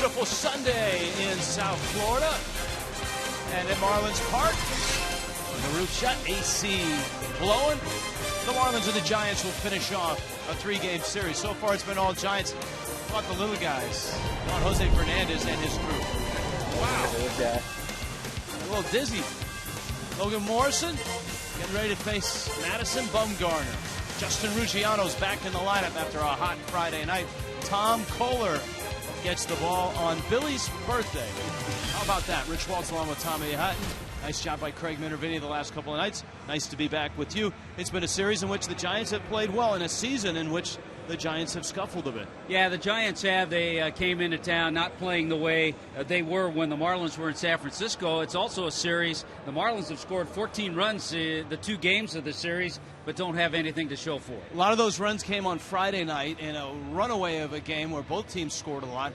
beautiful Sunday in South Florida. And at Marlins Park, the roof shut, AC blowing. The Marlins and the Giants will finish off a 3-game series. So far, it's been all Giants. How about the little guys? Juan Jose Fernandez and his crew. Wow. A little dizzy. Logan Morrison getting ready to face Madison Bumgarner. Justin Ruggiano's back in the lineup after a hot Friday night. Tom Kohler gets the ball on Billy's birthday. How about that? Rich Waltz along with Tommy Hutton. Nice job by Craig Minervini the last couple of nights. Nice to be back with you. It's been a series in which the Giants have played well, in a season in which the Giants have scuffled a bit. Yeah, the Giants have. They came into town not playing the way they were when the Marlins were in San Francisco. It's also a series. The Marlins have scored 14 runs the 2 games of the series, but don't have anything to show for it. A lot of those runs came on Friday night in a runaway of a game where both teams scored a lot.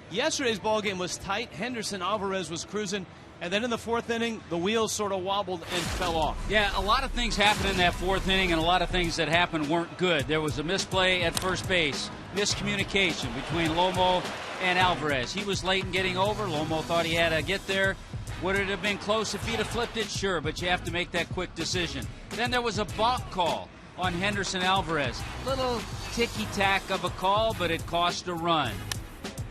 Yesterday's ball game was tight. Henderson Alvarez was cruising. And then in the 4th inning, the wheels sort of wobbled and fell off. Yeah, a lot of things happened in that 4th inning, and a lot of things that happened weren't good. There was a misplay at first base, miscommunication between Lomo and Alvarez. He was late in getting over. Lomo thought he had to get there. Would it have been close if he'd have flipped it? Sure, but you have to make that quick decision. Then there was a balk call on Henderson Alvarez. Little ticky-tack of a call, but it cost a run.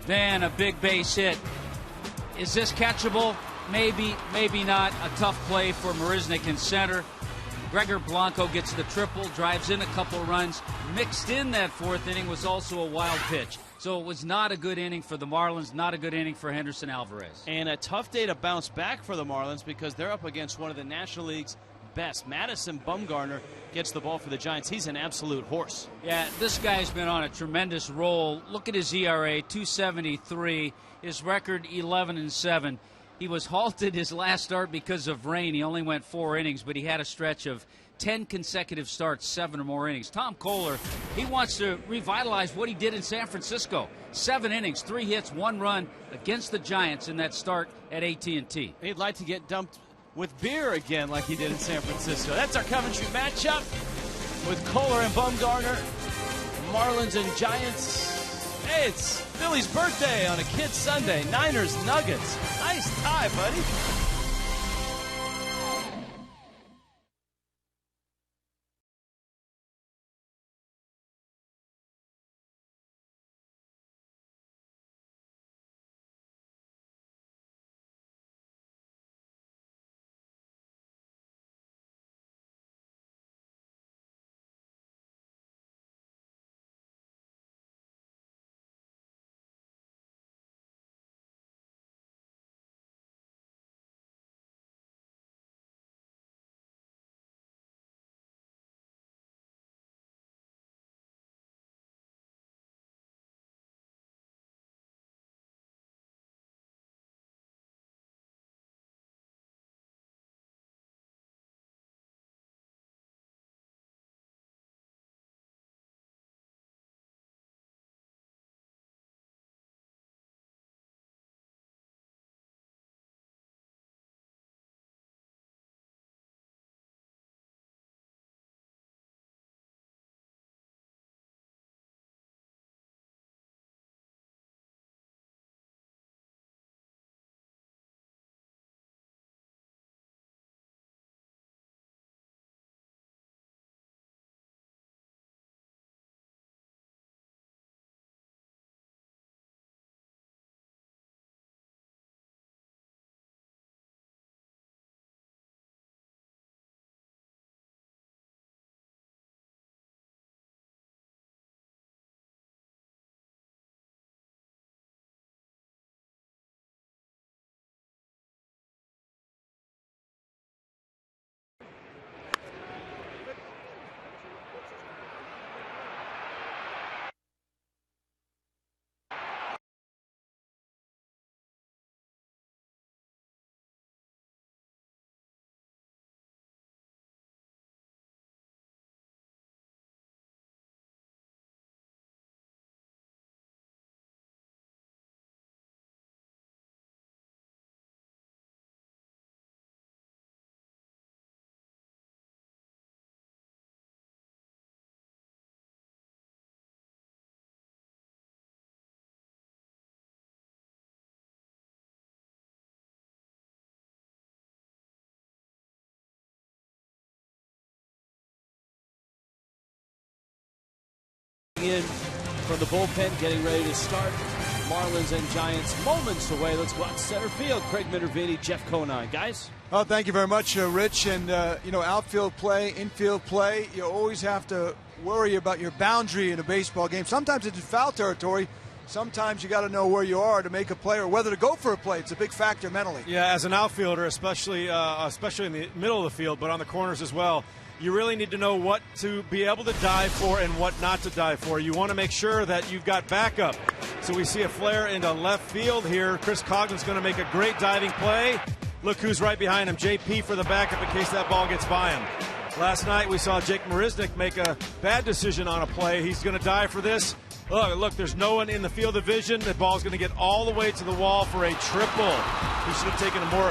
Then a big base hit. Is this catchable? Maybe, maybe not. A tough play for Marisnick in center. Gregor Blanco gets the triple, drives in a couple runs. Mixed in that 4th inning was also a wild pitch. So it was not a good inning for the Marlins, not a good inning for Henderson Alvarez. And a tough day to bounce back for the Marlins because they're up against one of the National League's best. Madison Bumgarner gets the ball for the Giants. He's an absolute horse. Yeah, this guy's been on a tremendous roll. Look at his ERA, 2.73. His record, 11-7. He was halted his last start because of rain. He only went 4 innings, but he had a stretch of 10 consecutive starts, 7 or more innings. Tom Kohler, he wants to revitalize what he did in San Francisco. 7 innings, 3 hits, 1 run against the Giants in that start at AT&T. He'd like to get dumped with beer again like he did in San Francisco. That's our Coventry matchup with Kohler and Bumgarner. Marlins and Giants. Hey, it's Billy's birthday on a kid's Sunday. Niners, Nuggets. Nice tie, buddy. In from the bullpen, getting ready to start. Marlins and Giants moments away. Let's go out center field. Craig Minervini, Jeff Conine. Guys? Oh, thank you very much, Rich. And, outfield play, infield play, you always have to worry about your boundary in a baseball game. Sometimes it's foul territory. Sometimes you got to know where you are to make a play or whether to go for a play. It's a big factor mentally. Yeah, as an outfielder, especially in the middle of the field, but on the corners as well, you really need to know what to be able to dive for and what not to dive for. You want to make sure that you've got backup. So we see a flare into left field here. Chris Coglin's going to make a great diving play. Look who's right behind him, JP for the backup in case that ball gets by him. Last night we saw Jake Marisnik make a bad decision on a play. He's going to dive for this. Look, there's no one in the field of vision. The ball's going to get all the way to the wall for a triple. He should have taken a more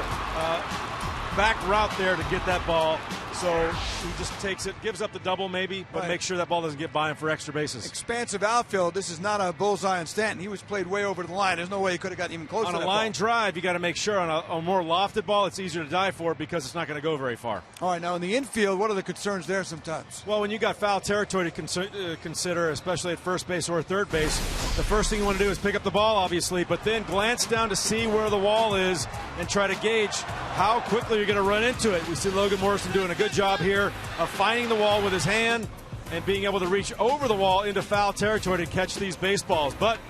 back route there to get that ball. So he just takes it, gives up the double maybe, but make sure that ball doesn't get by him for extra bases. Expansive outfield. This is not a bullseye on Stanton. He was played way over the line. There's no way he could have gotten even closer to that On a line ball. drive, you got to make sure on a more lofted ball, it's easier to dive for because it's not going to go very far. All right, now in the infield, what are the concerns there sometimes? Well, when you got foul territory to consider, especially at first base or third base, the first thing you want to do is pick up the ball, obviously, but then glance down to see where the wall is and try to gauge how quickly you're going to run into it. We see Logan Morrison doing a good job here of finding the wall with his hand and being able to reach over the wall into foul territory to catch these baseballs. But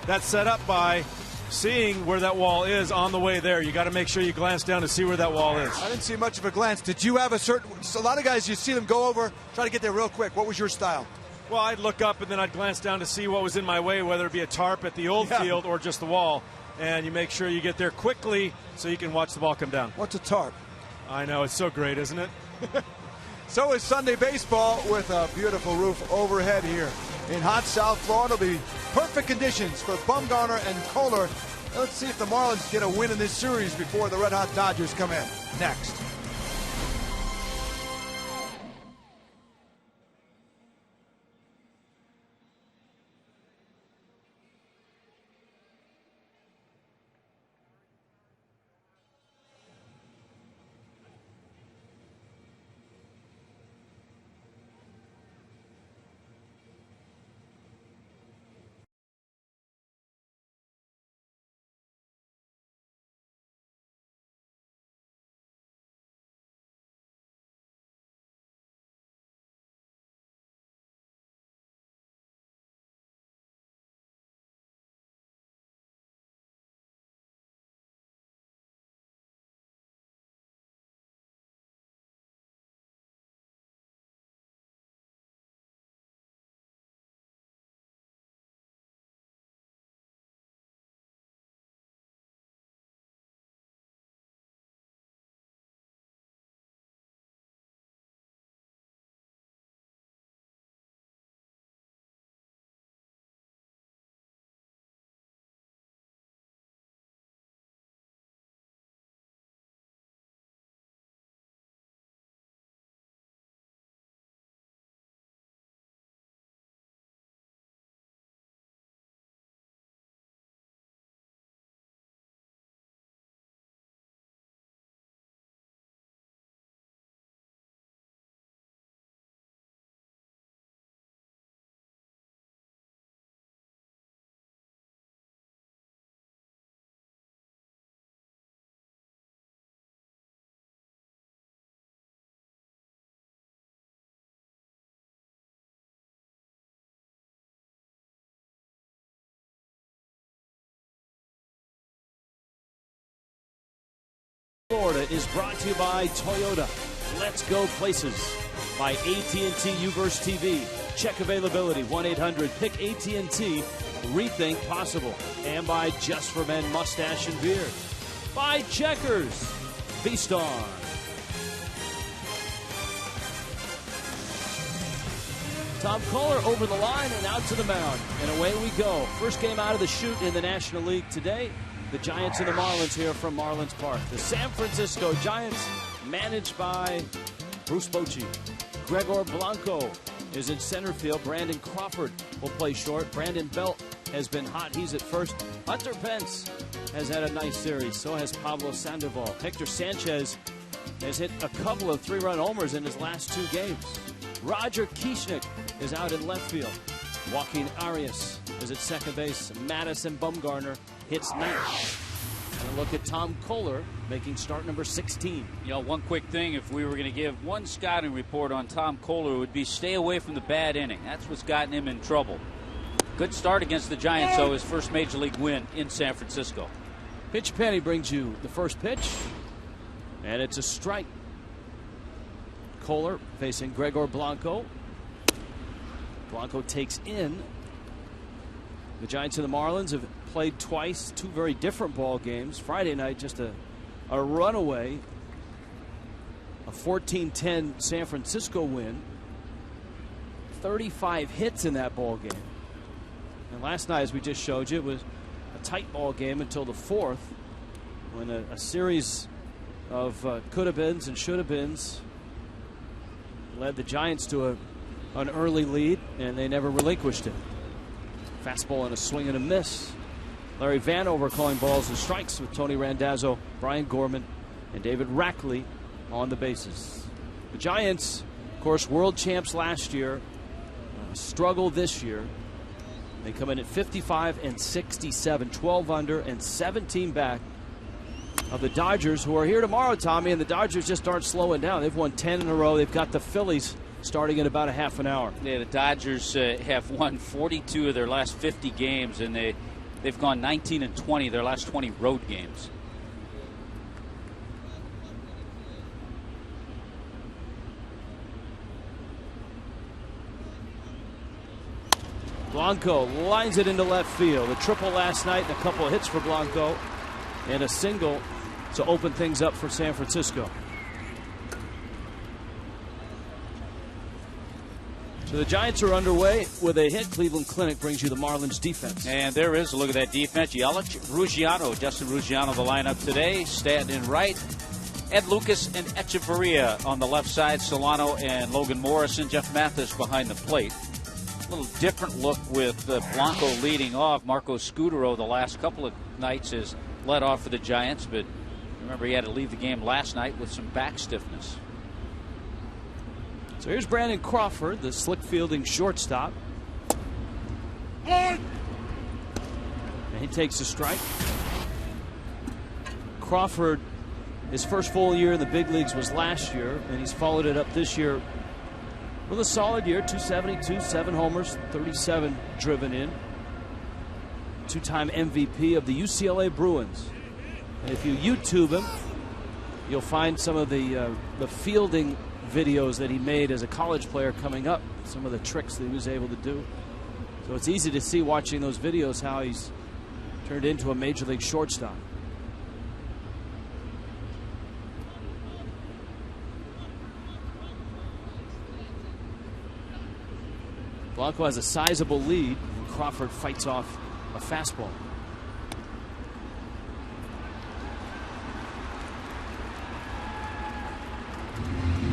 that's set up by seeing where that wall is on the way there. You got to make sure you glance down to see where that wall is. I didn't see much of a glance. Did you have a lot of guys, you see them go over, try to get there real quick. What was your style? Well, I'd look up and then I'd glance down to see what was in my way, whether it be a tarp at the old field or just the wall. And you make sure you get there quickly so you can watch the ball come down. What's a tarp? I know, it's so great, isn't it? So is Sunday baseball with a beautiful roof overhead here in hot South Florida. It'll be perfect conditions for Bumgarner and Kohler. Let's see if the Marlins get a win in this series before the Red Hot Dodgers come in. Next. Florida is brought to you by Toyota. Let's go places. By AT&T Uverse TV. Check availability 1-800-PICK-AT&T. Rethink possible. And by Just for Men Mustache and Beard. By Checkers. Feast on. Tom Kohler over the line and out to the mound. And away we go. First game out of the chute in the National League today. The Giants and the Marlins here from Marlins Park. The San Francisco Giants, managed by Bruce Bochy. Gregor Blanco is in center field. Brandon Crawford will play short. Brandon Belt has been hot. He's at first. Hunter Pence has had a nice series. So has Pablo Sandoval. Hector Sanchez has hit a couple of 3-run homers in his last 2 games. Roger Kieschnick is out in left field. Joaquin Arias is at second base. Madison Bumgarner hits ninth. And a look at Tom Kohler making start number 16. You know, one quick thing, if we were going to give one scouting report on Tom Kohler, it would be stay away from the bad inning. That's what's gotten him in trouble. Good start against the Giants, though, his first major league win in San Francisco. Pitch Penny brings you the first pitch, and it's a strike. Kohler facing Gregor Blanco. Blanco takes in. The Giants and the Marlins have played twice, two very different ball games. Friday night, just a runaway, a 14-10 San Francisco win. 35 hits in that ball game. And last night, as we just showed you, it was a tight ball game until the fourth, when a series of could-have-beens and should-have-beens led the Giants to an early lead, and they never relinquished it. Fastball and a swing and a miss. Larry Vanover calling balls and strikes with Tony Randazzo, Brian Gorman, and David Rackley on the bases. The Giants, of course, world champs last year, struggle this year. They come in at 55 and 67, 12 under and 17 back of the Dodgers, who are here tomorrow, Tommy, and the Dodgers just aren't slowing down. They've won 10 in a row. They've got the Phillies starting in about a half an hour. Yeah, the Dodgers have won 42 of their last 50 games, and they've gone 19 and 20 their last 20 road games. Blanco lines it into left field. A triple last night and a couple of hits for Blanco, and a single to open things up for San Francisco. So the Giants are underway with a hit. Cleveland Clinic brings you the Marlins defense. And there is a look at that defense. Yelich, Ruggiano, Justin Ruggiano, the lineup today. Stanton in right. Ed Lucas and Echeverria on the left side. Solano and Logan Morrison. Jeff Mathis behind the plate. A little different look with Blanco leading off. Marco Scudero the last couple of nights has led off for the Giants, but remember he had to leave the game last night with some back stiffness. So here's Brandon Crawford, the slick fielding shortstop. And he takes a strike. Crawford, his first full year in the big leagues was last year, and he's followed it up this year with a solid year. 272, 7 homers, 37 driven in. Two-time MVP of the UCLA Bruins. And if you YouTube him, you'll find some of the fielding videos that he made as a college player coming up, some of the tricks that he was able to do. So it's easy to see watching those videos how he's turned into a major league shortstop. Blanco has a sizable lead, and Crawford fights off a fastball.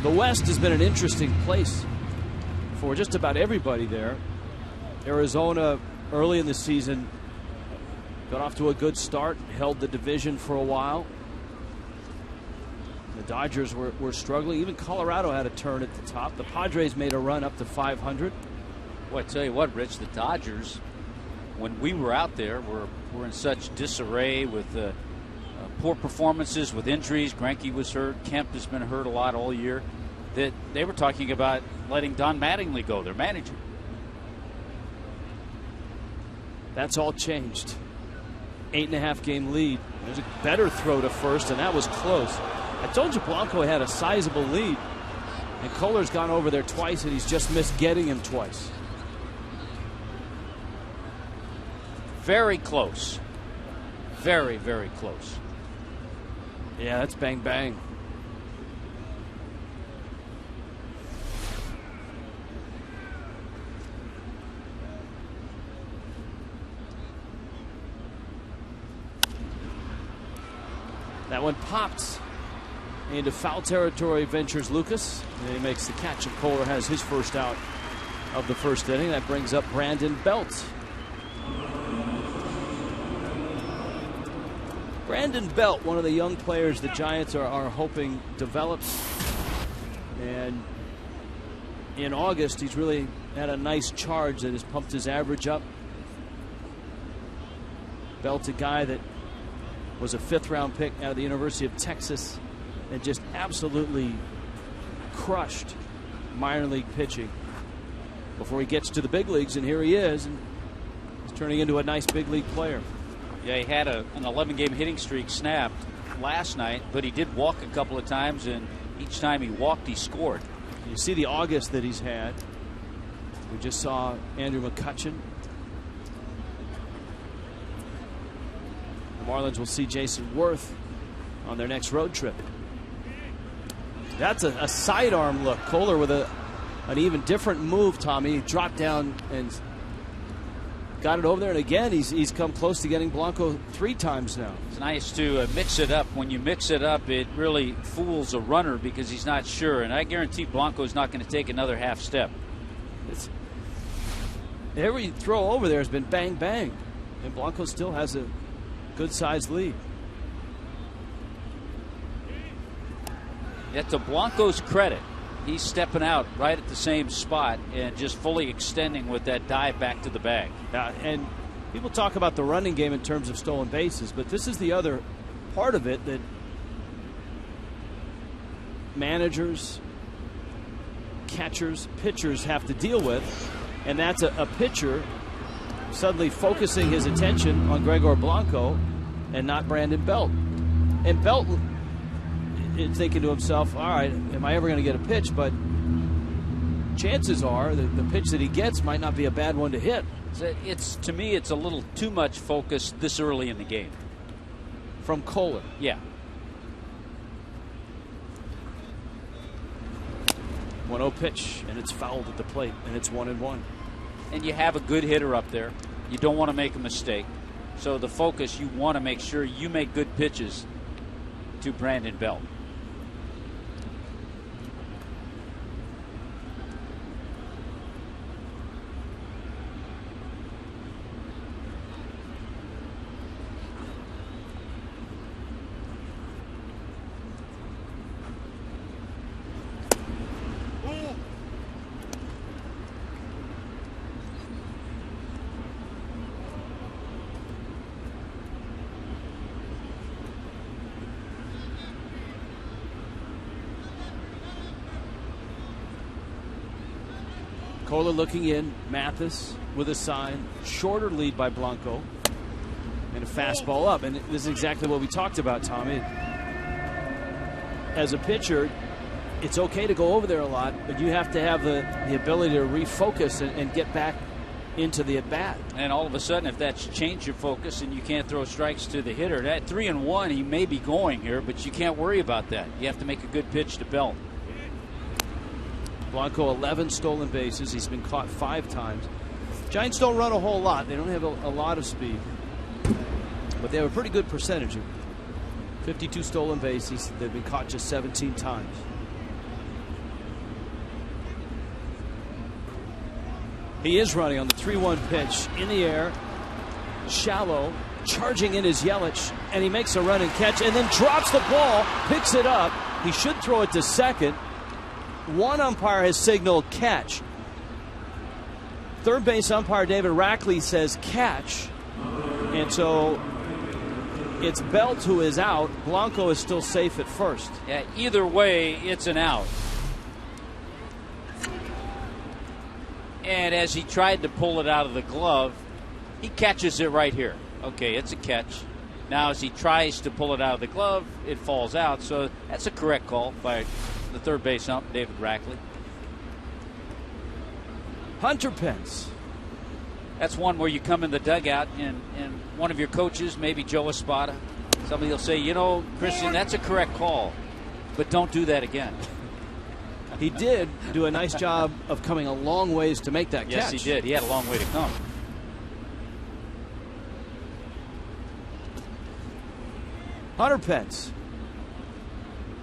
The West has been an interesting place for just about everybody there. Arizona early in the season got off to a good start, held the division for a while. The Dodgers were struggling. Even Colorado had a turn at the top. The Padres made a run up to 500. Well, I tell you what, Rich, the Dodgers, when we were out there, were in such disarray with poor performances, with injuries. Greinke was hurt. Kemp has been hurt a lot all year. That they were talking about letting Don Mattingly go, their manager. That's all changed. 8.5 game lead. There's a better throw to first, and that was close. I told you Blanco had a sizable lead, and Kohler's gone over there twice, and he's just missed getting him twice. Very close. Very, very close. Yeah, that's bang bang. That one popped into foul territory. Ventures Lucas, and he makes the catch, and Kohler has his first out of the first inning. That brings up Brandon Belt. Brandon Belt, one of the young players the Giants are hoping develops. And in August, he's really had a nice charge that has pumped his average up. Belt, a guy that was a 5th-round pick out of the University of Texas and just absolutely crushed minor league pitching before he gets to the big leagues, and here he is, and he's turning into a nice big league player. Yeah, he had an 11-game hitting streak snapped last night, but he did walk a couple of times, and each time he walked, he scored. You see the August that he's had. We just saw Andrew McCutchen. The Marlins will see Jason Worth on their next road trip. That's a sidearm look. Kohler with an even different move, Tommy. He dropped down and got it over there, and again he's come close to getting Blanco 3 times now. It's nice to mix it up. When you mix it up, it really fools a runner because he's not sure, and I guarantee Blanco's not going to take another half step. Every throw over there has been bang bang, and Blanco still has a good sized lead. Yet to Blanco's credit, he's stepping out right at the same spot and just fully extending with that dive back to the bag. And people talk about the running game in terms of stolen bases, but this is the other part of it that managers, catchers, pitchers have to deal with, and that's a pitcher suddenly focusing his attention on Gregor Blanco and not Brandon Belt. And Belt is thinking to himself, all right, am I ever going to get a pitch? But chances are the pitch that he gets might not be a bad one to hit. To me, it's a little too much focus this early in the game. From Kohler. Yeah. 1-0 pitch, and it's fouled at the plate, and it's 1-1. And you have a good hitter up there. You don't want to make a mistake. So the focus, you want to make sure you make good pitches to Brandon Belt. Kohler looking in. Mathis with a sign. Shorter lead by Blanco. And a fastball up. And this is exactly what we talked about, Tommy. As a pitcher, it's okay to go over there a lot, but you have to have the ability to refocus and get back into the at-bat. And all of a sudden, if that's changed your focus and you can't throw strikes to the hitter, that 3-1, he may be going here, but you can't worry about that. You have to make a good pitch to Belt. Blanco 11 stolen bases. He's been caught 5 times. Giants don't run a whole lot. They don't have a lot of speed, but they have a pretty good percentage. 52 stolen bases. They've been caught just 17 times. He is running on the 3-1 pitch in the air. Shallow. Charging in is Yelich, and he makes a run and catch and then drops the ball, picks it up. He should throw it to second. One umpire has signaled catch. Third base umpire David Rackley says catch. And so it's Belt who is out. Blanco is still safe at first. Yeah, either way, it's an out. And as he tried to pull it out of the glove, he catches it right here. Okay, it's a catch. Now as he tries to pull it out of the glove, it falls out. So that's a correct call by the third base ump, David Rackley. Hunter Pence. That's one where you come in the dugout and one of your coaches, maybe Joe Espada, somebody will say, you know, Christian, that's a correct call, but don't do that again. He did do a nice job of coming a long ways to make that catch. Yes, he did. He had a long way to come. Hunter Pence,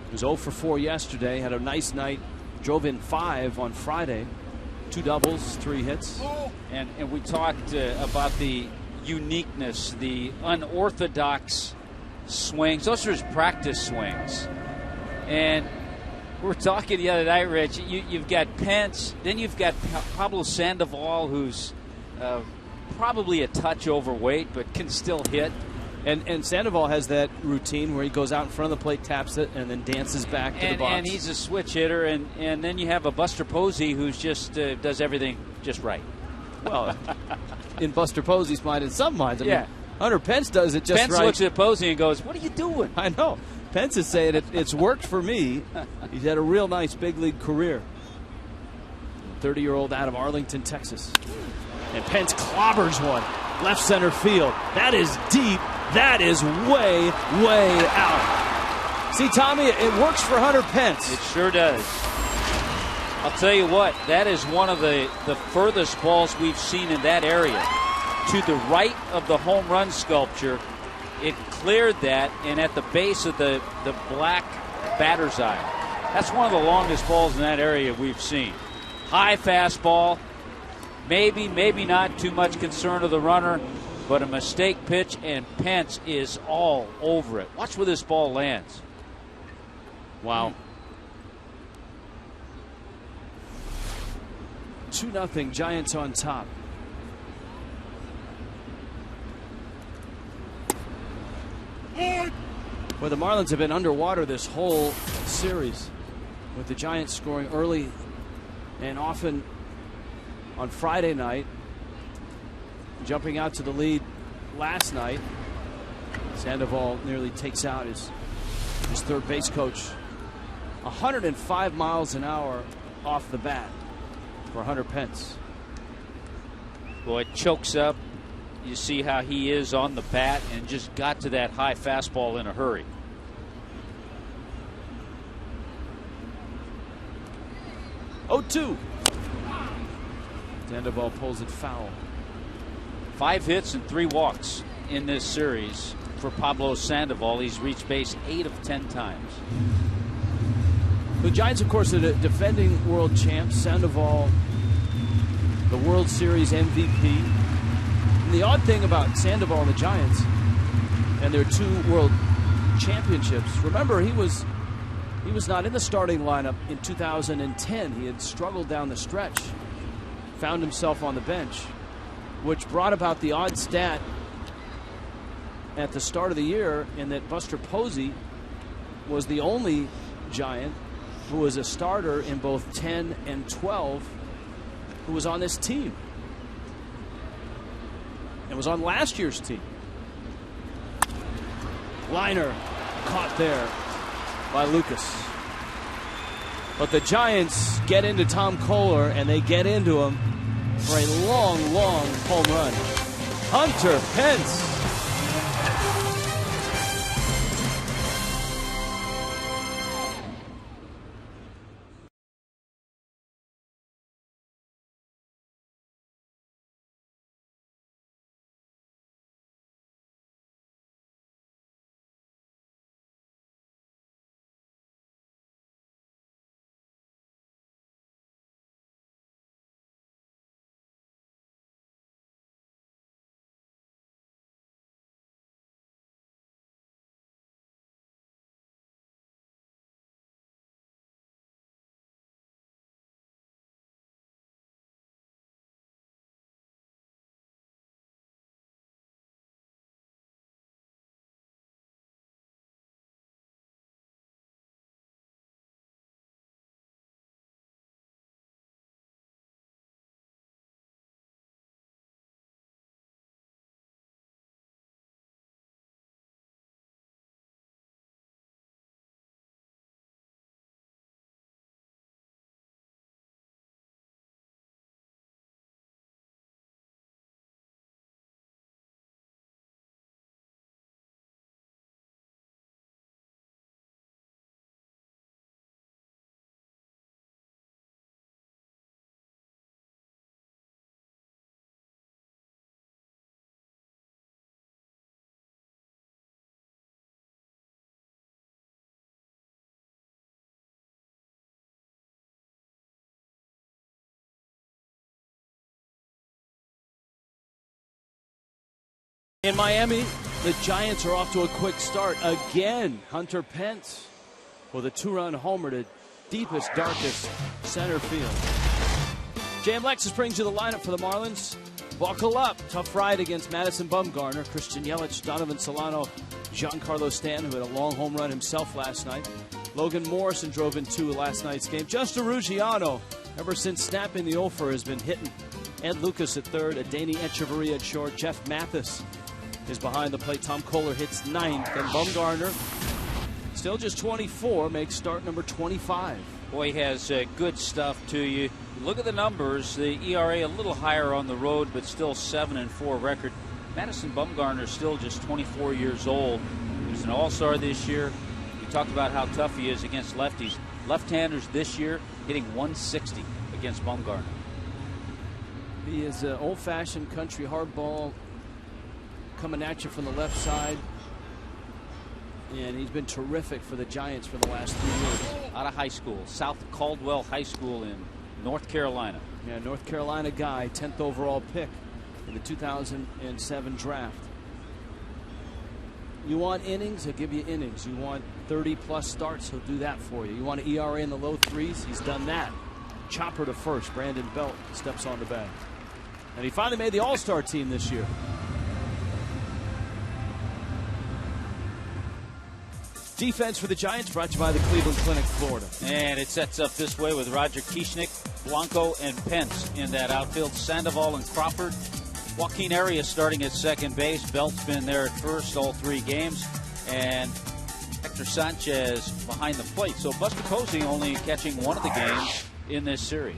who was 0 for 4 yesterday, had a nice night, drove in 5 on Friday, 2 doubles, 3 hits. And we talked about the uniqueness, the unorthodox swings. Those are his practice swings. And We were talking the other night, Rich. You've got Pence, then you've got Pablo Sandoval, who's probably a touch overweight, but can still hit. And Sandoval has that routine where he goes out in front of the plate, taps it, and then dances back to the box. And he's a switch hitter. And then you have a Buster Posey who's just does everything just right. Well, in Buster Posey's mind, in some minds, I mean, Hunter Pence does it just right. Pence looks at Posey and goes, "What are you doing?" I know. Pence is saying it's worked for me. He's had a real nice big league career. 30-year-old out of Arlington, Texas. And Pence clobbers one. Left center field. That is deep. That is way, way out. See, Tommy, it works for Hunter Pence. It sure does. I'll tell you what, that is one of the furthest balls we've seen in that area. To the right of the home run sculpture, it cleared that, and at the base of the black batter's eye. That's one of the longest balls in that area we've seen. High fastball. Maybe not too much concern of the runner, but a mistake pitch, and Pence is all over it. Watch where this ball lands. Wow. 2-0, Giants on top. Well, the Marlins have been underwater this whole series, with the Giants scoring early and often on Friday night, jumping out to the lead last night. Sandoval nearly takes out his third base coach. 105 miles an hour off the bat for Hunter Pence. Well, it chokes up. You see how he is on the bat and just got to that high fastball in a hurry. Oh, 2. Sandoval pulls it foul. 5 hits and 3 walks in this series for Pablo Sandoval. He's reached base 8 of 10 times. The Giants, of course, are the defending world champs. Sandoval, the World Series MVP. And the odd thing about Sandoval and the Giants and their 2 world championships, remember, he was not in the starting lineup in 2010. He had struggled down the stretch, found himself on the bench, which brought about the odd stat at the start of the year in that Buster Posey was the only Giant who was a starter in both 10 and 12 who was on this team. It was on last year's team. Liner caught there by Lucas. But the Giants get into Tom Kohler, and they get into him for a long, long home run. Hunter Pence. In Miami, the Giants are off to a quick start again. Hunter Pence with a 2-run homer to deepest, darkest center field. JM Lexus brings you the lineup for the Marlins. Buckle up. Tough ride against Madison Bumgarner, Christian Yelich, Donovan Solano, Giancarlo Stanton, who had a long home run himself last night. Logan Morrison drove in 2 last night's game. Justin Ruggiano, ever since snapping the offer, has been hitting. Ed Lucas at third, Adeiny Echeverria at short. Jeff Mathis is behind the plate. Tom Kohler hits 9th. And Bumgarner, still just 24, makes start number 25. Boy, he has good stuff to you. Look at the numbers. The ERA a little higher on the road, but still 7-4 record. Madison Bumgarner still just 24 years old. He was an all-star this year. We talked about how tough he is against lefties. Left-handers this year hitting 160 against Bumgarner. He is an old-fashioned country hardball coming at you from the left side. And he's been terrific for the Giants for the last 3 years. Out of high school, South Caldwell High School in North Carolina. Yeah, North Carolina guy, 10th overall pick in the 2007 draft. You want innings, he'll give you innings. You want 30-plus starts, he'll do that for you. You want an ERA in the low 3s, he's done that. Chopper to first, Brandon Belt steps on the bag. And he finally made the All-Star team this year. Defense for the Giants brought to you by the Cleveland Clinic, Florida. And it sets up this way with Roger Kieschnick, Blanco, and Pence in that outfield. Sandoval and Crawford. Joaquin Arias starting at second base. Belt's been there at first all 3 games. And Hector Sanchez behind the plate. So Buster Posey only catching 1 of the games in this series.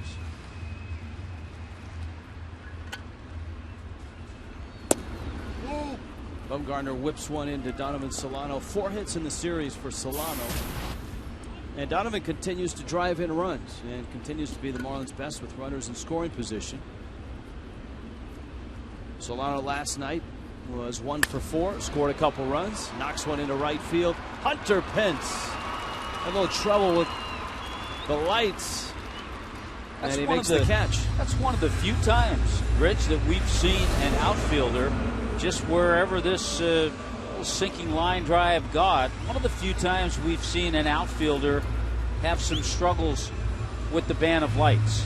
Bumgarner whips one into Donovan Solano. 4 hits in the series for Solano. And Donovan continues to drive in runs and continues to be the Marlins' best with runners in scoring position. Solano last night was 1 for 4, scored a couple runs, knocks one into right field. Hunter Pence, a little trouble with the lights, and he makes the catch. That's one of the few times, Rich, that we've seen an outfielder just wherever this sinking line drive got. One of the few times we've seen an outfielder have some struggles with the ban of lights.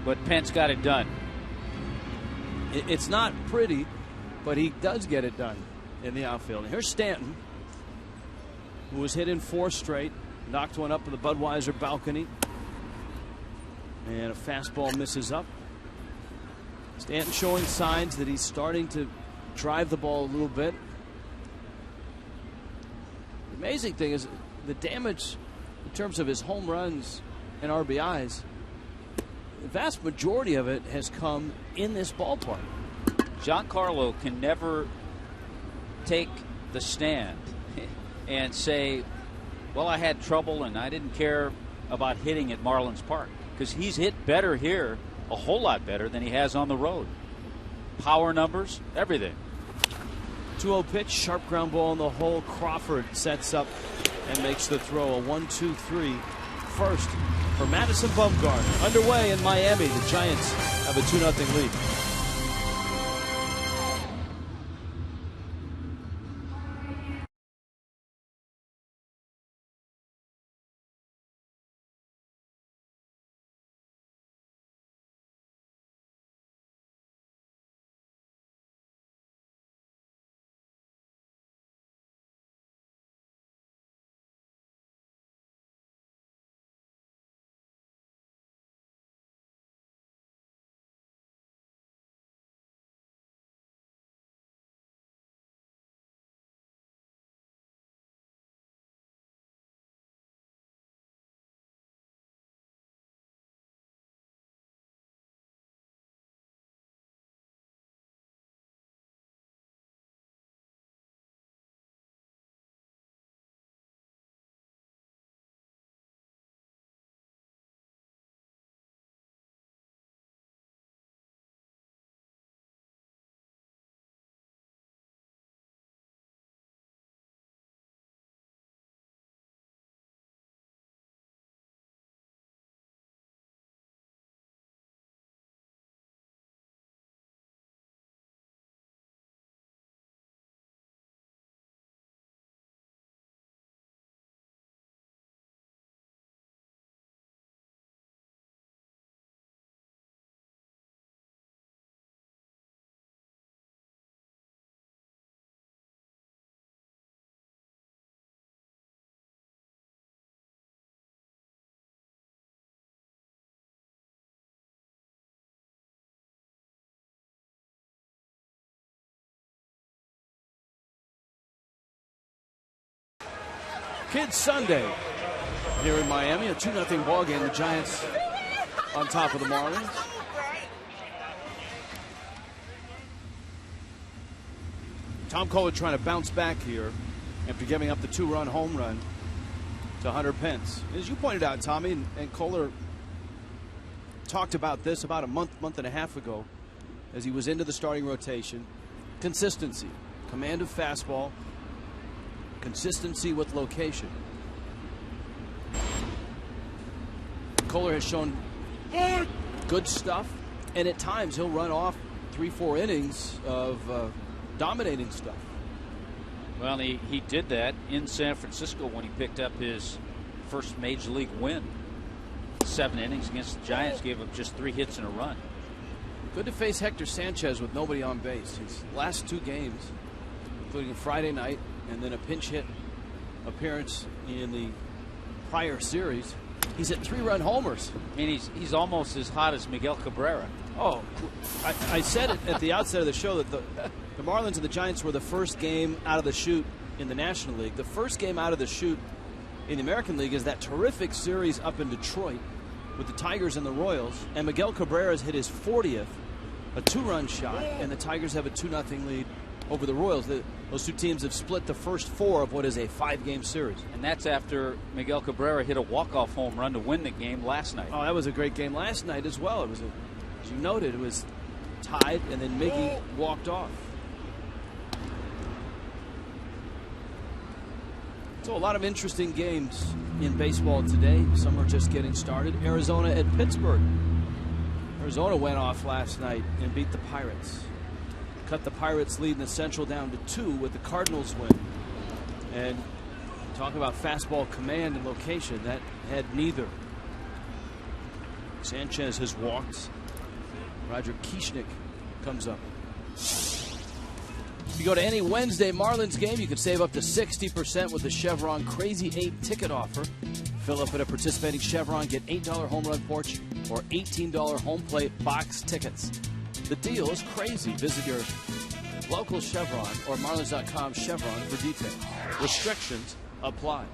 But Pence got it done. It's not pretty, but he does get it done in the outfield. And here's Stanton, who was hit in 4 straight, knocked one up to the Budweiser balcony, and a fastball misses up. Stanton showing signs that he's starting to drive the ball a little bit. The amazing thing is the damage in terms of his home runs and RBIs, the vast majority of it has come in this ballpark. Giancarlo can never take the stand and say, well, I had trouble and I didn't care about hitting at Marlins Park, because he's hit better here, a whole lot better than he has on the road. Power numbers, everything. 2-0 pitch, sharp ground ball in the hole. Crawford sets up and makes the throw. A 1-2-3 first for Madison Bumgarner. Underway in Miami, the Giants have a 2-0 lead. Kids Sunday here in Miami. A 2-0 ball game. The Giants on top of the Marlins. Tom Kohler trying to bounce back here after giving up the 2-run home run to Hunter Pence. As you pointed out, Tommy, and Kohler talked about this about a month and a half ago as he was into the starting rotation. Consistency, command of fastball, consistency with location. Kohler has shown good stuff, and at times he'll run off 3-4 innings of dominating stuff. Well, he did that in San Francisco when he picked up his first major league win. 7 innings against the Giants, gave up just 3 hits and a run. Good to face Hector Sanchez with nobody on base. His last 2 games, including Friday night and then a pinch hit appearance in the prior series, he's at 3-run homers. I mean, he's almost as hot as Miguel Cabrera. Oh, I said it at the outset of the show that the Marlins and the Giants were the first game out of the chute in the National League. The first game out of the chute in the American League is that terrific series up in Detroit with the Tigers and the Royals. And Miguel Cabrera's hit his 40th, a 2-run shot, and the Tigers have a 2-0 lead over the Royals. Those 2 teams have split the first 4 of what is a 5-game series. And that's after Miguel Cabrera hit a walk-off home run to win the game last night. Oh, that was a great game last night as well. It was, as you noted, it was tied, and then Miggy walked off. So a lot of interesting games in baseball today. Some are just getting started. Arizona at Pittsburgh. Arizona went off last night and beat the Pirates. Cut the Pirates' lead in the Central down to 2 with the Cardinals win. And talk about fastball command and location. That had neither. Sanchez has walked. Roger Kieschnick comes up. If you go to any Wednesday Marlins game, you can save up to 60% with the Chevron Crazy 8 ticket offer. Fill up at a participating Chevron, get $8 home run porch or $18 home plate box tickets. The deal is crazy. Visit your local Chevron or Marlins.com Chevron for details. Restrictions apply.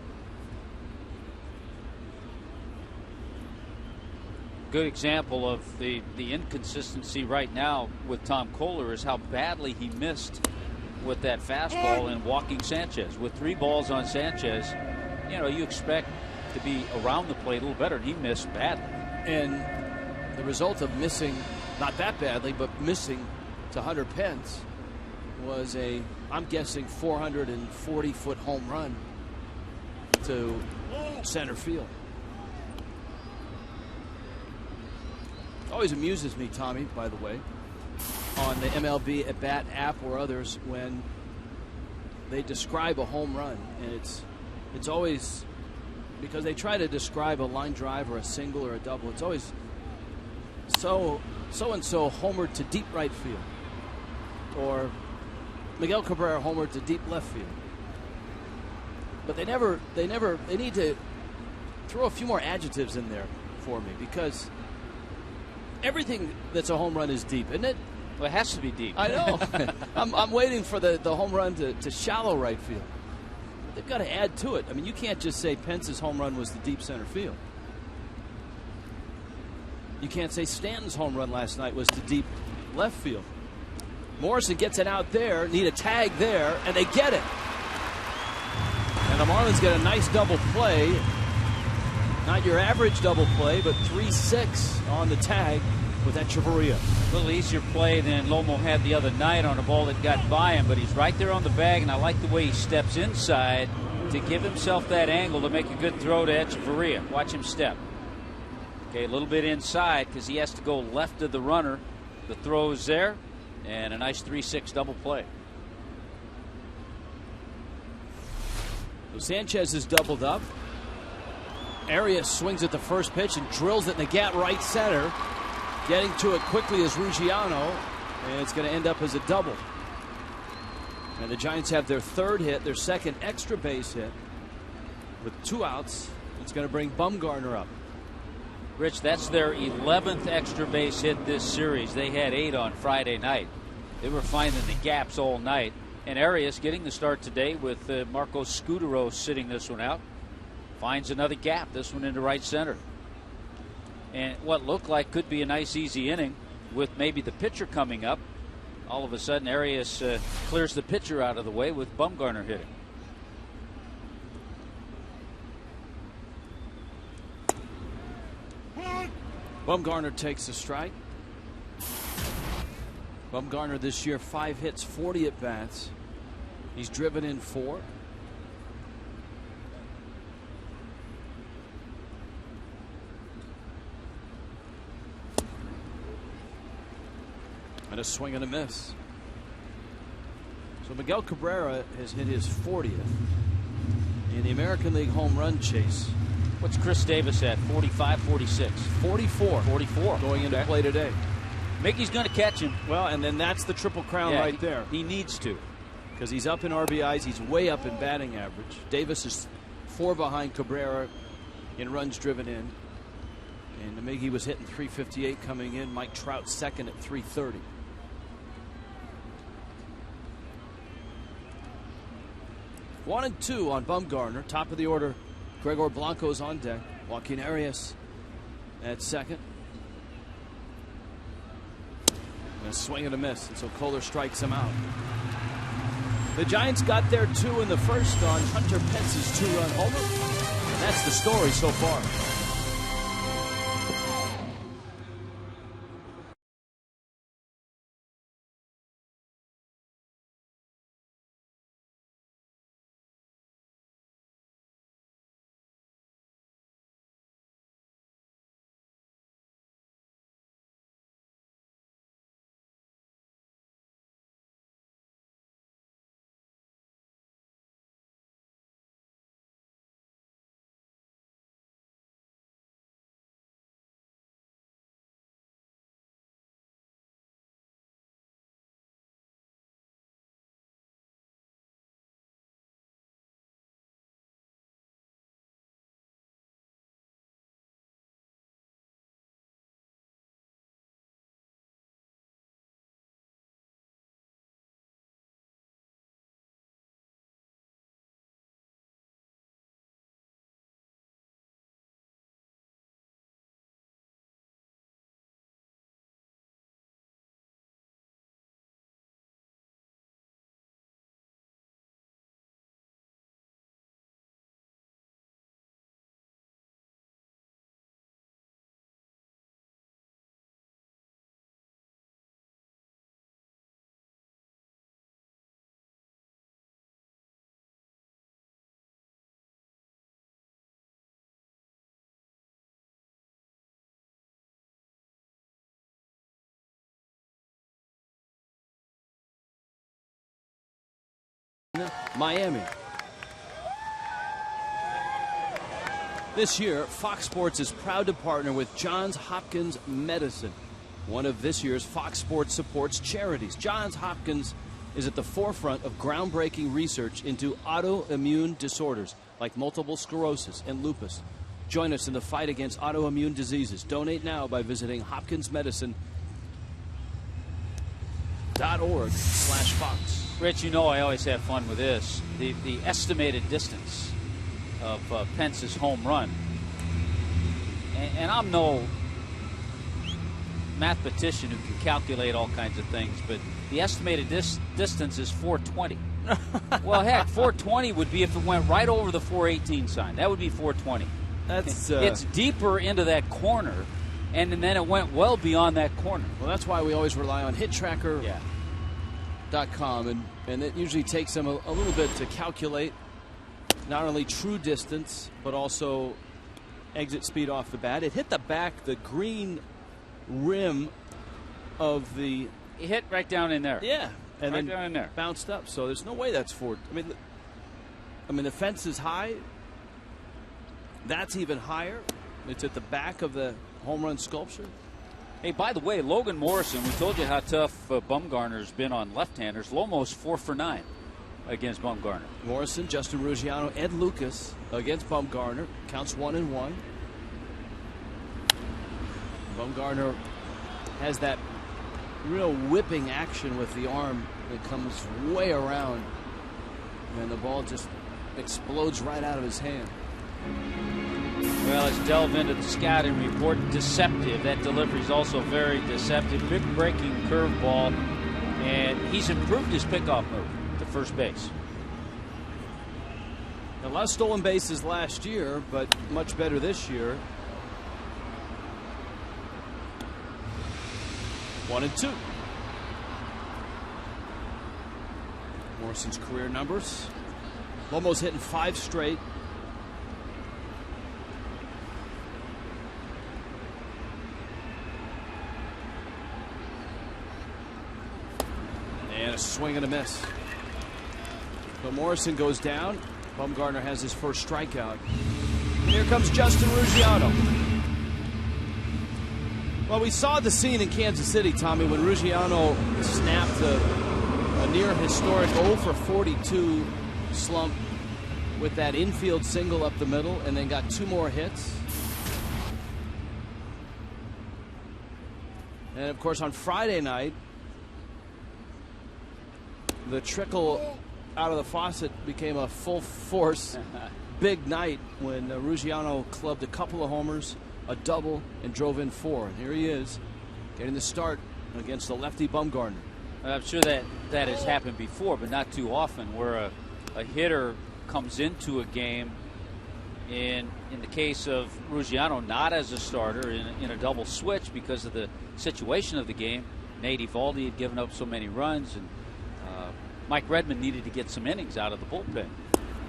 Good example of the inconsistency right now with Tom Kohler is how badly he missed with that fastball and walking Sanchez. With 3 balls on Sanchez, you know, you expect to be around the plate a little better, and he missed badly. And the result of missing, not that badly, but missing to Hunter Pence was a, I'm guessing, 440-foot home run to center field. Always amuses me, Tommy, by the way, on the MLB at Bat app or others when they describe a home run, and it's always because they try to describe a line drive or a single or a double. It's always so and so homered to deep right field, or Miguel Cabrera homered to deep left field. But they need to throw a few more adjectives in there for me, because everything that's a home run is deep, isn't it? Well, it has to be deep. I know. I'm waiting for the home run to shallow right field. They've got to add to it. I mean, you can't just say Pence's home run was the deep center field. You can't say Stanton's home run last night was to deep left field. Morrison gets it out there, need a tag there, and they get it. And the Marlins get a nice double play. Not your average double play, but 3-6 on the tag with that Chavarria. A little easier play than Lomo had the other night on a ball that got by him, but he's right there on the bag, and I like the way he steps inside to give himself that angle to make a good throw to Chavarria. Watch him step. Okay, a little bit inside because he has to go left of the runner. The throw is there, and a nice 3-6 double play. So Sanchez is doubled up. Arias swings at the first pitch and drills it in the gap right center. Getting to it quickly is Ruggiano, and it's going to end up as a double. And the Giants have their 3rd hit, their 2nd extra base hit. With 2 outs, it's going to bring Bumgarner up. Rich, that's their 11th extra base hit this series. They had 8 on Friday night. They were finding the gaps all night. And Arias getting the start today with Marcos Scudero sitting this one out. Finds another gap, this one into right center. And what looked like could be a nice easy inning with maybe the pitcher coming up. All of a sudden Arias clears the pitcher out of the way with Bumgarner hitting. Bumgarner takes a strike. Bumgarner this year 5 hits, 40 at bats. He's driven in 4. And a swing and a miss. So Miguel Cabrera has hit his 40th in the American League home run chase. What's Chris Davis at? 45, 46? 44. 44. Going into play today. Mickey's going to catch him. Well, and then that's the Triple Crown right there. He needs to. Because he's up in RBIs. He's way up in batting average. Davis is 4 behind Cabrera in runs driven in. And Miggy was hitting 358 coming in. Mike Trout second at 330. One and 2 on Bumgarner. Top of the order, Gregor Blanco's on deck. Joaquin Arias at second. And a swing and a miss, and so Kohler strikes him out. The Giants got there 2 in the first on Hunter Pence's 2-run homer. And that's the story so far. Miami. This year, Fox Sports is proud to partner with Johns Hopkins Medicine, one of this year's Fox Sports Supports charities. Johns Hopkins is at the forefront of groundbreaking research into autoimmune disorders like multiple sclerosis and lupus. Join us in the fight against autoimmune diseases. Donate now by visiting hopkinsmedicine.org/Fox. Rich, you know I always have fun with this. The estimated distance of Pence's home run. And I'm no mathematician who can calculate all kinds of things, but the estimated distance is 420. Well, heck, 420 would be if it went right over the 418 sign. That would be 420. It's deeper into that corner, and then it went well beyond that corner. Well, that's why we always rely on HitTracker.com, and it usually takes them a little bit to calculate not only true distance, but also exit speed off the bat. It hit the back, the green rim of the... It hit right down in there. Yeah. And right then down in there. Bounced up, so there's no way that's four. I mean, the fence is high. That's even higher. It's at the back of the home run sculpture. Hey, by the way, Logan Morrison, we told you how tough Bumgarner's been on left-handers. Lomo's 4 for 9 against Bumgarner. Morrison, Justin Ruggiano, Ed Lucas against Bumgarner. Counts 1-1. Bumgarner has that real whipping action with the arm that comes way around, and the ball just explodes right out of his hand. Well, let's delve into the scouting report. Deceptive. That delivery is also very deceptive. Big breaking curveball, and he's improved his pickoff move to first base. A lot of stolen bases last year, but much better this year. 1-2. Morrison's career numbers. Lomo's hitting 5 straight. And a swing and a miss. But Morrison goes down. Bumgarner has his first strikeout. And here comes Justin Ruggiano. Well, we saw the scene in Kansas City, Tommy, when Ruggiano snapped a near historic 0-for-42 slump with that infield single up the middle, and then got 2 more hits. And of course, on Friday night, the trickle out of the faucet became a full force big night when Ruggiano clubbed a couple of homers, a double, and drove in 4. And here he is getting the start against the lefty Bumgarner. I'm sure that has happened before, but not too often, where a hitter comes into a game, in the case of Ruggiano, not as a starter, in a double switch because of the situation of the game. Nate Eovaldi had given up so many runs, and Mike Redmond needed to get some innings out of the bullpen.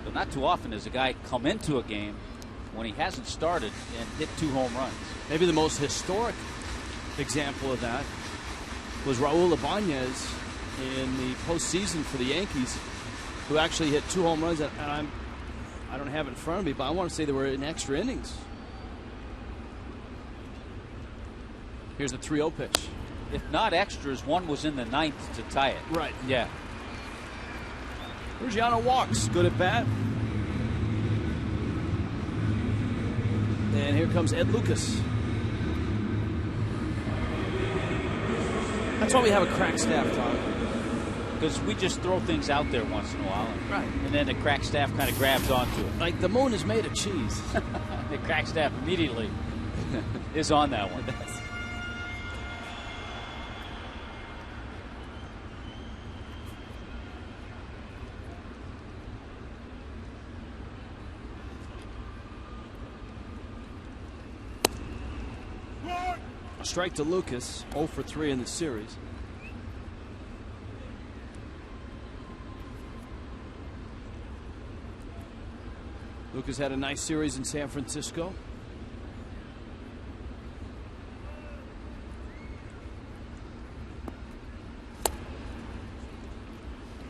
So not too often does a guy come into a game when he hasn't started and hit 2 home runs. Maybe the most historic example of that was Raul Ibanez in the postseason for the Yankees, who actually hit 2 home runs. And I don't have it in front of me, but I want to say they were in extra innings. Here's the 3-0 pitch. If not extras, one was in the 9th to tie it. Right. Yeah. Ruggiano walks. Good at bat. And here comes Ed Lucas. That's why we have a crack staff, Tom. Because we just throw things out there once in a while. Right. And then the crack staff kind of grabs onto it. Like the moon is made of cheese. The crack staff immediately is on that one. Strike to Lucas, 0-for-3 in the series. Lucas had a nice series in San Francisco.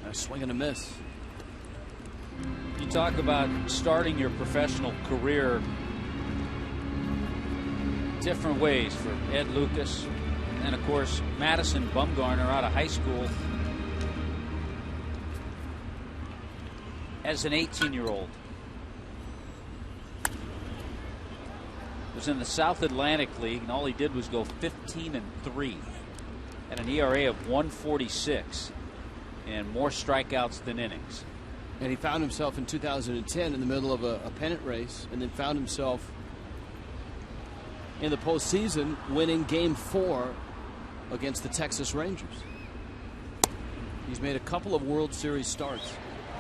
A swing and a miss. You talk about starting your professional career different ways for Ed Lucas, and of course Madison Bumgarner out of high school as an 18-year-old. Was in the South Atlantic League, and all he did was go 15-3 at an ERA of 1.46 and more strikeouts than innings. And he found himself in 2010 in the middle of a pennant race, and then found himself in the postseason winning Game 4 against the Texas Rangers. He's made a couple of World Series starts,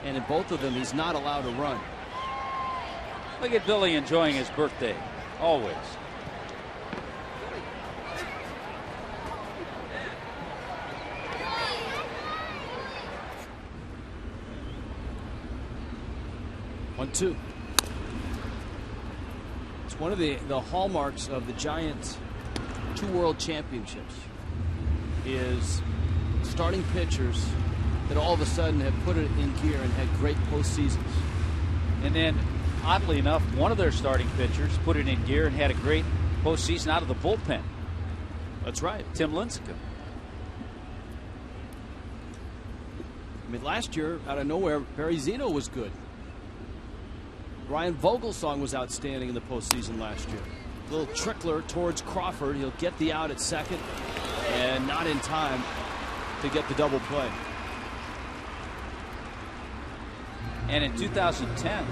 and in both of them he's not allowed to run. Look at Billy enjoying his birthday, always. One, two. It's one of the hallmarks of the Giants' 2 world championships is starting pitchers that all of a sudden have put it in gear and had great postseasons. And then, oddly enough, one of their starting pitchers put it in gear and had a great postseason out of the bullpen. That's right. Tim Lincecum. I mean, last year, out of nowhere, Barry Zito was good. Ryan Vogelsong was outstanding in the postseason last year. Little trickler towards Crawford. He'll get the out at second. and not in time to get the double play. And in 2010,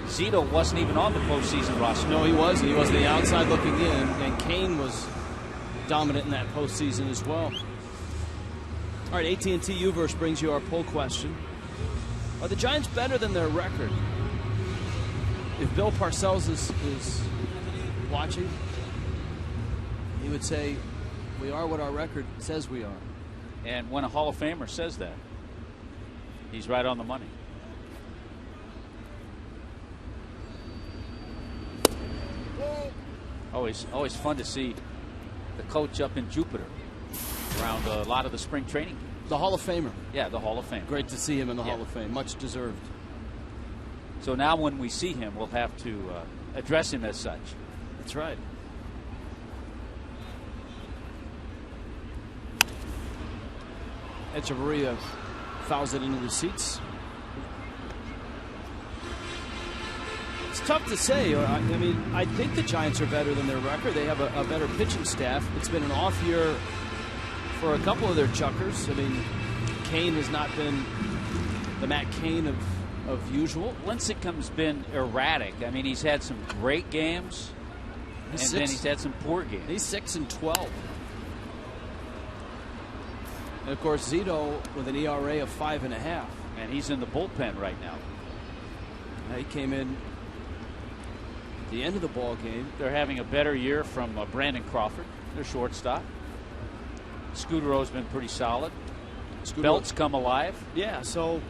Zito wasn't even on the postseason roster. No, he wasn't. He was the outside looking in, and Kane was dominant in that postseason as well. All right, AT&T U-verse brings you our poll question. Are the Giants better than their record? If Bill Parcells is watching, he would say, we are what our record says we are. And when a Hall of Famer says that, he's right on the money. Always fun to see the coach up in Jupiter around a lot of the spring training games. The Hall of Famer. Yeah, the Hall of Fame. Great to see him in the Hall of Fame. Much deserved. So now when we see him, we'll have to address him as such. That's right. Echeverria fouls it into the seats. It's tough to say. I mean, I think the Giants are better than their record. They have a better pitching staff. It's been an off year for a couple of their chuckers. I mean, Kane has not been the Matt Cain of usual. Lincecum's been erratic. I mean, he's had some great games, then he's had some poor games. He's 6-12. And of course, Zito with an ERA of 5.5. And he's in the bullpen right now. He came in at the end of the ball game. They're having a better year from Brandon Crawford, their shortstop. Scudero's been pretty solid. Belt's come alive. Yeah, so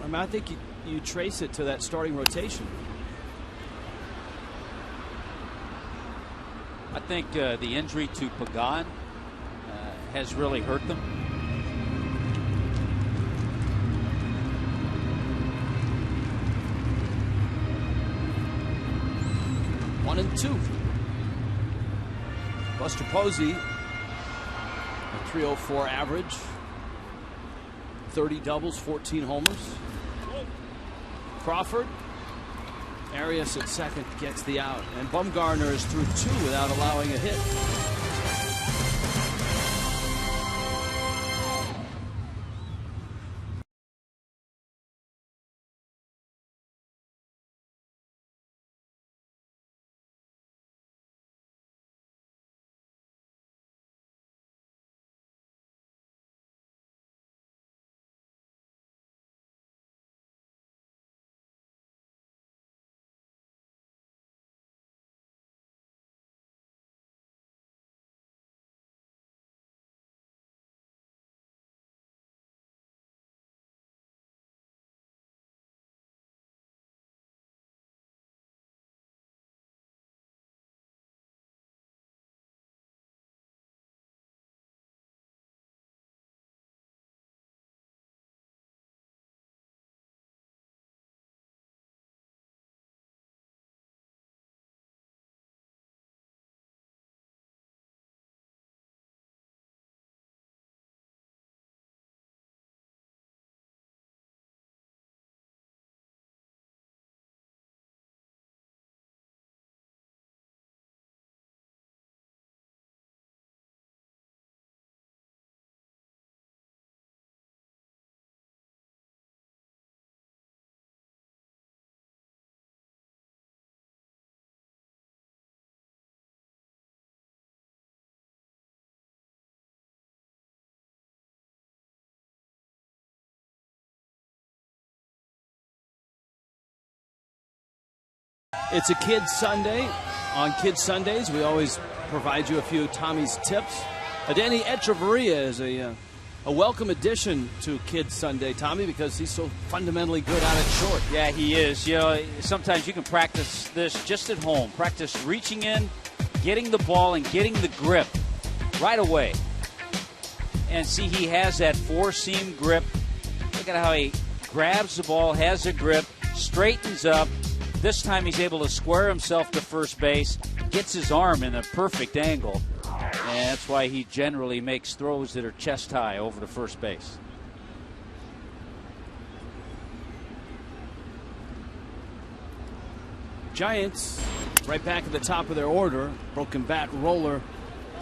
I mean, I think you trace it to that starting rotation. I think the injury to Pagan has really hurt them. One and two. Buster Posey, a .304 average, 30 doubles, 14 homers. Crawford, Arias at second gets the out, and Bumgarner is through 2 without allowing a hit. It's a Kids Sunday. On Kids Sundays, we always provide you a few Tommy's tips. Danny Echeverria is a welcome addition to Kids Sunday, Tommy, because he's so fundamentally good out at short. Yeah, he is. You know, sometimes you can practice this just at home. Practice reaching in, getting the ball, and getting the grip right away. And see, he has that four-seam grip. Look at how he grabs the ball, has a grip, straightens up. This time he's able to square himself to first base, gets his arm in a perfect angle, and that's why he generally makes throws that are chest high over to first base. Giants right back at the top of their order. Broken bat roller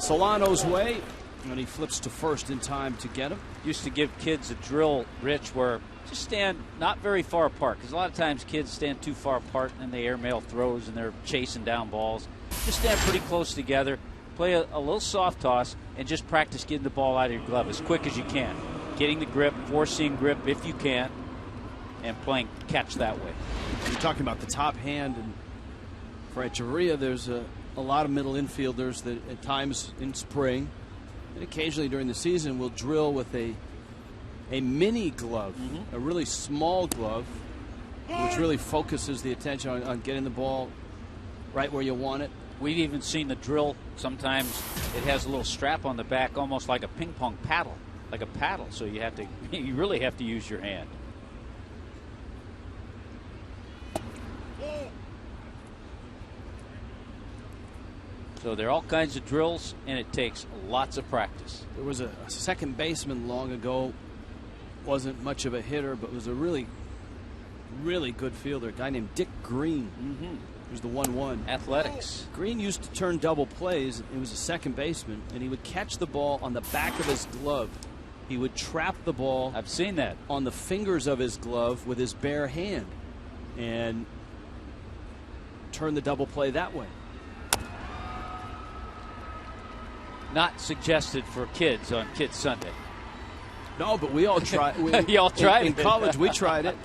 Solano's way, and he flips to first in time to get him. Used to give kids a drill, Rich, where just stand not very far apart, because a lot of times kids stand too far apart and they airmail throws and they're chasing down balls. Just stand pretty close together, play a little soft toss, and just practice getting the ball out of your glove as quick as you can. Getting the grip, forcing grip if you can, and playing catch that way. You're talking about the top hand, and for Echeverria, there's a lot of middle infielders that at times in spring and occasionally during the season will drill with a mini glove, a really small glove, which really focuses the attention on getting the ball right where you want it. We've even seen the drill. Sometimes it has a little strap on the back, almost like a ping pong paddle, like a paddle. So you really have to use your hand. So there are all kinds of drills, and it takes lots of practice. There was a second baseman long ago, wasn't much of a hitter, but was a really, really good fielder. A guy named Dick Green. He was the 1-1. Athletics. Green used to turn double plays. He was a second baseman, and he would catch the ball on the back of his glove. He would trap the ball. I've seen that. On the fingers of his glove with his bare hand and turn the double play that way. Not suggested for kids on Kids Sunday. No, but we all tried. You all tried in college. We tried it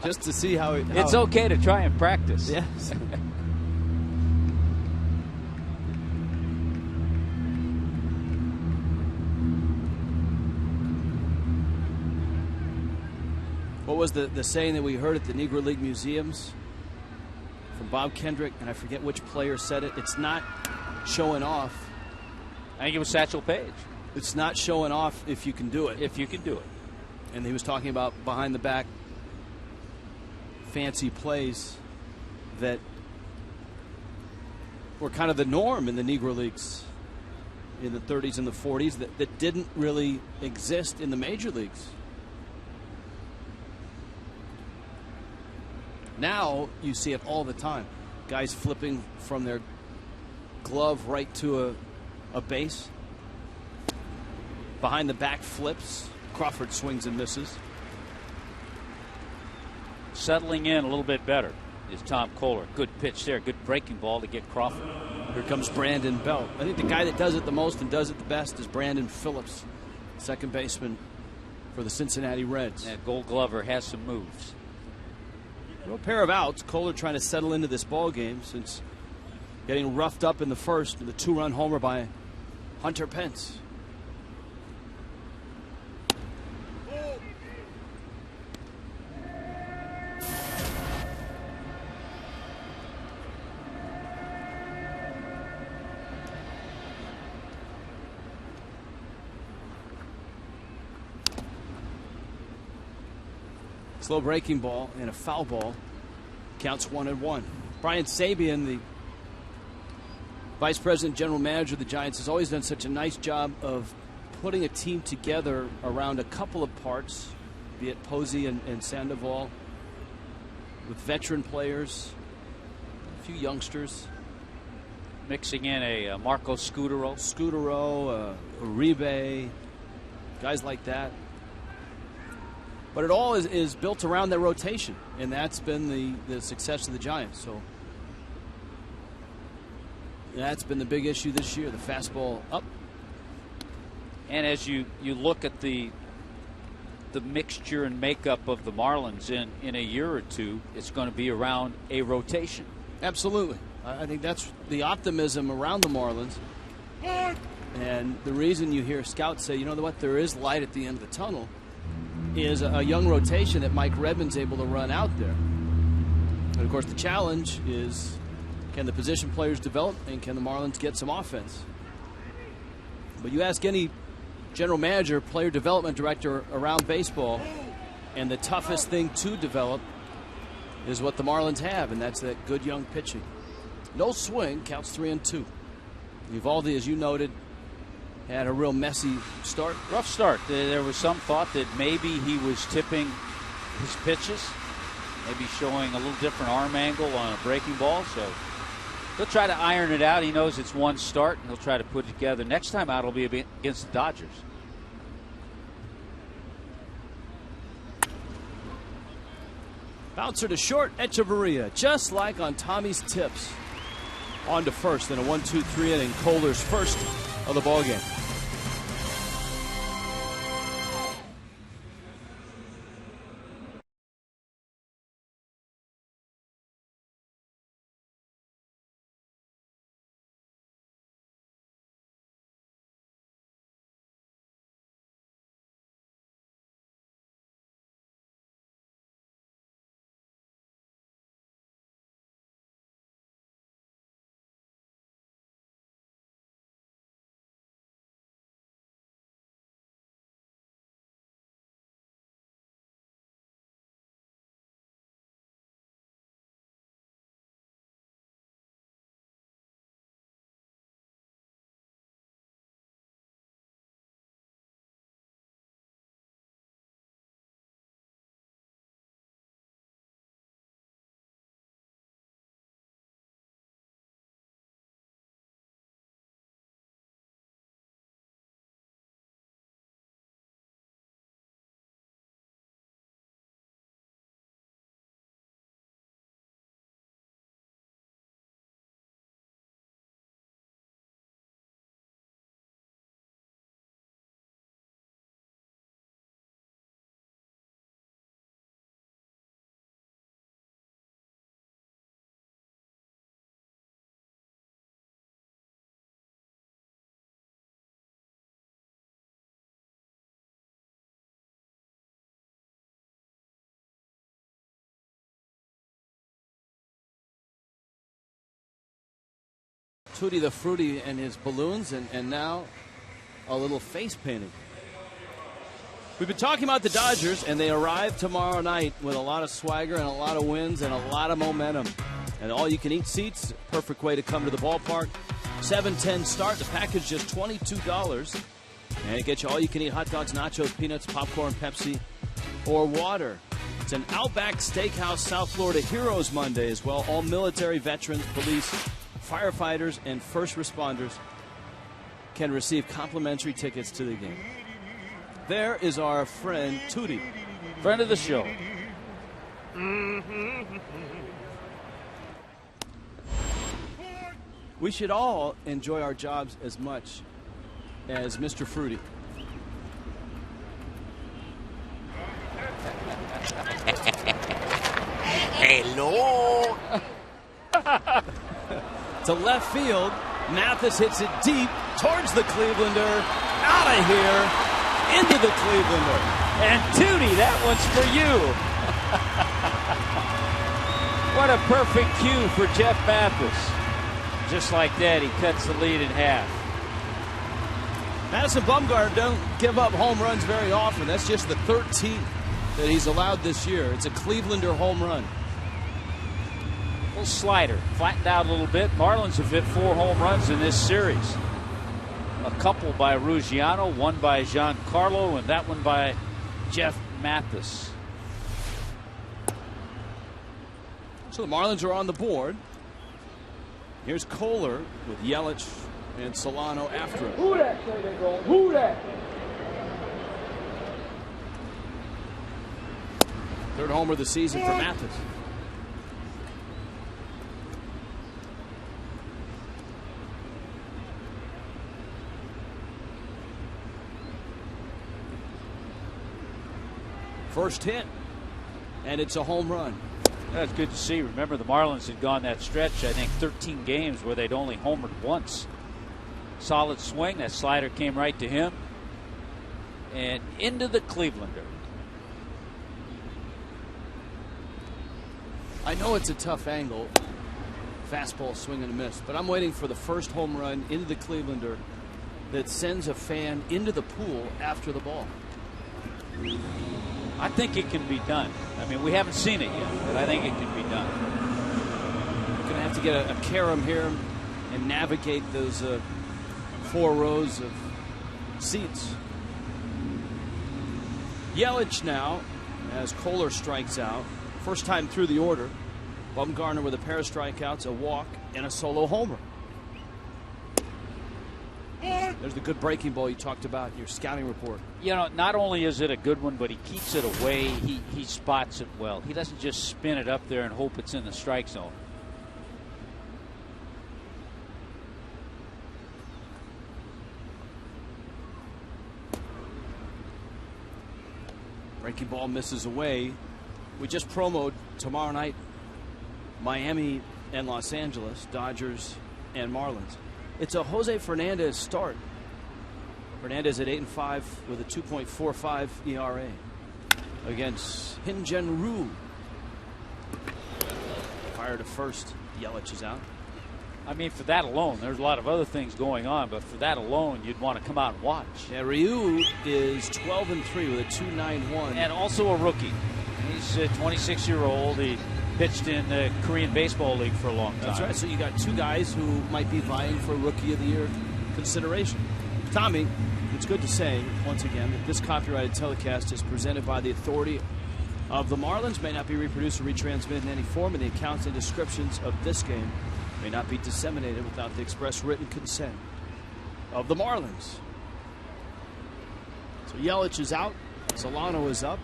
just to see how it. It's okay to try and practice. Yes. What was the saying that we heard at the Negro League museums from Bob Kendrick, and I forget which player said it? It's not showing off. I think it was Satchel Paige. It's not showing off if you can do it. If you can do it. And he was talking about behind the back fancy plays that were kind of the norm in the Negro Leagues in the 30s and the 40s that didn't really exist in the major leagues. Now you see it all the time. Guys flipping from their glove right to a base. Behind the back flips. Crawford swings and misses. Settling in a little bit better is Tom Kohler. Good pitch there. Good breaking ball to get Crawford. Here comes Brandon Belt. I think the guy that does it the most and does it the best is Brandon Phillips, second baseman for the Cincinnati Reds. That Gold Glover has some moves. A pair of outs. Kohler trying to settle into this ball game since getting roughed up in the first with a 2-run homer by Hunter Pence. Slow breaking ball and a foul ball. Counts 1-1. Brian Sabian, the Vice President, General Manager of the Giants, has always done such a nice job of putting a team together around a couple of parts, be it Posey and Sandoval, with veteran players, a few youngsters. Mixing in a Marco Scutaro. Uribe, guys like that. But it all is built around their rotation, and that's been the success of the Giants. So that's been the big issue this year, the fastball up. And as you look at the mixture and makeup of the Marlins in a year or two, it's going to be around a rotation. Absolutely. I think that's the optimism around the Marlins. And the reason you hear scouts say, you know what, there is light at the end of the tunnel, is a young rotation that Mike Redmond's able to run out there. And, of course, the challenge is, can the position players develop and can the Marlins get some offense? But you ask any general manager, player development director around baseball, and the toughest thing to develop is what the Marlins have, and that's that good young pitching. No swing, counts 3-2. Eovaldi, as you noted, had a real messy start. Rough start. There was some thought that maybe he was tipping his pitches, maybe showing a little different arm angle on a breaking ball. So He'll try to iron it out. He knows it's one start, and he'll try to put it together. Next time out, it'll be against the Dodgers. Bouncer to short, Echeverria, just like on Tommy's tips. On to first in a 1-2-3 inning. Kohler's first of the ballgame. Tutti the Fruity and his balloons, and now a little face painting. We've been talking about the Dodgers, and they arrive tomorrow night with a lot of swagger and a lot of wins and a lot of momentum. And all-you-can-eat seats, perfect way to come to the ballpark. 7:10 start. The package just $22. And it gets you all-you-can-eat hot dogs, nachos, peanuts, popcorn, Pepsi, or water. It's an Outback Steakhouse South Florida Heroes Monday as well. All military, veterans, police, firefighters, and first responders can receive complimentary tickets to the game. There is our friend Tutti, Friend of the show. We should all enjoy our jobs as much as Mr. Fruity. Hello. To left field, Mathis hits it deep towards the Clevelander. Out of here, into the Clevelander. And Tutti, that one's for you. What a perfect cue for Jeff Mathis. Just like that, he cuts the lead in half. Madison Bumgarner don't give up home runs very often. That's just the 13th that he's allowed this year. It's a Clevelander home run. Little slider, flattened out a little bit. Marlins have hit 4 home runs in this series. A couple by Ruggiano, one by Giancarlo, and that one by Jeff Mathis. So the Marlins are on the board. Here's Kohler with Yelich and Solano after him. Who that say they going? Who that? Third homer of the season for Mathis. First hit, and it's a home run. That's good to see. Remember, the Marlins had gone that stretch, I think 13 games where they'd only homered once. Solid swing. That slider came right to him. And into the Clevelander. I know it's a tough angle. Fastball swing and a miss. But I'm waiting for the first home run into the Clevelander that sends a fan into the pool after the ball. I think it can be done. I mean, we haven't seen it yet, but I think it can be done. We're going to have to get a carom here and navigate those 4 rows of seats. Yelich now, as Kohler strikes out. First time through the order. Bumgarner with a pair of strikeouts, a walk, and a solo homer. There's the good breaking ball you talked about in your scouting report. You know, not only is it a good one, but he keeps it away. He spots it well. He doesn't just spin it up there and hope it's in the strike zone. Breaking ball misses away. We just promoed tomorrow night Miami and Los Angeles, Dodgers and Marlins. It's a Jose Fernandez start. Fernandez at 8-5 with a 2.45 ERA against Hyun-Jin Ryu. Fire to first. Yelich is out. I mean, for that alone, there's a lot of other things going on, but for that alone, you'd want to come out and watch. Yeah, Ryu is 12-3 with a 2.91. And also a rookie. He's a 26-year-old. He pitched in the Korean Baseball League for a long time. That's right. So you got two guys who might be vying for Rookie of the Year consideration. Tommy, it's good to say, once again, that this copyrighted telecast is presented by the authority of the Marlins, may not be reproduced or retransmitted in any form, and the accounts and descriptions of this game may not be disseminated without the express written consent of the Marlins. So Yelich is out. Solano is up.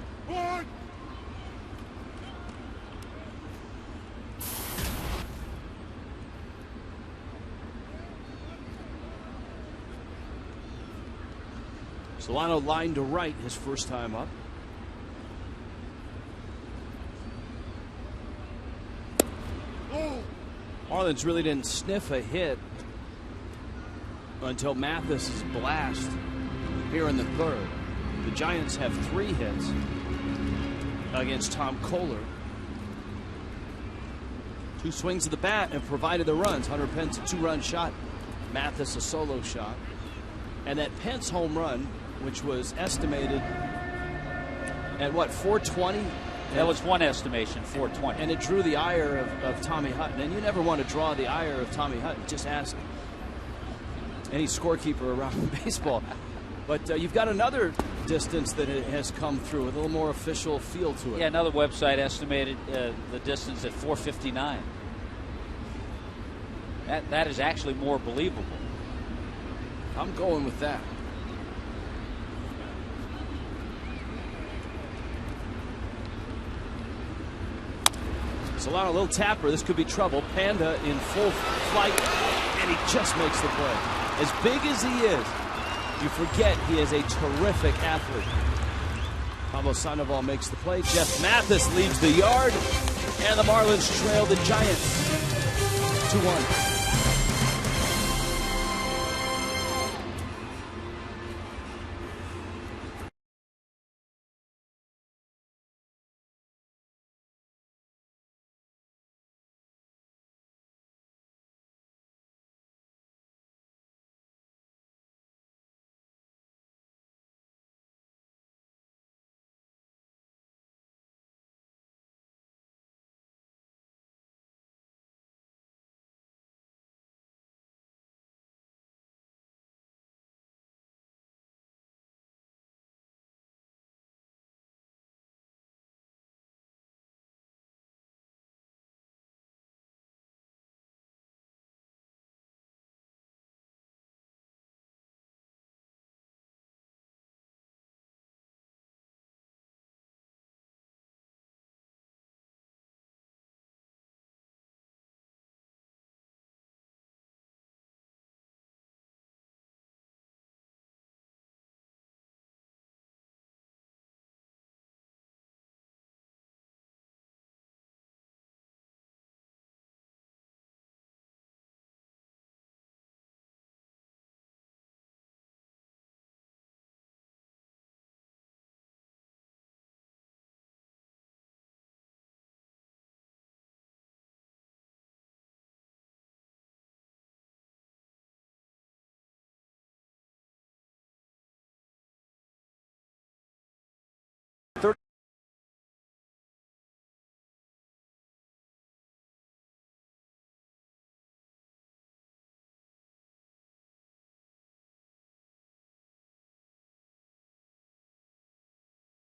Solano lined to right his first time up. Marlins really didn't sniff a hit until Mathis's blast here in the third. The Giants have 3 hits against Tom Kohler. 2 swings of the bat and provided the runs. Hunter Pence a 2-run shot, Mathis a solo shot. And that Pence home run, which was estimated at what, 420? That was one estimation, 420. And it drew the ire of Tommy Hutton. And you never want to draw the ire of Tommy Hutton. Just ask any scorekeeper around baseball. But you've got another distance that has come through with a little more official feel to it. Yeah, another website estimated the distance at 459. That is actually more believable. I'm going with that. Solano, a little tapper. This could be trouble. Panda in full flight, and he just makes the play. As big as he is, you forget he is a terrific athlete. Pablo Sandoval makes the play. Jeff Mathis leaves the yard, and the Marlins trail the Giants 2-1.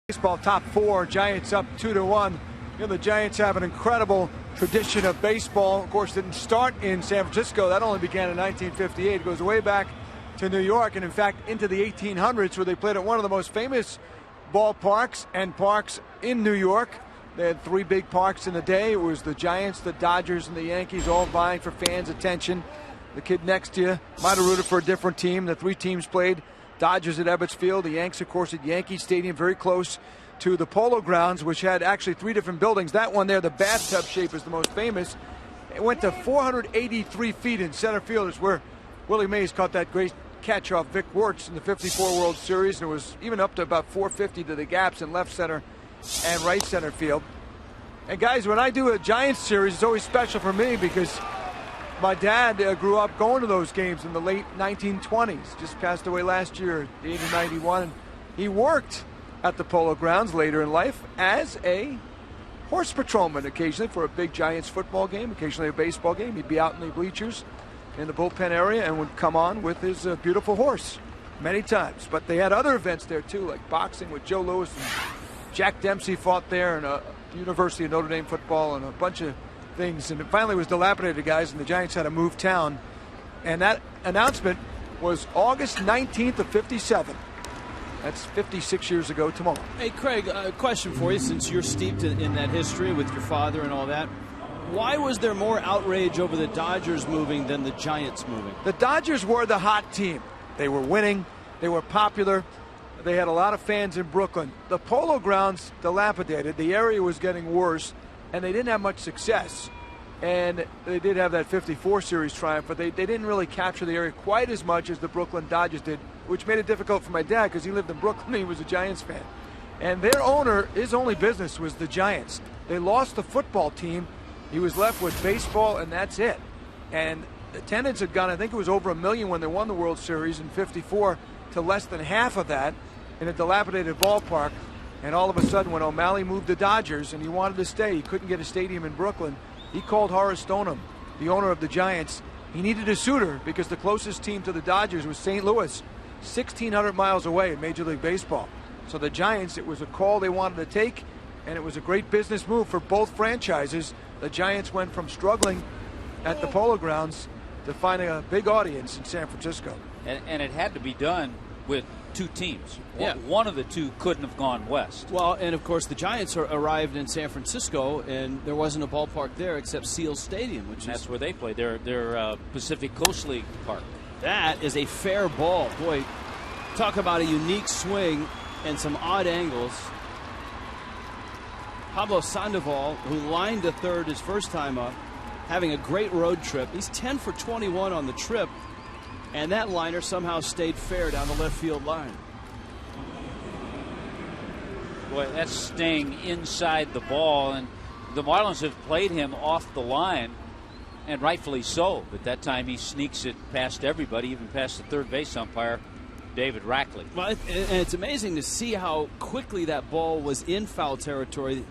Baseball top 4, Giants up 2-1. You know, the Giants have an incredible tradition of baseball. Of course, didn't start in San Francisco. That only began in 1958. It goes way back to New York, and in fact into the 1800s, where they played at one of the most famous ballparks and parks in New York. They had 3 big parks in the day. It was the Giants, the Dodgers, and the Yankees, all vying for fans' attention. The kid next to you might have rooted for a different team. The 3 teams played. Dodgers at Ebbets Field, the Yanks, of course, at Yankee Stadium, very close to the Polo Grounds, which had actually 3 different buildings. That one there, the bathtub shape, is the most famous. It went to 483 feet in center field. It's where Willie Mays caught that great catch off Vic Wertz in the '54 World Series, and it was even up to about 450 to the gaps in left center and right center field. And guys, when I do a Giants series, it's always special for me because my dad grew up going to those games in the late 1920s. Just passed away last year at the age of 91. And he worked at the Polo Grounds later in life as a horse patrolman, occasionally for a big Giants football game, occasionally a baseball game. He'd be out in the bleachers in the bullpen area and would come on with his beautiful horse many times. But they had other events there too, like boxing with Joe Louis, and Jack Dempsey fought there, and University of Notre Dame football, and a bunch of things. And it finally was dilapidated, guys, and the Giants had to move town. And that announcement was August 19th of '57. That's 56 years ago tomorrow. Hey, Craig, a question for you, since you're steeped in that history with your father and all that. Why was there more outrage over the Dodgers moving than the Giants moving? The Dodgers were the hot team. They were winning. They were popular. They had a lot of fans in Brooklyn. The Polo Grounds dilapidated. The area was getting worse, and they didn't have much success. And they did have that '54 series triumph, but they didn't really capture the area quite as much as the Brooklyn Dodgers did, which made it difficult for my dad because he lived in Brooklyn and he was a Giants fan. And their owner, his only business was the Giants. They lost the football team. He was left with baseball, and that's it. And attendance had gone, I think it was over 1 million when they won the World Series in '54, to less than half of that in a dilapidated ballpark. And all of a sudden, when O'Malley moved the Dodgers and he wanted to stay, he couldn't get a stadium in Brooklyn. He called Horace Stoneham, the owner of the Giants. He needed a suitor because the closest team to the Dodgers was St. Louis, 1,600 miles away in Major League Baseball. So the Giants, it was a call they wanted to take, and it was a great business move for both franchises. The Giants went from struggling at the Polo Grounds to finding a big audience in San Francisco. And it had to be done with 2 teams. Yeah. One of the 2 couldn't have gone west. Well, and of course the Giants arrived in San Francisco, and there wasn't a ballpark there except Seal Stadium, which That's is where they played. Their Pacific Coast League park. That is a fair ball. Boy, talk about a unique swing and some odd angles. Pablo Sandoval, who lined to third his first time up, having a great road trip. He's 10 for 21 on the trip, and that liner somehow stayed fair down the left field line. Boy, that's staying inside the ball, and the Marlins have played him off the line, and rightfully so. But that time he sneaks it past everybody, even past the third base umpire, David Rackley. Well, and it's amazing to see how quickly that ball was in foul territory.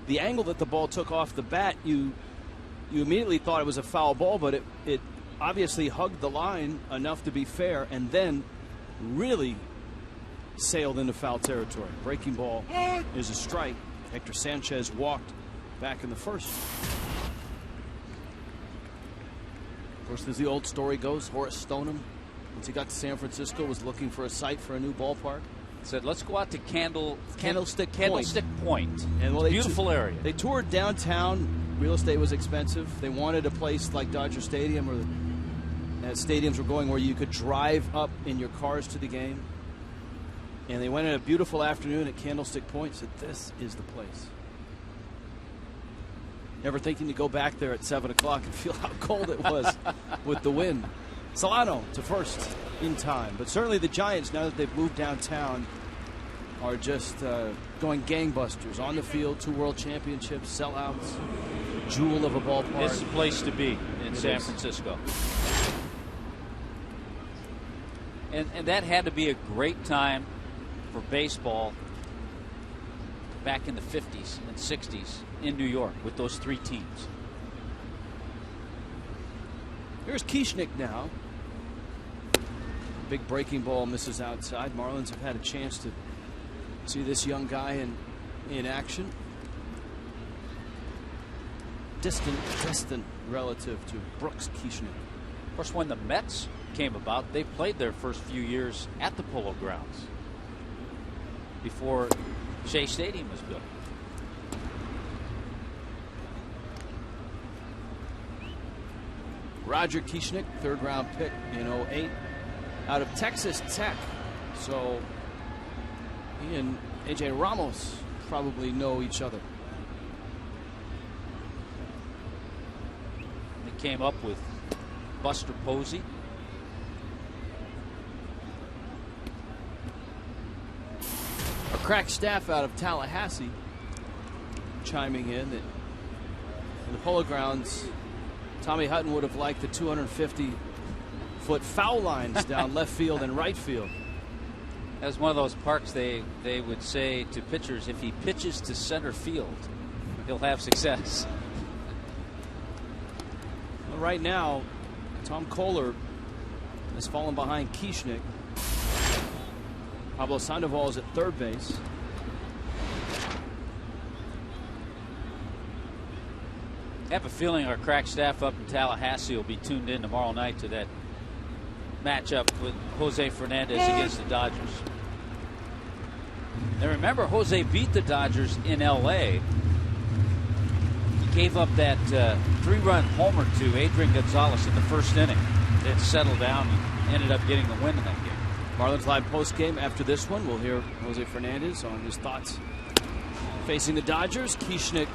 The angle that the ball took off the bat, you immediately thought it was a foul ball, but it obviously hugged the line enough to be fair, and then really sailed into foul territory. Breaking ball is a strike. Hector Sanchez walked back in the first. Of course, as the old story goes, Horace Stoneham, once he got to San Francisco, was looking for a site for a new ballpark. Said, let's go out to Candlestick Point. And well, Beautiful area. They toured downtown. Real estate was expensive. They wanted a place like Dodger Stadium, or stadiums were going where you could drive up in your cars to the game. And they went on a beautiful afternoon at Candlestick Point. Said, this is the place. Never thinking to go back there at 7 o'clock and feel how cold it was with the wind. Solano to first in time. But certainly the Giants, now that they've moved downtown, are just going gangbusters on the field. 2 world championships, sellouts, jewel of a ballpark. It's the place to be in San Francisco. And that had to be a great time for baseball back in the 50s and 60s in New York with those 3 teams. Here's Kieschnick now. Big breaking ball misses outside. Marlins have had a chance to see this young guy in action. distant relative to Brooks Kieschnick. Of course, when the Mets came about, they played their first few years at the Polo Grounds before Shea Stadium was built. Roger Kieschnick, third-round pick in '08 out of Texas Tech. So he and A.J. Ramos probably know each other. They came up with Buster Posey. A crack staff out of Tallahassee chiming in that in the Polo Grounds, Tommy Hutton would have liked the 250-foot foul lines down left field and right field. That's one of those parks they would say to pitchers, if he pitches to center field, he'll have success. Well, right now, Tom Kohler has fallen behind Kieschnick. Pablo Sandoval is at third base. I have a feeling our crack staff up in Tallahassee will be tuned in tomorrow night to that matchup with Jose Fernandez against the Dodgers. Now remember, Jose beat the Dodgers in L.A. He gave up that 3-run homer to Adrian Gonzalez in the first inning. Then settled down and ended up getting the win in that game. Marlins Live postgame after this one. We'll hear Jose Fernandez on his thoughts facing the Dodgers. Kieschnick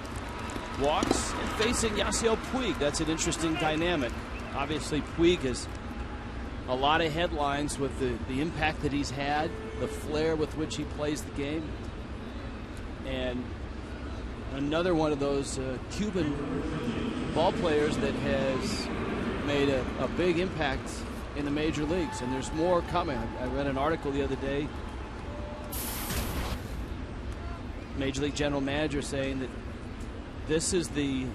walks and facing Yasiel Puig. That's an interesting dynamic. Obviously, Puig has a lot of headlines with the impact that he's had, the flair with which he plays the game, and another one of those Cuban ball players that has made a big impact in the major leagues, and there's more coming. I read an article the other day, Major League General Manager saying that this is the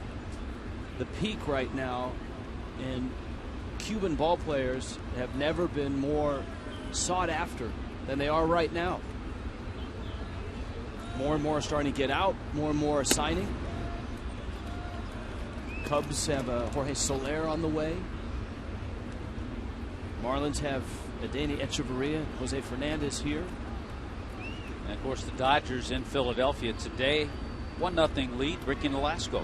peak right now, and Cuban ball players have never been more sought after than they are right now. More and more are starting to get out, more and more are signing. Cubs have Jorge Soler on the way. Marlins have Adeiny Echeverria, Jose Fernandez here. And of course, the Dodgers in Philadelphia today, 1-0 lead. Ricky Nolasco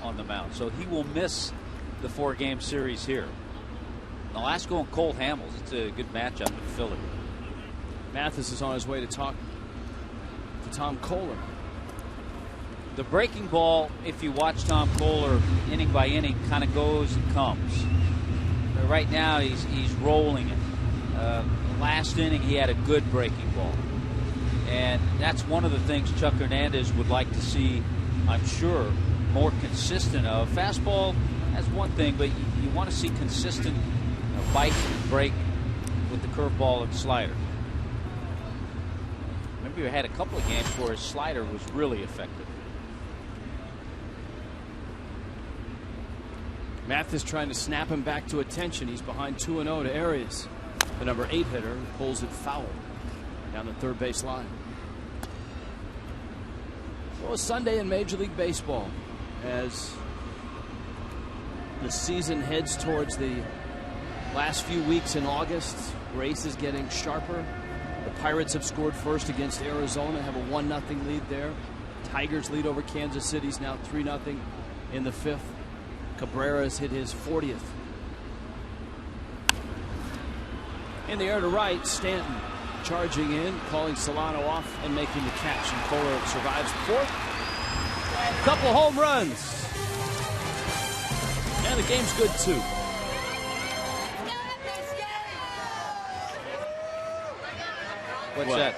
on the mound, so he will miss the 4-game series here. Nolasco and Cole Hamels, it's a good matchup in Philly. Mathis is on his way to talk to Tom Kohler. The breaking ball, if you watch Tom Kohler inning by inning, kind of goes and comes. But right now he's rolling it. Last inning he had a good breaking ball, and that's one of the things Chuck Hernandez would like to see, I'm sure, more consistent of. Fastball, that's one thing, but you want to see consistent bite and break with the curveball and slider. Remember, you had a couple of games where his slider was really effective. Mathis trying to snap him back to attention. He's behind 2-0 to Arias, the number 8 hitter, who pulls it foul down the third base line. So a Sunday in Major League Baseball as the season heads towards the last few weeks in August. Race is getting sharper. The Pirates have scored first against Arizona, have a 1-0 lead there. Tigers lead over Kansas City's now 3-0 in the 5th. Cabrera's hit his 40th. In the air to right, Stanton charging in, calling Solano off and making the catch, and Kohler survives the 4th. Couple home runs. And the game's good too. What's that?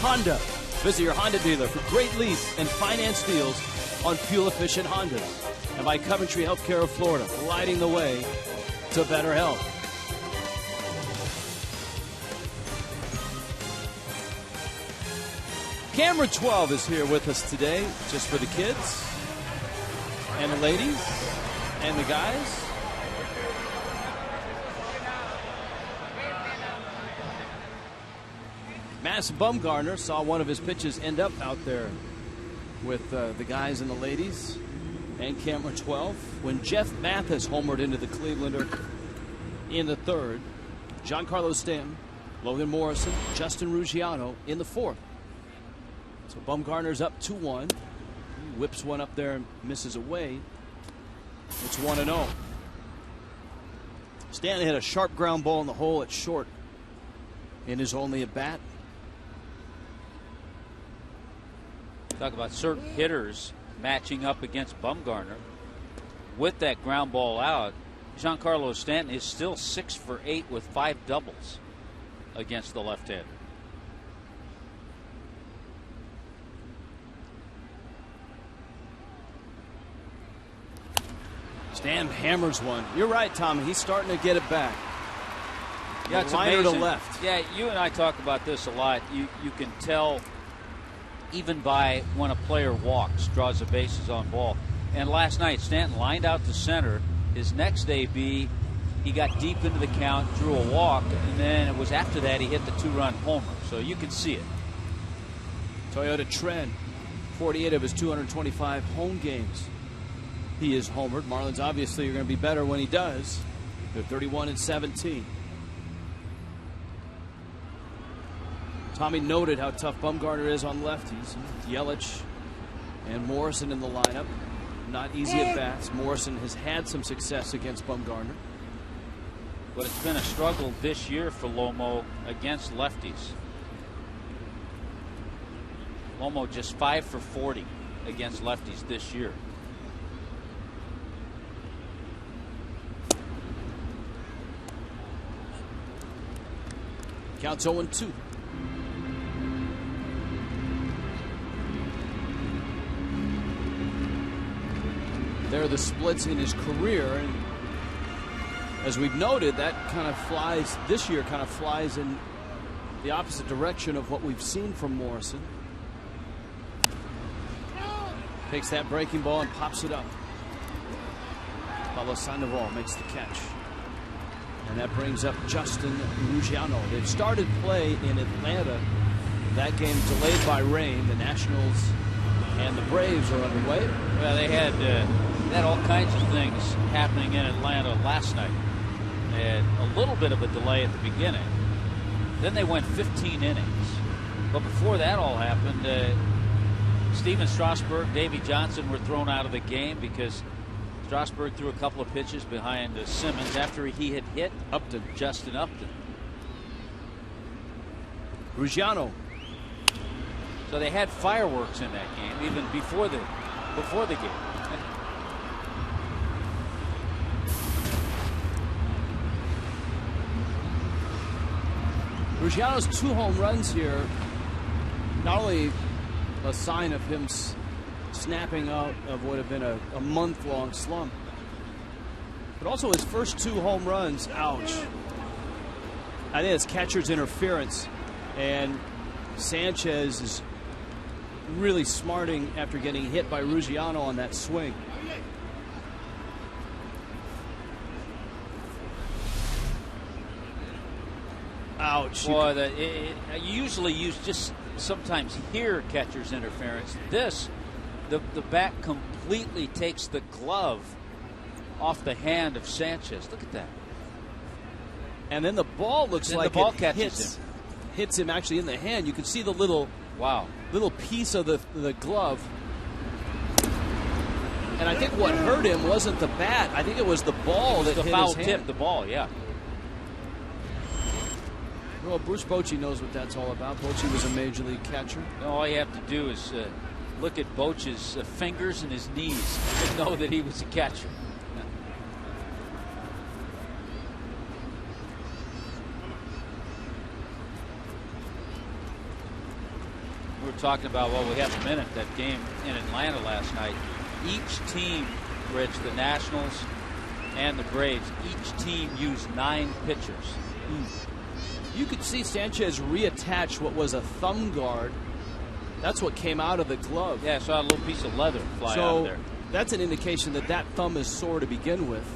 Honda. Visit your Honda dealer for great lease and finance deals on fuel-efficient Hondas. And by Coventry Healthcare of Florida, lighting the way to better health. Camera 12 is here with us today, just for the kids and the ladies and the guys. Madison Bumgarner saw one of his pitches end up out there with the guys and the ladies. And camera 12, when Jeff Mathis homered into the Clevelander in the third, Giancarlo Stanton, Logan Morrison, Justin Ruggiano in the fourth. So Bumgarner's up 2-1. He whips one up there and misses away. It's 1-0. Stanton hit a sharp ground ball in the hole at short in his only at bat. Talk about certain hitters matching up against Bumgarner. With that ground ball out, Giancarlo Stanton is still 6 for 8 with 5 doubles against the left-hander. Stan hammers one. You're right, Tommy. He's starting to get it back. Yeah, it's liner amazing. to left. Yeah, you and I talk about this a lot. You can tell even by when a player walks, draws the bases on ball. And last night, Stanton lined out to center. His next AB, he got deep into the count, drew a walk, and then it was after that he hit the 2-run homer. So you can see it. Toyota Trend, 48 of his 225 home games. He is homered. Marlins obviously are going to be better when he does. They're 31-17. Tommy noted how tough Bumgarner is on lefties. Yelich and Morrison in the lineup. Not easy at bats. Morrison has had some success against Bumgarner. But it's been a struggle this year for Lomo against lefties. Lomo just 5 for 40 against lefties this year. Counts 0-2. There are the splits in his career, and as we've noted, that kind of flies this year, kind of flies in the opposite direction of what we've seen from Morrison. Takes that breaking ball and pops it up. Pablo Sandoval makes the catch. And that brings up Justin Ruggiano. They've started play in Atlanta. That game delayed by rain. The Nationals and the Braves are underway. Well, they had all kinds of things happening in Atlanta last night. They had a little bit of a delay at the beginning. Then they went 15 innings. But before that all happened, Steven Strasburg, Davey Johnson were thrown out of the game because Strasburg threw a couple of pitches behind Simmons after he had hit Justin Upton. Ruggiano. So they had fireworks in that game even before the game. Ruggiano's 2 home runs here, not only a sign of him snapping out of what had been a month-long slump, but also his first 2 home runs. Ouch. I think it's catcher's interference, and Sanchez is really smarting after getting hit by Ruggiano on that swing. Ouch. Boy, usually you just sometimes hear catcher's interference. This, the bat completely takes the glove off the hand of Sanchez. Look at that. And then the ball looks like the ball it catches hits him actually in the hand. You can see the little piece of the glove. And I think what hurt him wasn't the bat. I think it was the ball that hit his hand. The foul tip, the ball, yeah. Well, Bruce Bochy knows what that's all about. Bochy was a major league catcher. All you have to do is look at Bochy's fingers and his knees to know that he was a catcher. were talking about, well, we haven't been at that game in Atlanta last night. Each team, Rich, the Nationals and the Braves, each team used 9 pitchers. You could see Sanchez reattach what was a thumb guard. That's what came out of the glove. Yeah, I saw a little piece of leather fly out of there. That's an indication that that thumb is sore to begin with.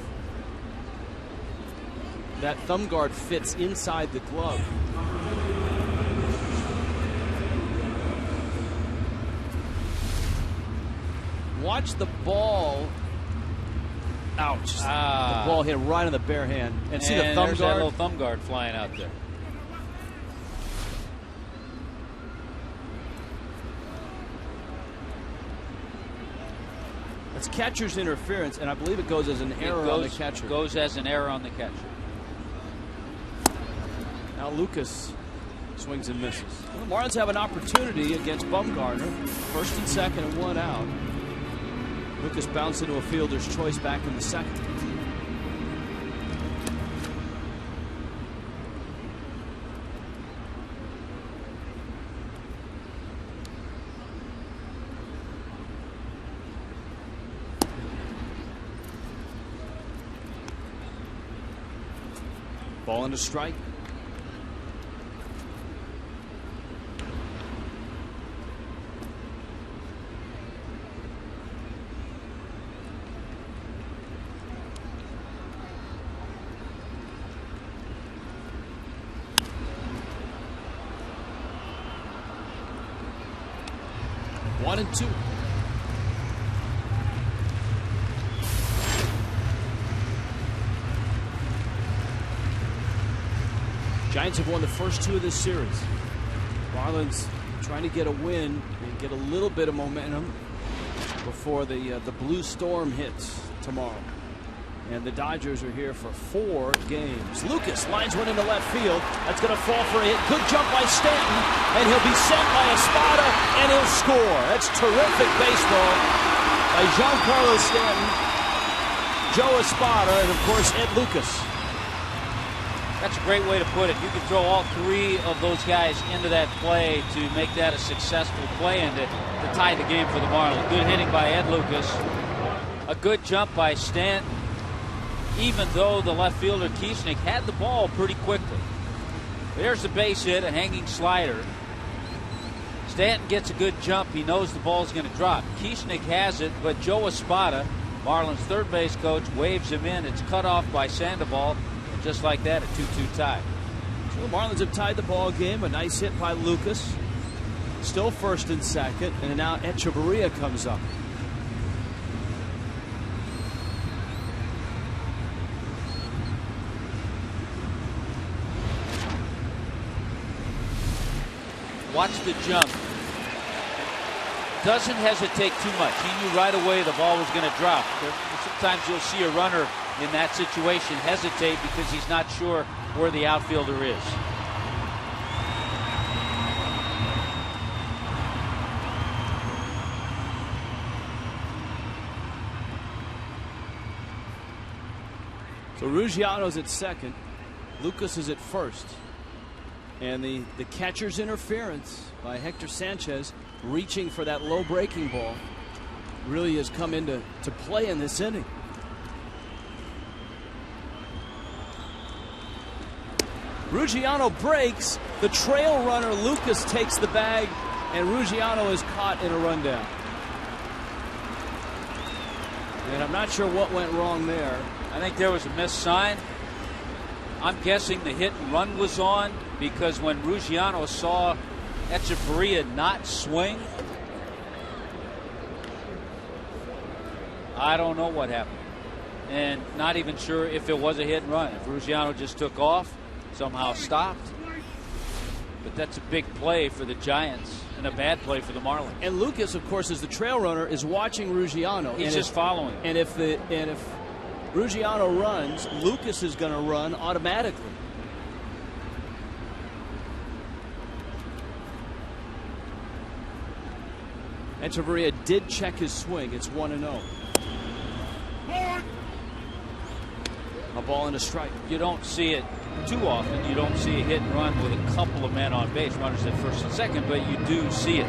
That thumb guard fits inside the glove. Watch the ball. Ouch. The ball hit right on the bare hand. And see the thumb there's guard? that little thumb guard flying out there. It's catcher's interference, and I believe it goes as an error on the catcher. Goes as an error on the catcher. Now Lucas swings and misses. Well, the Marlins have an opportunity against Bumgarner. First and second and 1 out. Lucas bounced into a fielder's choice back in the second. Ball into strike. One and 2. Giants have won the first 2 of this series. Marlins trying to get a win and get a little bit of momentum before the blue storm hits tomorrow. And the Dodgers are here for 4 games. Lucas lines one into left field. That's going to fall for a hit. Good jump by Stanton. And he'll be sent by Espada, and he'll score. That's terrific baseball by Giancarlo Stanton, Joe Espada, and of course Ed Lucas. That's a great way to put it. You can throw all 3 of those guys into that play to make that a successful play and to tie the game for the Marlins. Good hitting by Ed Lucas. A good jump by Stanton, even though the left fielder Kiesnick had the ball pretty quickly. There's the base hit, a hanging slider. Stanton gets a good jump. He knows the ball's going to drop. Kiesnick has it, but Joe Espada, Marlins third base coach, waves him in. It's cut off by Sandoval. Just like that, a 2-2 tie. So the Marlins have tied the ball game. A nice hit by Lucas. Still first and second, and now Echeverria comes up. Watch the jump. Doesn't hesitate too much. He knew right away the ball was going to drop. Sometimes you'll see a runner in that situation hesitate because he's not sure where the outfielder is. So Ruggiano's at second. Lucas is at first. And the catcher's interference by Hector Sanchez, reaching for that low breaking ball, really has come into play in this inning. Ruggiano breaks. The trail runner Lucas takes the bag, and Ruggiano is caught in a rundown. And I'm not sure what went wrong there. I think there was a missed sign. I'm guessing the hit and run was on because when Ruggiano saw Echeverria not swing, I don't know what happened. And not even sure if it was a hit and run. If Ruggiano just took off, somehow stopped. But that's a big play for the Giants and a bad play for the Marlins. And Lucas, of course, as the trail runner, is watching Ruggiano. He's just following. And if Ruggiano runs, Lucas is going to run automatically. Echeverria did check his swing. It's 1-0. A ball and a strike. You don't see it too often. You don't see a hit and run with a couple of men on base, runners at first and second, but you do see it.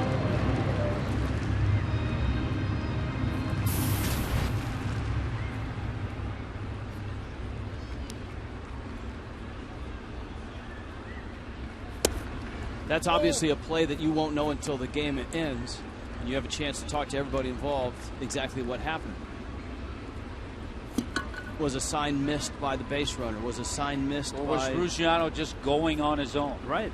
That's obviously a play that you won't know until the game ends, and you have a chance to talk to everybody involved exactly what happened. Was a sign missed by the base runner? Was a sign missed or by... was Ruggiano just going on his own? Right.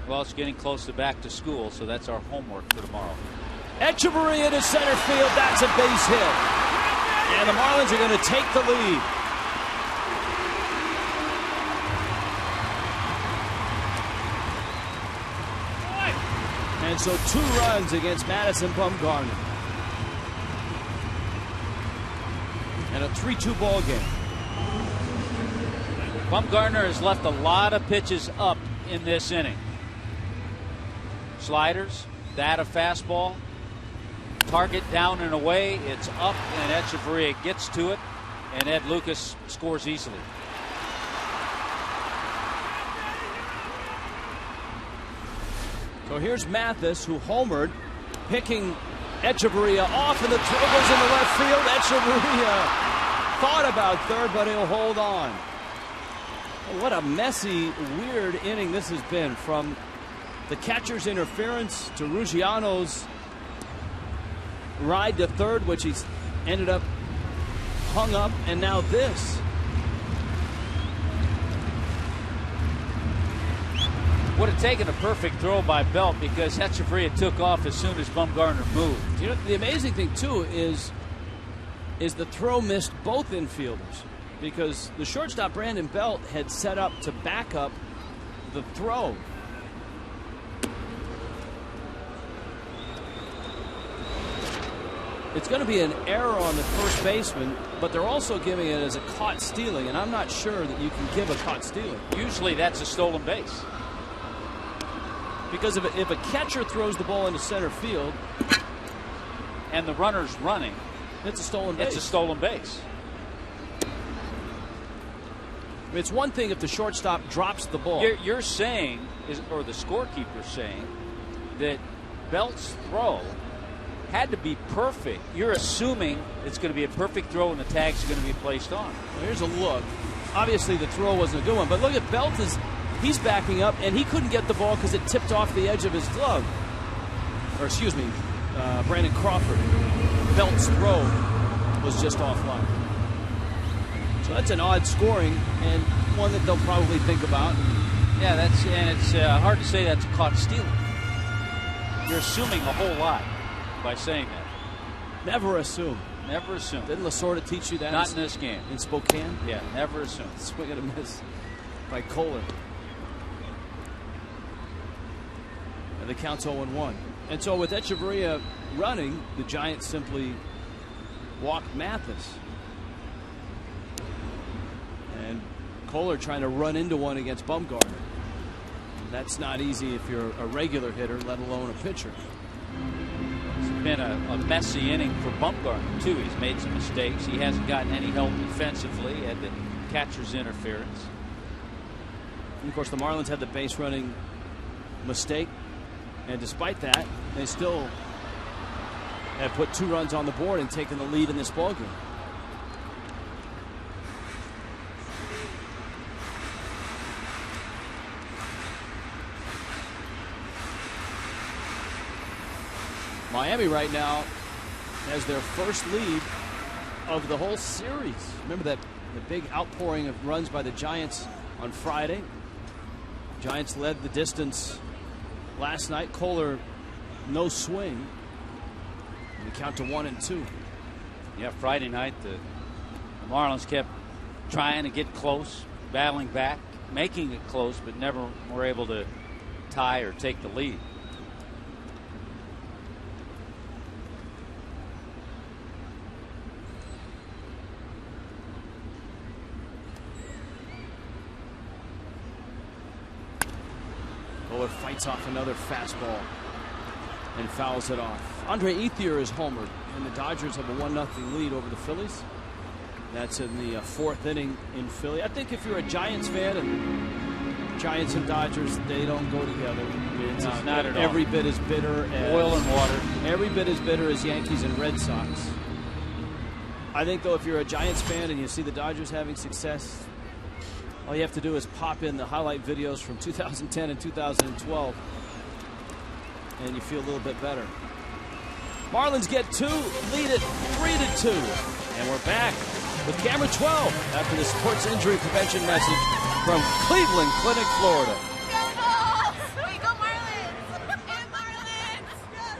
Well, it's getting close to back to school, so that's our homework for tomorrow. Echeverria to center field. That's a base hit. And the Marlins are going to take the lead. And so 2 runs against Madison Bumgarner. And a 3-2 ball game. Bumgarner has left a lot of pitches up in this inning. Sliders, that a fastball. Target down and away. It's up, and Echeverria gets to it, and Ed Lucas scores easily. So here's Mathis, who homered, picking Echeverria off, and the throw goes into left field. Echeverria thought about third, but he'll hold on. What a messy, weird inning this has been, from the catcher's interference to Ruggiano's ride to third, which he's ended up hung up, and now this. Would have taken a perfect throw by Belt because Echeverria took off as soon as Bumgarner moved. You know, the amazing thing too is the throw missed both infielders, because the shortstop Brandon Belt had set up to back up the throw. It's going to be an error on the first baseman, but they're also giving it as a caught stealing, and I'm not sure that you can give a caught stealing. Usually that's a stolen base. Because if a catcher throws the ball into center field and the runner's running, it's a stolen base. It's a stolen base. I mean, it's one thing if the shortstop drops the ball. You're saying, or the scorekeeper's saying, that Belt's throw had to be perfect. You're assuming it's going to be a perfect throw and the tag's going to be placed on. Well, here's a look. Obviously the throw wasn't a good one, but look at Belt. He's backing up, and he couldn't get the ball because it tipped off the edge of his glove. Or excuse me, Brandon Crawford. Belt's throw was just offline. So that's an odd scoring, and one that they'll probably think about. Yeah, it's hard to say that's caught stealing. You're assuming a whole lot by saying that. Never assume. Never assume. Didn't Lasorda teach you that? Not in this game. In Spokane? Yeah, never assume. Swing and a miss by Kohler. And the count's 0-1. And so with Echeverria running, the Giants simply walked Mathis. And Kohler trying to run into one against Bumgarner. That's not easy if you're a regular hitter, let alone a pitcher. It's been a messy inning for Bumgarner, too. He's made some mistakes. He hasn't gotten any help defensively at the catcher's interference. And of course, the Marlins had the base running mistake. And despite that, they still have put 2 runs on the board and taken the lead in this ballgame. Miami right now has their first lead of the whole series. Remember the big outpouring of runs by the Giants on Friday. Giants led the distance last night. Kohler, no swing. And the count to 1-2. Yeah, Friday night the Marlins kept trying to get close, battling back, making it close, but never were able to tie or take the lead. Kohler fights off another fastball and fouls it off. Andre Ethier is homered, and the Dodgers have a 1-0 lead over the Phillies. That's in the 4th inning in Philly. I think if you're a Giants fan, and Giants and Dodgers, they don't go together. It's not at all. Every bit as bitter as Oil and water. Every bit as bitter as Yankees and Red Sox. I think, though, if you're a Giants fan and you see the Dodgers having success, all you have to do is pop in the highlight videos from 2010 and 2012, and you feel a little bit better. Marlins get 2, lead it 3-2. And we're back with camera 12 after the sports injury prevention message from Cleveland Clinic, Florida. We go Marlins! And Marlins! Yes!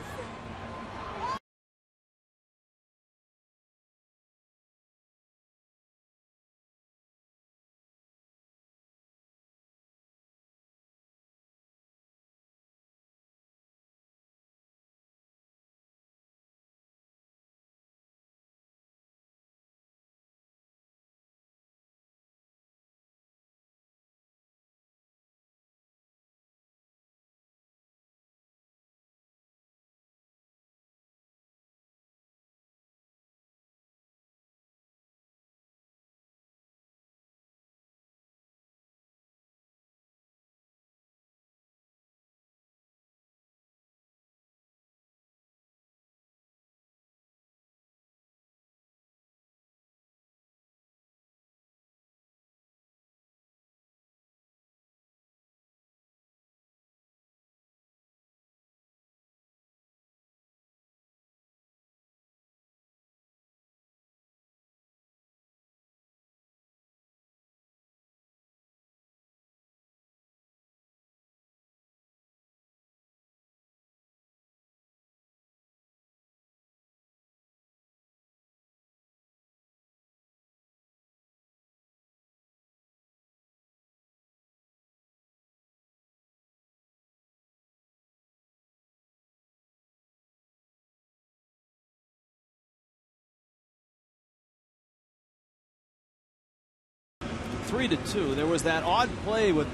Three to two. There was that odd play with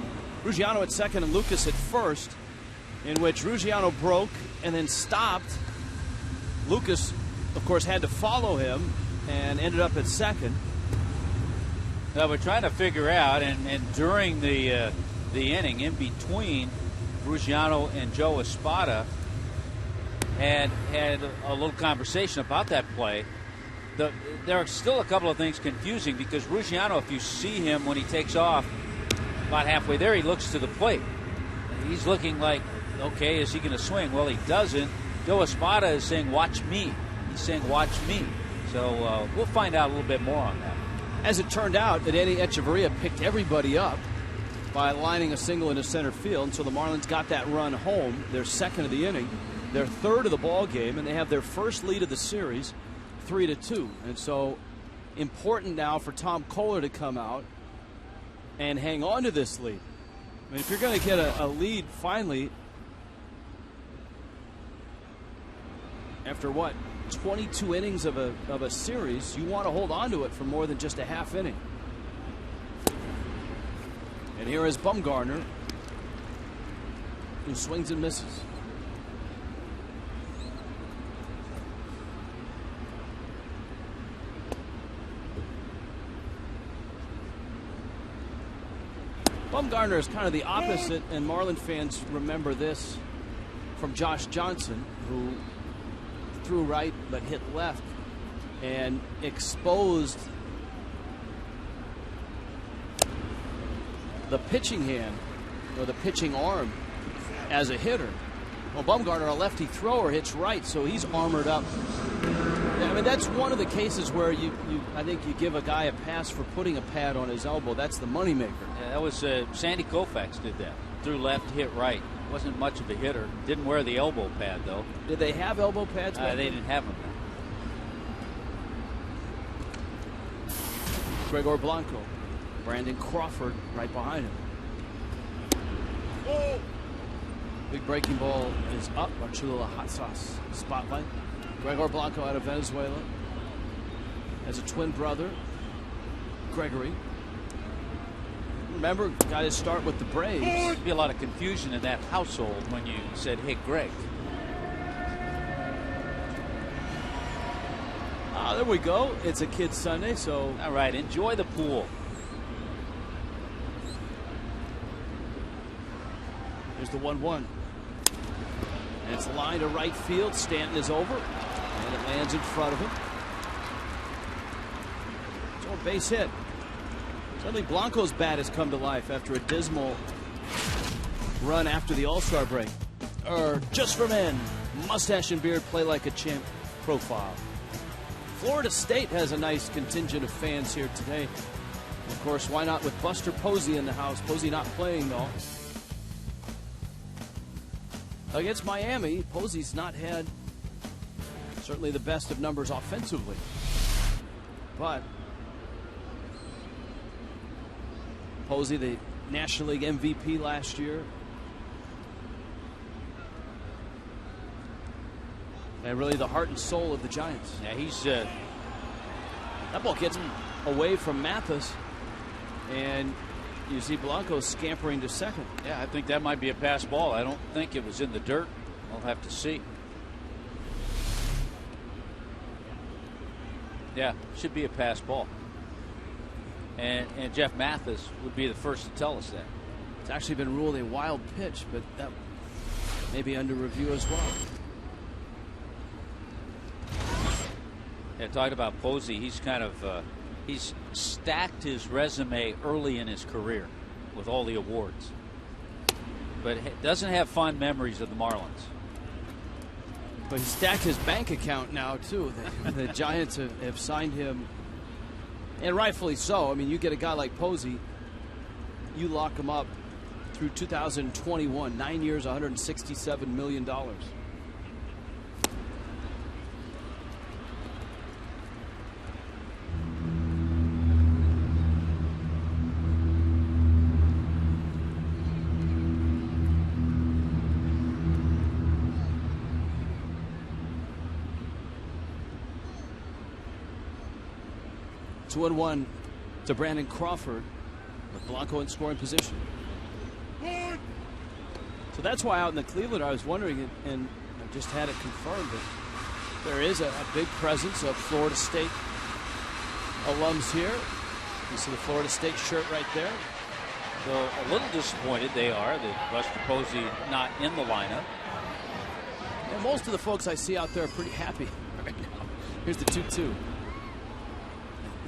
Ruggiano at second and Lucas at first, in which Ruggiano broke and then stopped. Lucas, of course, had to follow him and ended up at second. We're trying to figure out, and during the inning, in between Ruggiano and Joe Espada, had a little conversation about that play. There are still a couple of things confusing because Ruggiano, if you see him when he takes off about halfway there, he looks to the plate. He's looking like, okay, is he going to swing? Well, he doesn't. Joe Espada is saying, watch me. He's saying, watch me. So we'll find out a little bit more on that. As it turned out, that Eddie Echeverria picked everybody up by lining a single into center field, and so the Marlins got that run home, their second of the inning, their third of the ball game, and they have their first lead of the series, 3-2. And so important now for Tom Kohler to come out and hang on to this lead. I mean, if you're going to get a lead finally after what, 22 innings of a series, you want to hold on to it for more than just a half inning. And here is Bumgarner, who swings and misses. Bumgarner is kind of the opposite, and Marlin fans remember this from Josh Johnson, who threw right but hit left and exposed the pitching hand or the pitching arm as a hitter. Well, Bumgarner, a lefty thrower, hits right, so he's armored up. I mean, that's one of the cases where I think you give a guy a pass for putting a pad on his elbow. That's the moneymaker. Yeah, that was Sandy Koufax did that. Threw left, hit right. Wasn't much of a hitter. Didn't wear the elbow pad, though. Did they have elbow pads? They didn't have them. Gregor Blanco. Brandon Crawford right behind him. Oh. Big breaking ball is up. Archula hot sauce spotlight. Gregor Blanco out of Venezuela has a twin brother, Gregory. Remember, got his start with the Braves. There'd be a lot of confusion in that household when you said, hey, Greg. Oh, there we go. It's a kid's Sunday, so. All right, enjoy the pool. Here's the 1-1. And it's lined to right field. Stanton is over. And it lands in front of him. So a base hit. Suddenly Blanco's bat has come to life after a dismal run after the All-Star break. Just for men, mustache and beard play like a champ profile. Florida State has a nice contingent of fans here today. Of course, why not with Buster Posey in the house? Posey not playing, though. Against Miami, Posey's not had certainly the best of numbers offensively. But Posey, the National League MVP last year. And really the heart and soul of the Giants. Yeah, he's that ball gets away from Mathis, and you see Blanco scampering to second. Yeah, I think that might be a pass ball. I don't think it was in the dirt. We'll have to see. Yeah, should be a pass ball. And Jeff Mathis would be the first to tell us that. It's actually been ruled a wild pitch, but that may be under review as well. Yeah, talking about Posey, he's kind of he's stacked his resume early in his career with all the awards, but doesn't have fond memories of the Marlins. But he stacked his bank account now too. The Giants have signed him, and rightfully so. I mean, you get a guy like Posey, you lock him up through 2021, 9 years, $167 million. 2-1 to Brandon Crawford with Blanco in scoring position. So that's why out in the Cleveland, I was wondering, and I just had it confirmed that there is a big presence of Florida State alums here. You see the Florida State shirt right there. So a little disappointed they are that Buster Posey not in the lineup. And most of the folks I see out there are pretty happy right now. Here's the 2-2.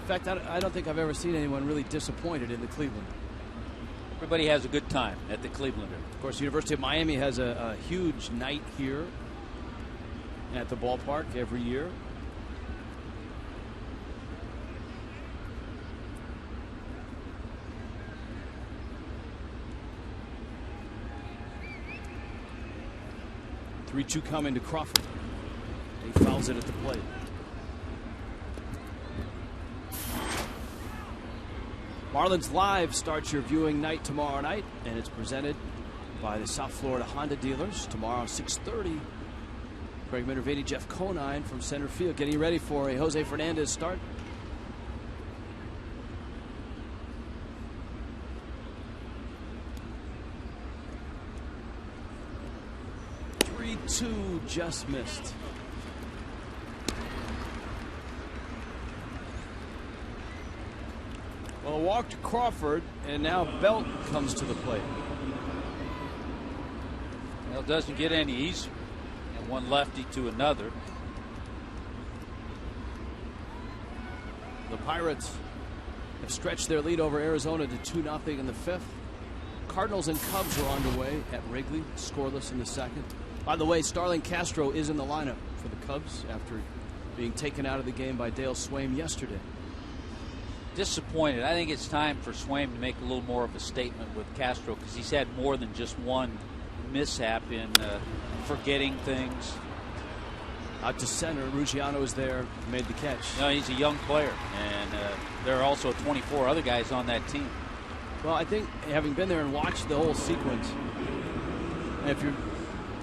In fact, I don't think I've ever seen anyone really disappointed in the Cleveland. Everybody has a good time at the Clevelander. Of course, the University of Miami has a huge night here at the ballpark every year. Three-2 coming to Crawford. He fouls it at the plate. Marlins Live starts your viewing night tomorrow night, and it's presented by the South Florida Honda dealers. Tomorrow, 6:30. Craig Minervini, Jeff Conine from center field, getting ready for a Jose Fernandez start. Two just missed. Well, a walk to Crawford, and now Belt comes to the plate. Well, it doesn't get any easier. And one lefty to another. The Pirates have stretched their lead over Arizona to 2-0 in the fifth. Cardinals and Cubs are underway at Wrigley, scoreless in the second. By the way, Starlin Castro is in the lineup for the Cubs after being taken out of the game by Dale Swaim yesterday. Disappointed. I think it's time for Swaim to make a little more of a statement with Castro, because he's had more than just one mishap in forgetting things. Out to center, Ruggiano is there, made the catch. No, he's a young player, and there are also 24 other guys on that team. Well, I think having been there and watched the whole sequence, if you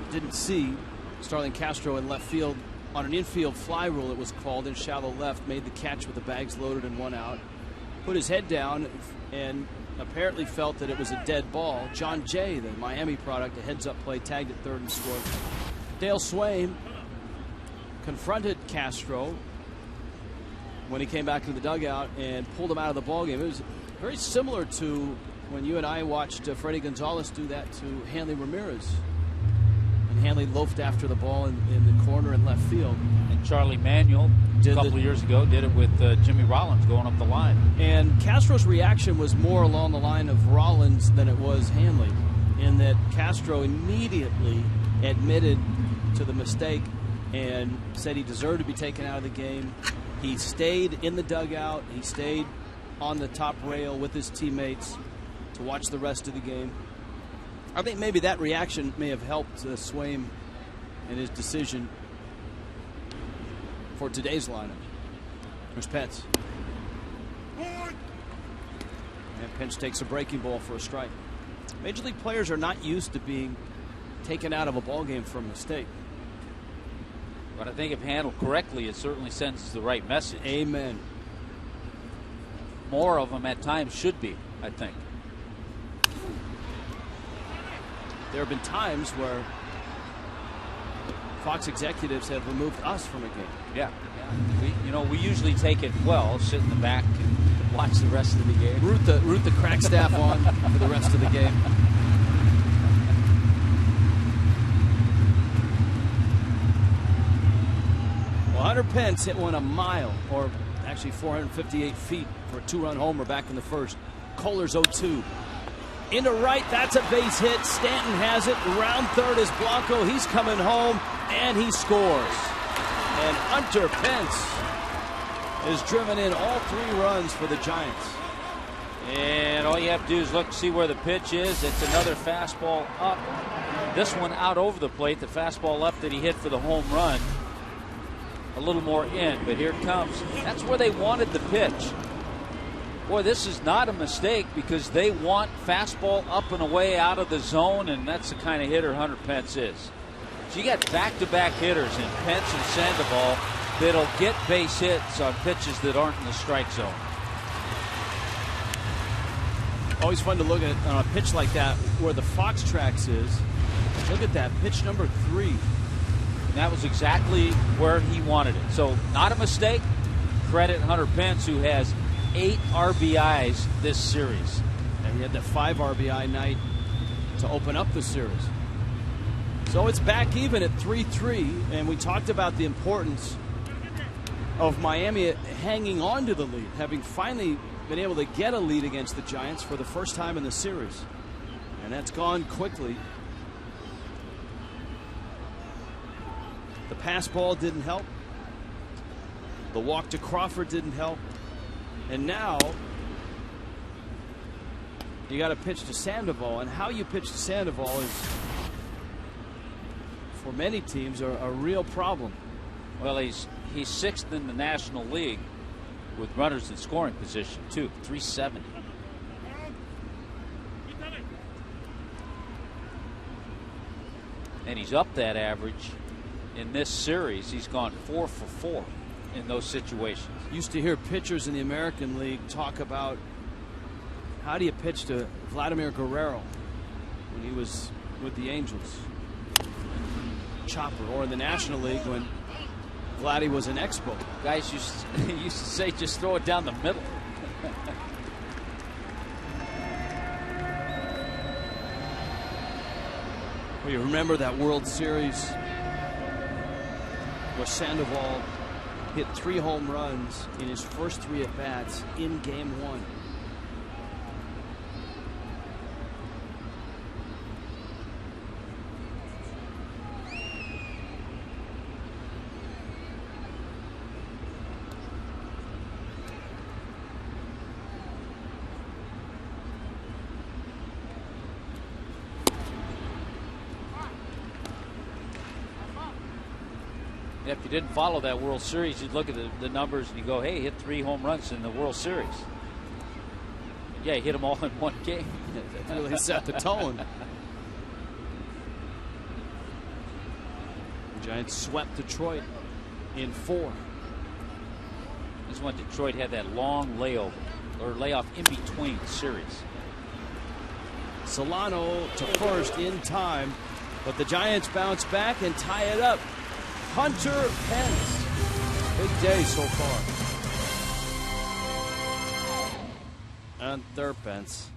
didn't see, Starlin Castro in left field on an infield fly rule, it was called in shallow left, made the catch with the bags loaded and one out, put his head down and apparently felt that it was a dead ball. John Jay, the Miami product, a heads-up play, tagged at third and scored. Dale Swaim confronted Castro when he came back to the dugout and pulled him out of the ballgame. It was very similar to when you and I watched Freddie Gonzalez do that to Hanley Ramirez. And Hanley loafed after the ball in the corner in left field. And Charlie Manuel, a couple of years ago, did it with Jimmy Rollins going up the line. And Castro's reaction was more along the line of Rollins than it was Hanley, in that Castro immediately admitted to the mistake and said he deserved to be taken out of the game. He stayed in the dugout. He stayed on the top rail with his teammates to watch the rest of the game. I think maybe that reaction may have helped sway him in his decision for today's lineup. There's Pence. And Pence takes a breaking ball for a strike. Major League players are not used to being taken out of a ball game for a mistake. But I think if handled correctly, it certainly sends the right message. Amen. More of them at times should be, I think. There have been times where Fox executives have removed us from a game. Yeah. We usually take it well, sit in the back and watch the rest of the game. Root the crack staff on for the rest of the game. Well, Hunter Pence hit one a mile, or actually 458 feet for a 2-run homer back in the first. Kohler's 0-2. Into right, that's a base hit. Stanton has it. Round third is Blanco. He's coming home, and he scores. And Hunter Pence is driven in all 3 runs for the Giants. And all you have to do is look to see where the pitch is. It's another fastball up. This one out over the plate. The fastball up that he hit for the home run. A little more in, but here it comes. That's where they wanted the pitch. Boy, this is not a mistake because they want fastball up and away out of the zone, and that's the kind of hitter Hunter Pence is. So you got back-to-back hitters in Pence and Sandoval that'll get base hits on pitches that aren't in the strike zone. Always fun to look at on a pitch like that where the Fox Tracks is. Look at that, pitch number 3. And that was exactly where he wanted it. So not a mistake. Credit Hunter Pence, who has 8 RBIs this series. And he had that 5 RBI night to open up the series. So it's back even at 3-3, and we talked about the importance of Miami hanging on to the lead, having finally been able to get a lead against the Giants for the first time in the series. And that's gone quickly. The pass ball didn't help. The walk to Crawford didn't help. And now you got to pitch to Sandoval, and how you pitch to Sandoval is, for many teams, a real problem. Well, he's 6th in the National League with runners in scoring position too, 370. And he's up that average in this series. He's gone 4 for 4 in those situations. Used to hear pitchers in the American League talk about how do you pitch to Vladimir Guerrero when he was with the Angels. Chopper, or in the National League when Vladdy was an Expo. Guys used to say just throw it down the middle. Well, you remember that World Series where Sandoval hit 3 home runs in his first 3 at-bats in Game 1. If you didn't follow that World Series, you'd look at the numbers and you go, hey, he hit 3 home runs in the World Series. Yeah, he hit them all in one game. That really set the tone. The Giants swept Detroit in 4. This is when Detroit had that long layoff in between series. Solano to first in time, but the Giants bounce back and tie it up. Hunter Pence. Big day so far. Hunter Pence.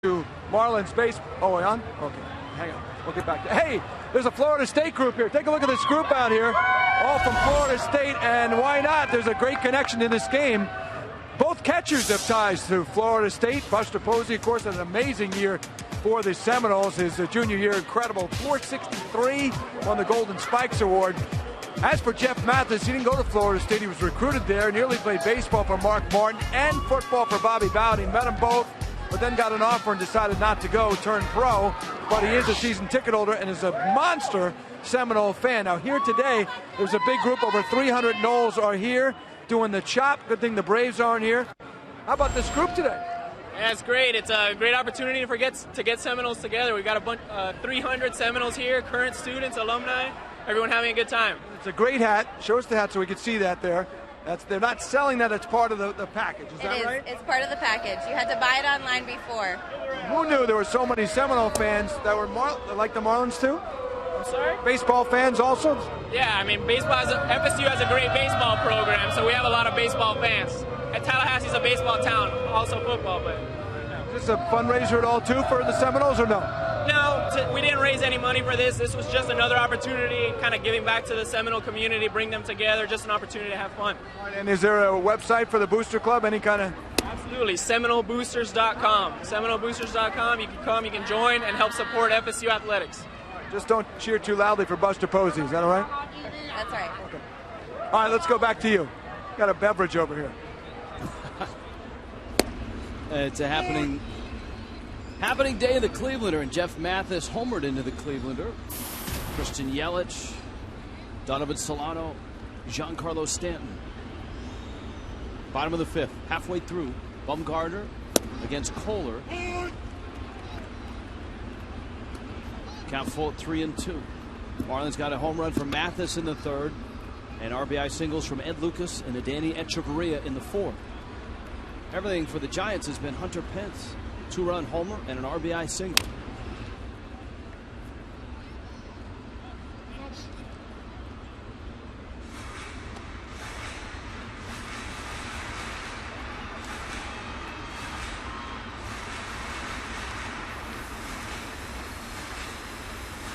To Marlins base. Oh, we're on? Okay, hang on. We'll get back to. Hey, there's a Florida State group here. Take a look at this group out here. All from Florida State, and why not? There's a great connection in this game. Both catchers have ties to Florida State. Buster Posey, of course, had an amazing year for the Seminoles. His junior year, incredible. 463, won the Golden Spikes Award. As for Jeff Mathis, he didn't go to Florida State. He was recruited there. Nearly played baseball for Mark Martin and football for Bobby Bowden. He met them both, but then got an offer and decided not to go, turned pro. But he is a season ticket holder and is a monster Seminole fan. Now here today, there's a big group. Over 300 Noles are here doing the chop. Good thing the Braves aren't here. How about this group today? Yeah, it's great. It's a great opportunity to get Seminoles together. We got a bunch, 300 Seminoles here, current students, alumni, everyone having a good time. It's a great hat. Show us the hat so we can see that there. They're not selling that. It's part of the package. Is that right? It's part of the package. You had to buy it online before. Who knew there were so many Seminole fans that were like the Marlins too? I'm sorry? Baseball fans also? Yeah, I mean, FSU has a great baseball program, so we have a lot of baseball fans. And Tallahassee's a baseball town, also football, but... Is this a fundraiser at all too for the Seminoles or no? No, we didn't raise any money for this. This was just another opportunity, kind of giving back to the Seminole community, bring them together, just an opportunity to have fun. And is there a website for the Booster Club? Any kind of... Absolutely, SeminoleBoosters.com. SeminoleBoosters.com. You can come, you can join, and help support FSU athletics. Just don't cheer too loudly for Buster Posey. Is that all right? That's right. Okay. All right, let's go back to you. Got a beverage over here. It's a happening day of the Clevelander, and Jeff Mathis homered into the Clevelander. Christian Yelich, Donovan Solano, Giancarlo Stanton. Bottom of the fifth, halfway through. Bumgarner against Kohler. Count full at 3-2. Marlins got a home run from Mathis in the third, and RBI singles from Ed Lucas and Adani Echeverria in the fourth. Everything for the Giants has been Hunter Pence, 2-run homer and an RBI single.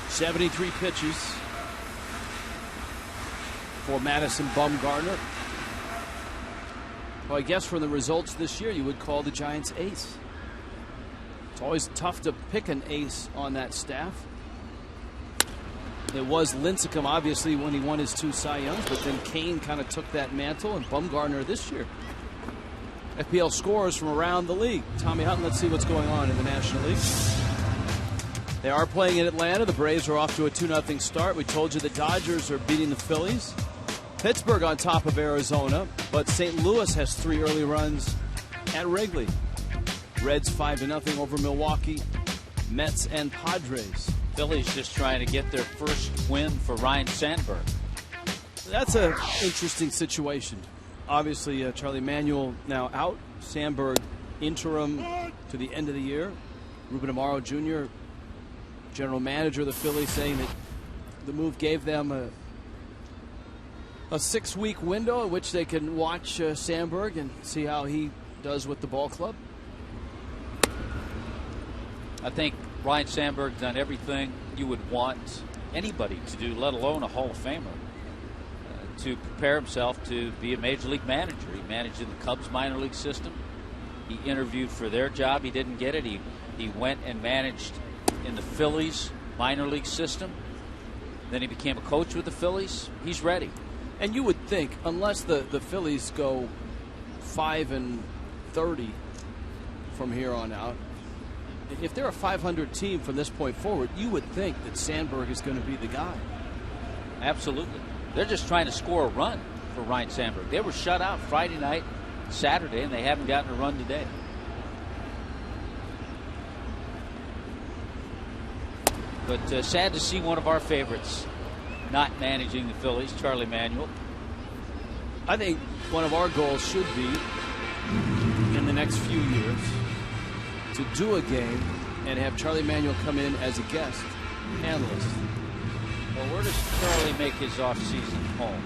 .73 pitches for Madison Bumgarner. Well, I guess from the results this year, you would call the Giants ace. It's always tough to pick an ace on that staff. It was Lincecum, obviously, when he won his 2 Cy Youngs, but then Kane kind of took that mantle, and Bumgarner this year. FPL scores from around the league. Tommy Hutton, let's see what's going on in the National League. They are playing in Atlanta. The Braves are off to a 2-0 start. We told you the Dodgers are beating the Phillies. Pittsburgh on top of Arizona, but St. Louis has 3 early runs at Wrigley. Reds 5-0 over Milwaukee, Mets and Padres. Phillies just trying to get their first win for Ryan Sandberg. That's an interesting situation. Obviously, Charlie Manuel now out. Sandberg interim to the end of the year. Ruben Amaro Jr., general manager of the Phillies, saying that the move gave them a 6-week window in which they can watch Sandberg and see how he does with the ball club. I think Ryan Sandberg's done everything you would want anybody to do, let alone a Hall of Famer, to prepare himself to be a major league manager. He managed in the Cubs minor league system. He interviewed for their job. He didn't get it. He went and managed in the Phillies minor league system. Then he became a coach with the Phillies. He's ready. And you would think, unless the Phillies go 5-30 from here on out, if they're a 500 team from this point forward, you would think that Sandberg is going to be the guy. Absolutely. They're just trying to score a run for Ryan Sandberg. They were shut out Friday night, Saturday, and they haven't gotten a run today. But sad to see one of our favorites not managing the Phillies, Charlie Manuel. I think one of our goals should be, in the next few years, to do a game and have Charlie Manuel come in as a guest analyst. Well, where does Charlie make his off-season home?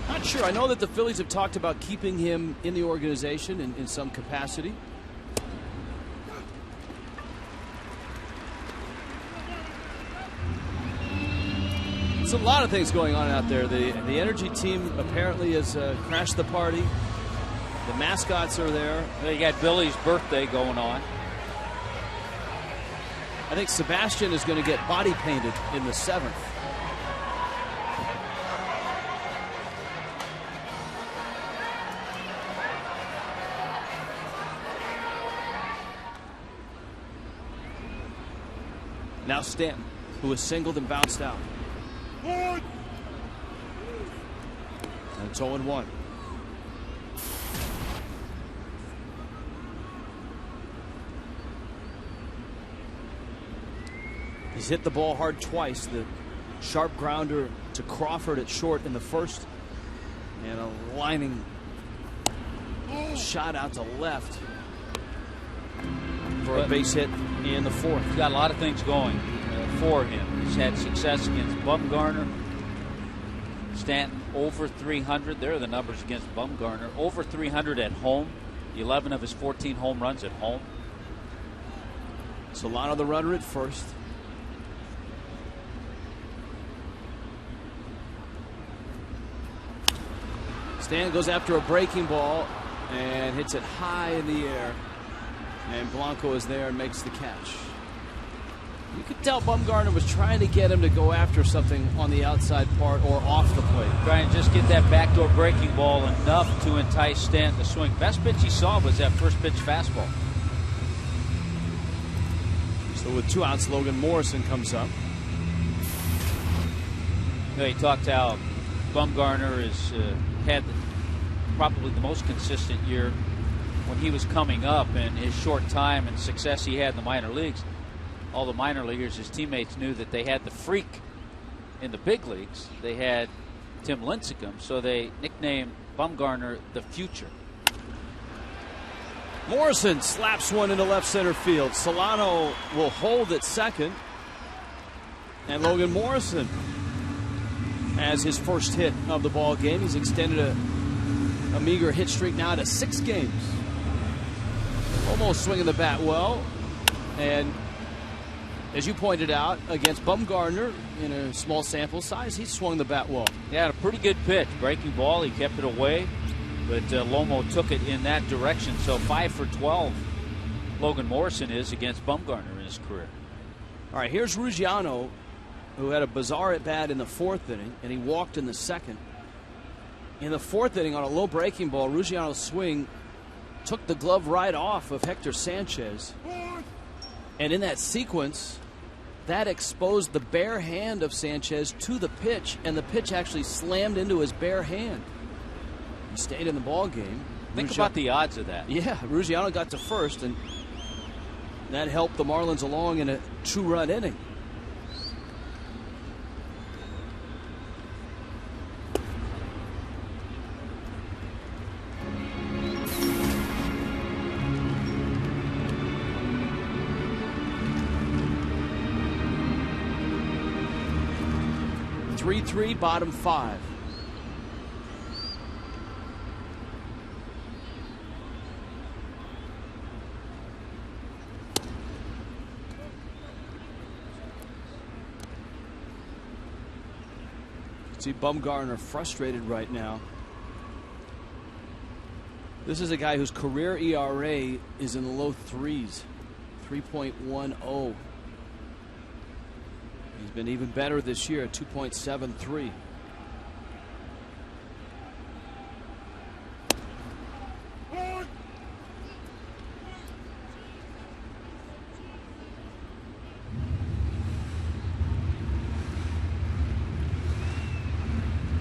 Not sure. I know that the Phillies have talked about keeping him in the organization in some capacity. There's a lot of things going on out there. The energy team apparently has crashed the party. The mascots are there. They got Billy's birthday going on. I think Sebastian is going to get body painted in the 7th. Now Stanton, who was singled and bounced out. And it's 0-1. He's hit the ball hard twice. The sharp grounder to Crawford at short in the first, and a lining shot out to left for a base hit in the 4th. He's got a lot of things going for him. He's had success against Bumgarner. Stanton over 300. There are the numbers against Bumgarner. Over 300 at home. 11 of his 14 home runs at home. Solano the runner at first. Stanton goes after a breaking ball and hits it high in the air. And Blanco is there and makes the catch. You could tell Bumgarner was trying to get him to go after something on the outside part or off the plate. Trying to just get that backdoor breaking ball enough to entice Stanton to swing. Best pitch he saw was that first pitch fastball. So with 2 outs, Logan Morrison comes up. You know, he talked how Bumgarner has had probably the most consistent year when he was coming up, and his short time and success he had in the minor leagues. All the minor leaguers, his teammates, knew that they had the freak in the big leagues. They had Tim Lincecum, so they nicknamed Bumgarner the Future. Morrison slaps one into left center field. Solano will hold at second. And Logan Morrison has his first hit of the ball game. He's extended a meager hit streak now to 6 games. Almost swinging the bat well. And as you pointed out, against Bumgarner in a small sample size, he swung the bat well. He had a pretty good pitch. Breaking ball, he kept it away. But Lomo took it in that direction. So 5 for 12 Logan Morrison is against Bumgarner in his career. All right, here's Ruggiano, who had a bizarre at bat in the 4th inning, and he walked in the 2nd. In the 4th inning, on a low breaking ball, Ruggiano's swing took the glove right off of Hector Sanchez. And in that sequence, that exposed the bare hand of Sanchez to the pitch, and the pitch actually slammed into his bare hand. He stayed in the ball game. Think about the odds of that. Yeah, Ruggiano got to first, and that helped the Marlins along in a 2-run inning. Three, bottom 5. See Bumgarner frustrated right now. This is a guy whose career ERA is in the low 3s, 3.10. He's been even better this year at 2.73.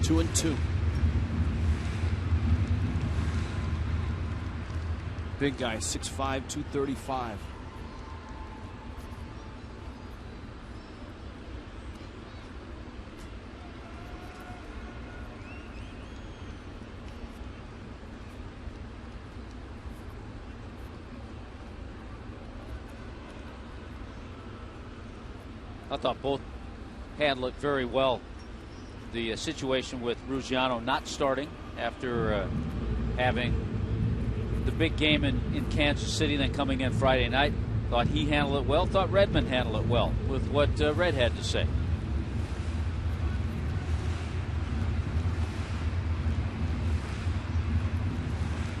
Two and two. Big guy, 6'5", 235. I thought both handled it very well. The situation with Ruggiano not starting after having the big game in Kansas City, then coming in Friday night. Thought he handled it well. Thought Redmond handled it well with what Red had to say.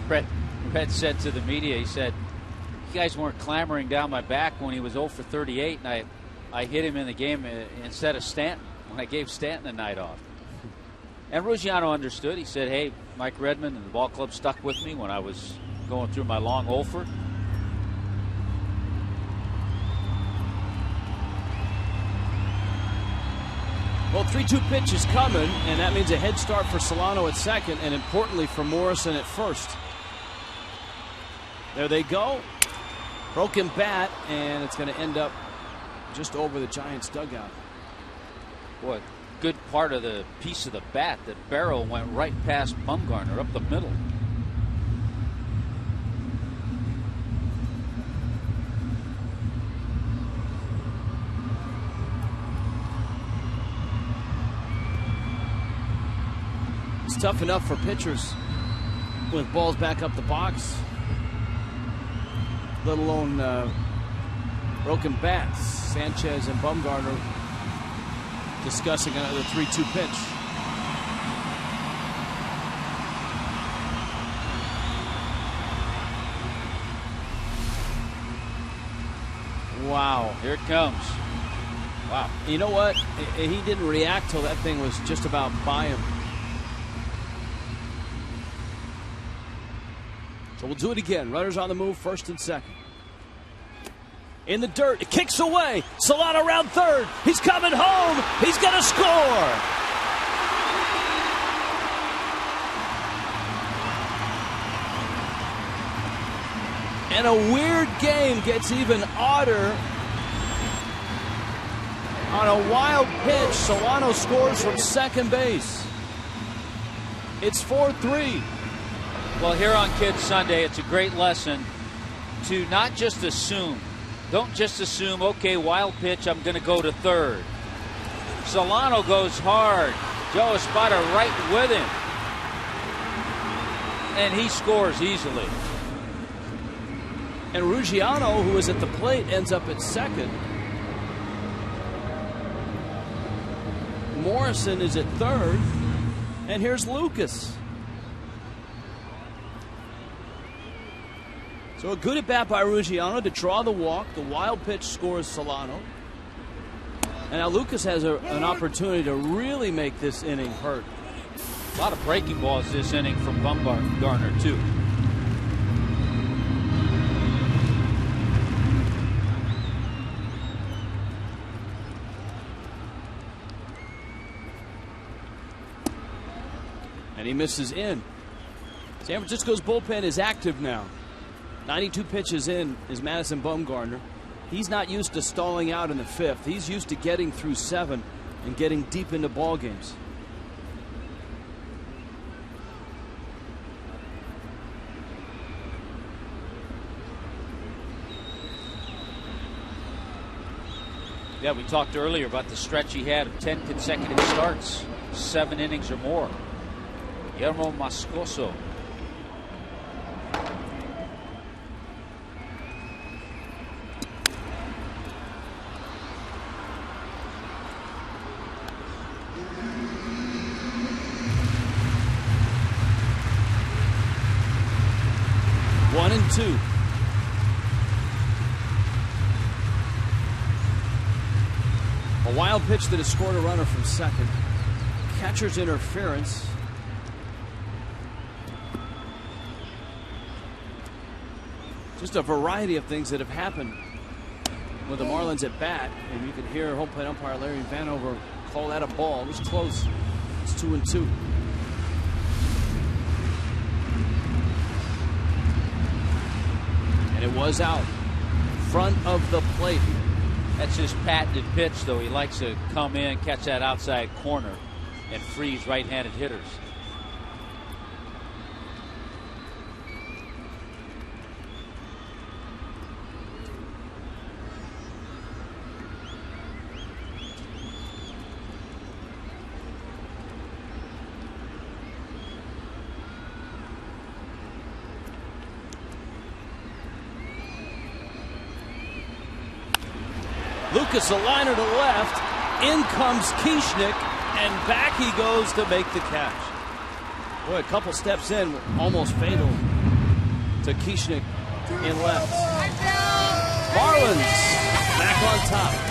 Red said to the media, he said, "You guys weren't clamoring down my back when he was 0 for 38, and I hit him in the game instead of Stanton when I gave Stanton a night off." And Ruggiano understood. He said, "Hey, Mike Redmond and the ball club stuck with me when I was going through my long 0 for." Well, 3-2 pitch is coming, and that means a head start for Solano at second, and importantly for Morrison at first. There they go. Broken bat, and it's going to end up just over the Giants' dugout. Boy, good part of the piece of the bat that barrel went right past Bumgarner up the middle. It's tough enough for pitchers with balls back up the box, let alone broken bats. Sanchez and Bumgarner discussing another 3-2 pitch. Wow. Here it comes. Wow. You know what? He didn't react till that thing was just about by him. So we'll do it again. Runners on the move, first and second. In the dirt, it kicks away. Solano around third. He's coming home. He's going to score. And a weird game gets even odder. On a wild pitch, Solano scores from second base. It's 4-3. Well, here on Kids Sunday, it's a great lesson to not just assume. Don't just assume, okay, wild pitch, I'm going to go to third. Solano goes hard. Joe Espada right with him. And he scores easily. And Ruggiano, who is at the plate, ends up at second. Morrison is at third. And here's Lucas. So a good at-bat by Ruggiano to draw the walk. The wild pitch scores Solano. And now Lucas has an opportunity to really make this inning hurt. A lot of breaking balls this inning from Bumgarner, too. And he misses in. San Francisco's bullpen is active now. 92 pitches in is Madison Bumgarner. He's not used to stalling out in the 5th. He's used to getting through 7 and getting deep into ball games. Yeah, we talked earlier about the stretch he had of 10 consecutive starts, 7 innings or more. Guillermo Moscoso. One and two. A wild pitch that has scored a runner from second. Catcher's interference. Just a variety of things that have happened with the Marlins at bat. And you can hear home plate umpire Larry Vanover call that a ball. It was close. It's 2-2. And it was out. Front of the plate. That's his patented pitch, though. He likes to come in, catch that outside corner, and freeze right-handed hitters. Lucas, a liner to left. In comes Kieschnick, and back he goes to make the catch. Boy, a couple steps in, almost fatal to Kieschnick in left. Marlins back on top.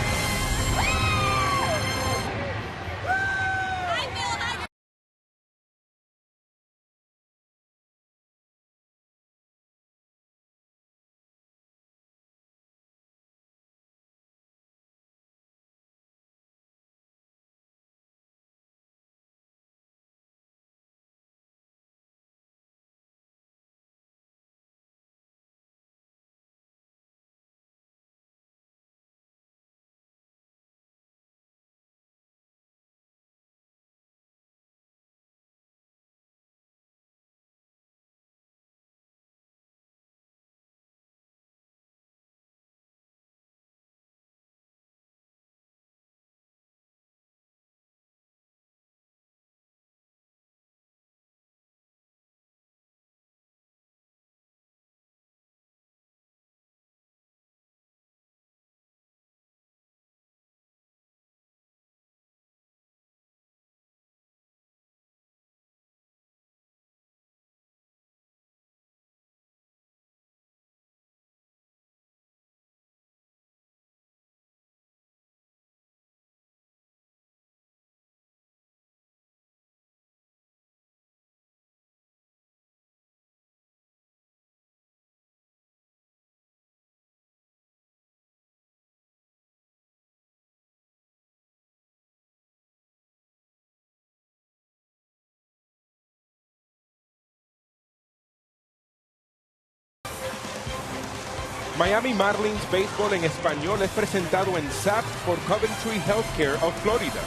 Miami Marlins Béisbol en Español es presentado en SAP por Coventry Healthcare of Florida.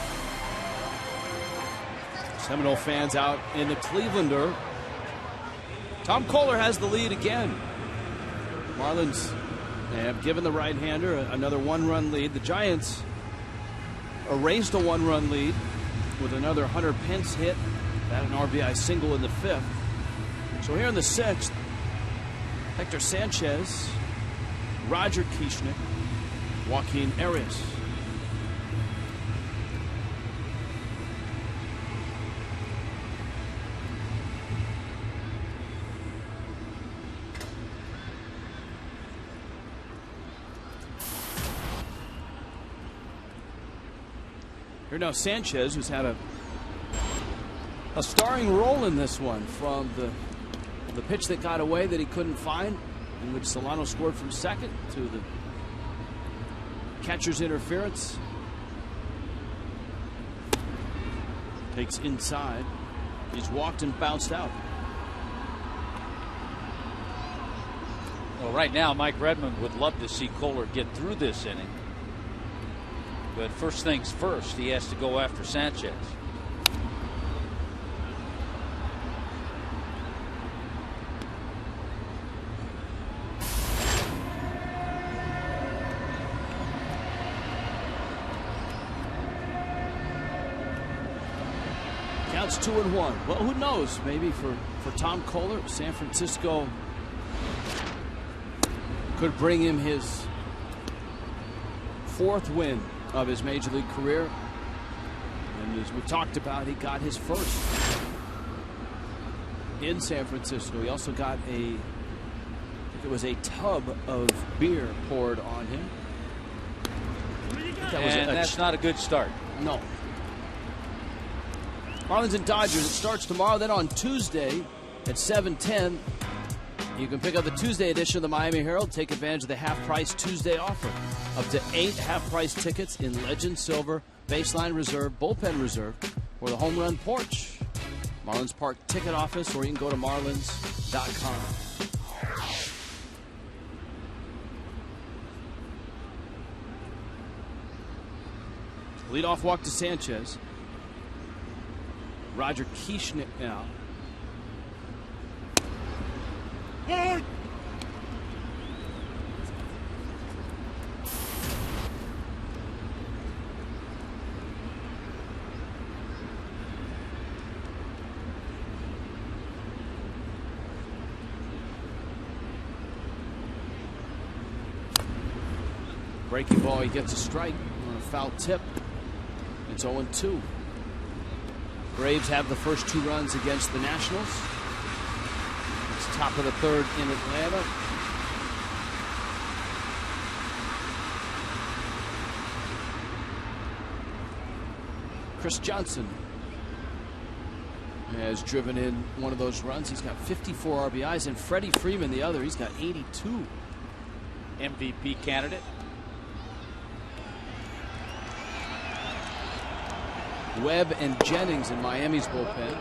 Seminole fans out in the Clevelander. Tom Kohler has the lead again. Marlins have given the right-hander another one-run lead. The Giants erased a one-run lead with another Hunter Pence hit. That an RBI single in the 5th. So here in the 6th, Hector Sanchez, Roger Kieschnick, Joaquin Arias. Here now Sanchez, who's had a starring role in this one, from the pitch that got away that he couldn't find, in which Solano scored from second, to the catcher's interference. Takes inside. He's walked and bounced out. Well, right now, Mike Redmond would love to see Kohler get through this inning. But first things first, he has to go after Sanchez. Counts 2-1. Well, who knows? Maybe for Tom Kohler, San Francisco could bring him his 4th win of his major league career. And as we talked about, he got his first in San Francisco. He also got I think it was a tub of beer poured on him. That's not a good start. No. Marlins and Dodgers, it starts tomorrow. Then on Tuesday at 7:10, you can pick up the Tuesday edition of the Miami Herald. Take advantage of the half-price Tuesday offer. Up to 8 half-price tickets in Legend Silver, Baseline Reserve, Bullpen Reserve, or the Home Run Porch. Marlins Park ticket office, or you can go to marlins.com. Leadoff walk to Sanchez. Roger Kieschnick now. Breaking ball, he gets a strike on a foul tip. It's 0-2. Braves have the first 2 runs against the Nationals. It's top of the 3rd in Atlanta. Chris Johnson has driven in one of those runs. He's got 54 RBIs, and Freddie Freeman, the other, he's got 82. MVP candidate. Webb and Jennings in Miami's bullpen.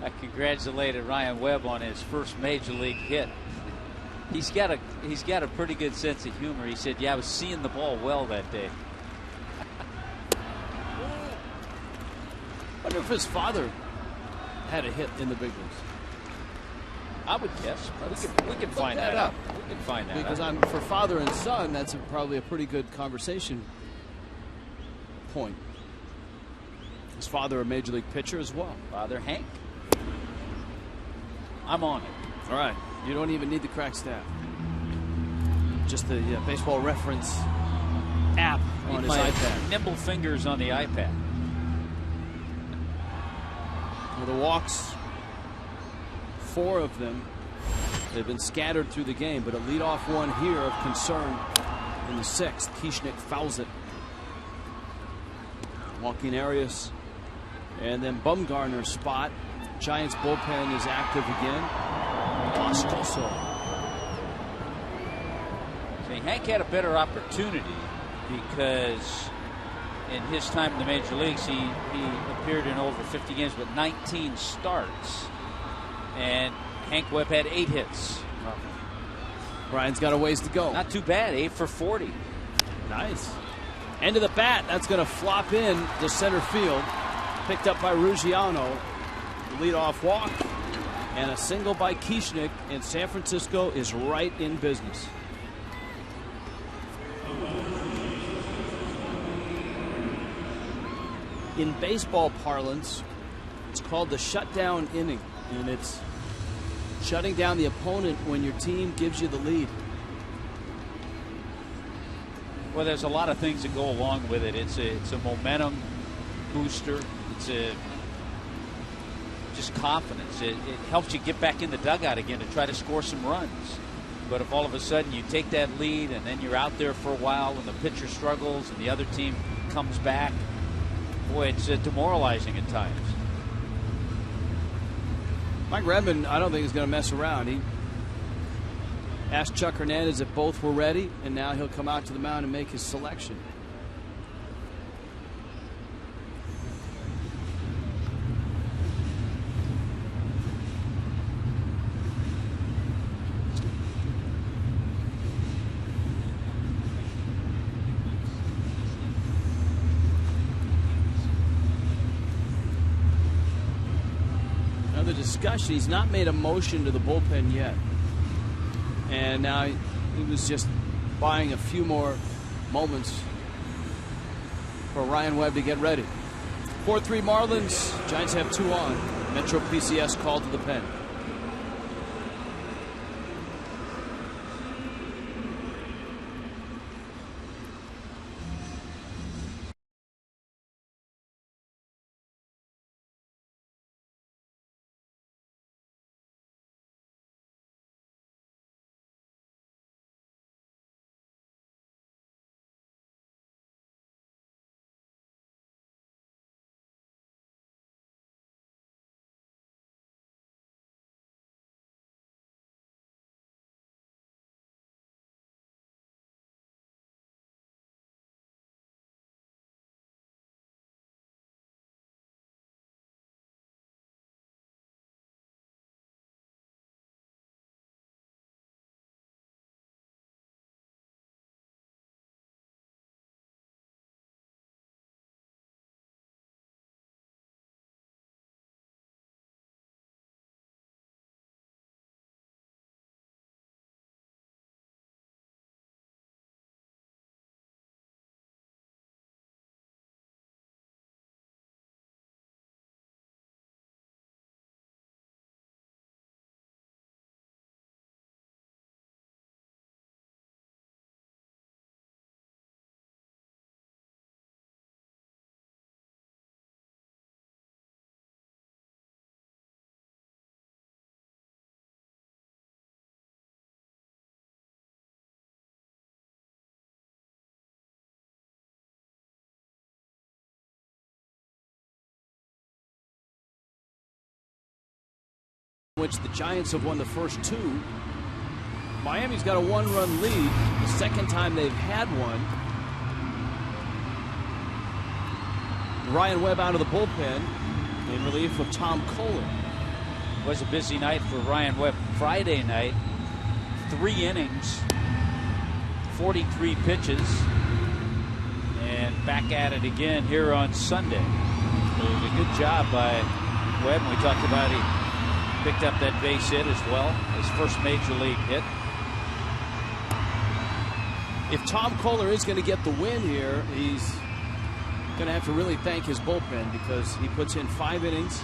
I congratulated Ryan Webb on his first major league hit. He's got a pretty good sense of humor. He said, "Yeah, I was seeing the ball well that day." I wonder if his father had a hit in the big leagues. I would guess. We can find that out. We can find that because out. for father and son, that's probably a pretty good conversation point. His father a major league pitcher as well. Father Hank. I'm on it. All right. You don't even need the crack staff. Just the baseball reference app on his iPad. Nimble fingers on the iPad. Well, the walks, 4 of them, they've been scattered through the game, but a leadoff one here of concern in the 6th. Kieschnick fouls it. Walking Arias, and then Bumgarner's spot. Giants bullpen is active again. Moscoso. See, Hank had a better opportunity because in his time in the major leagues, he appeared in over 50 games, but 19 starts. And Hank Webb had 8 hits. Brian's got a ways to go. Not too bad, 8 for 40. Nice. End of the bat. That's going to flop in to center field. Picked up by Ruggiano. Leadoff walk. And a single by Kieschnick. And San Francisco is right in business. In baseball parlance, it's called the shutdown inning. And it's shutting down the opponent when your team gives you the lead. Well, there's a lot of things that go along with it. It's a momentum booster. It's just confidence. It helps you get back in the dugout again to try to score some runs. But if all of a sudden you take that lead and then you're out there for a while and the pitcher struggles and the other team comes back, boy, it's demoralizing at times. Mike Redmond, I don't think he's going to mess around. He asked Chuck Hernandez if both were ready, and now he'll come out to the mound and make his selection. the discussion. He's not made a motion to the bullpen yet. And now he was just buying a few more moments for Ryan Webb to get ready. 4-3 Marlins. Giants have 2 on. Metro PCS called to the pen. Which the Giants have won the first 2. Miami's got a 1-run lead. The second time they've had one. Ryan Webb out of the bullpen in relief of Tom Kohler. It was a busy night for Ryan Webb Friday night. 3 innings, 43 pitches, and back at it again here on Sunday. So it was a good job by Webb. We talked about he picked up that base hit as well, his first major league hit. If Tom Kohler is going to get the win here, he's going to have to really thank his bullpen because he puts in 5 innings.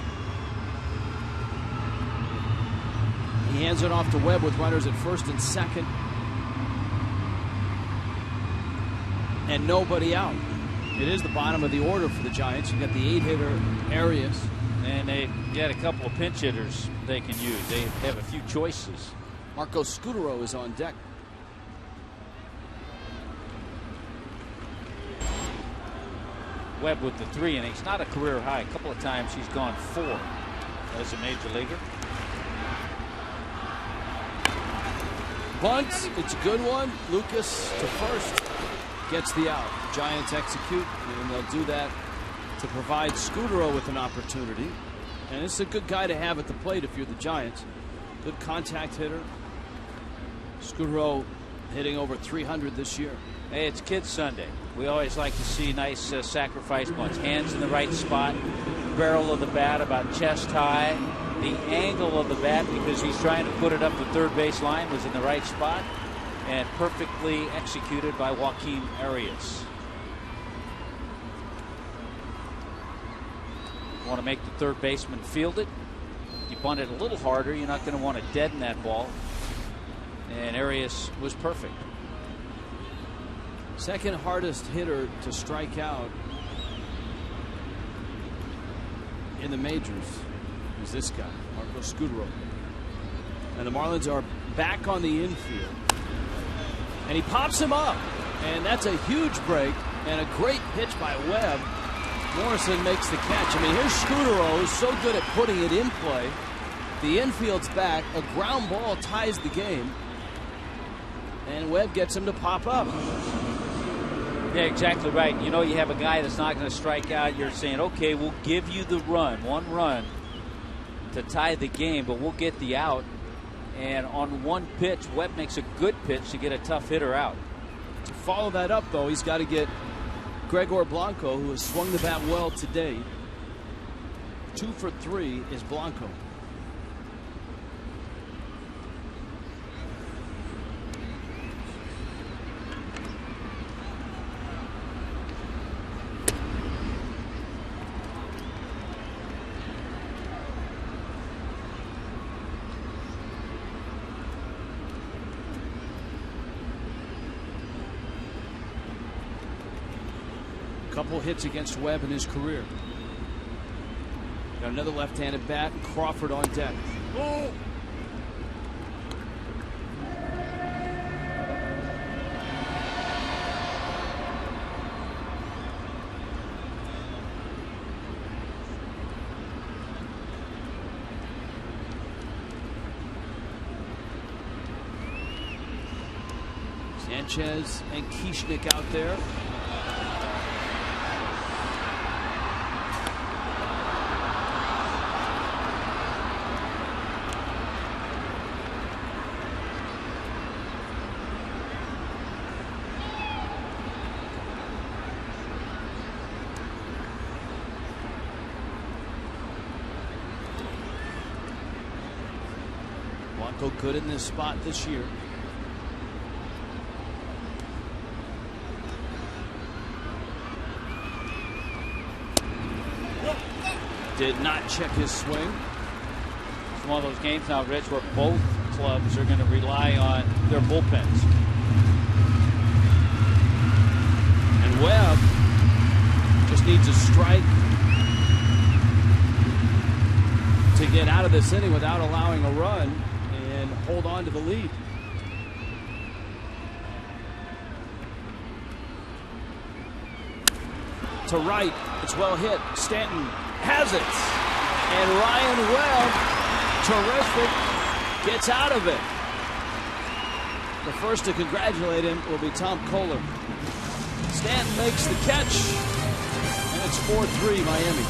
He hands it off to Webb with runners at first and second. And nobody out. It is the bottom of the order for the Giants. You've got the 8-hitter Arias. And they get a couple of pinch hitters they can use. They have a few choices. Marco Scutaro is on deck. Webb with the 3 innings. Not a career high. A couple of times he's gone 4 as a major leaguer. Bunt. It's a good one. Lucas to first. Gets the out. Giants execute, and they'll do that to provide Scutaro with an opportunity. And it's a good guy to have at the plate if you're the Giants. Good contact hitter. Scutaro hitting over 300 this year. Hey, it's Kids Sunday. We always like to see nice sacrifice bunts. Hands in the right spot. Barrel of the bat about chest high. The angle of the bat, because he's trying to put it up the third base line, was in the right spot. And perfectly executed by Joaquin Arias. Want to make the third baseman field it. You bunt it a little harder, you're not going to want to deaden that ball. And Arias was perfect. Second hardest hitter to strike out in the majors is this guy, Marco Scutaro. And the Marlins are back on the infield. And he pops him up. And that's a huge break and a great pitch by Webb. Morrison makes the catch. I mean, here's Scutaro, who's so good at putting it in play. The infield's back. A ground ball ties the game. And Webb gets him to pop up. Yeah, exactly right. You know, you have a guy that's not going to strike out. You're saying, okay, we'll give you the run, 1 run to tie the game, but we'll get the out. And on 1 pitch, Webb makes a good pitch to get a tough hitter out. To follow that up, though, he's got to get Gregor Blanco, who has swung the bat well today. 2 for 3 is Blanco. couple hits against Webb in his career. Got another left-handed bat, and Crawford on deck. Oh. Sanchez and Kieschnick out there. Blanco good in this spot this year. Did not check his swing. It's one of those games now, Rich, where both clubs are going to rely on their bullpens. And Webb just needs a strike to get out of this inning without allowing a run and hold on to the lead. To right, it's well hit. Stanton has it. And Ryan Webb, terrific, gets out of it. The first to congratulate him will be Tom Kohler. Stanton makes the catch, and it's 4-3 Miami.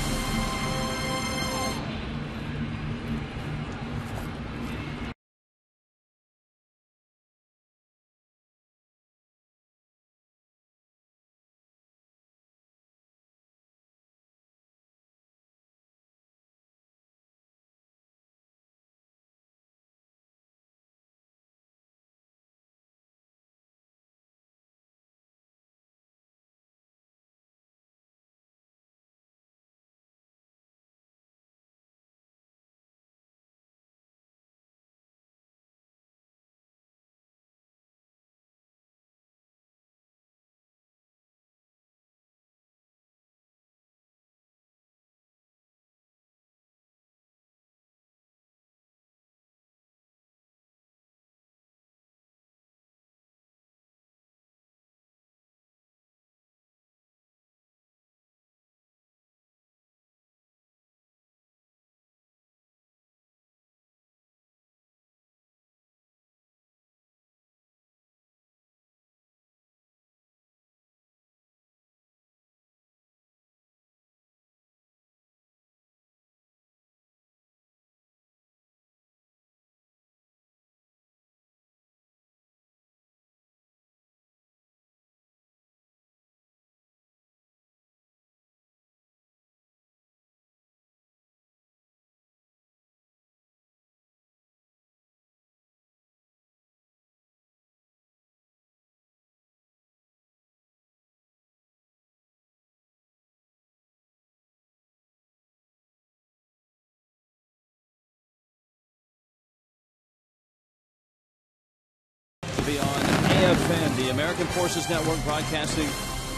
Be on AFN, the American Forces Network, broadcasting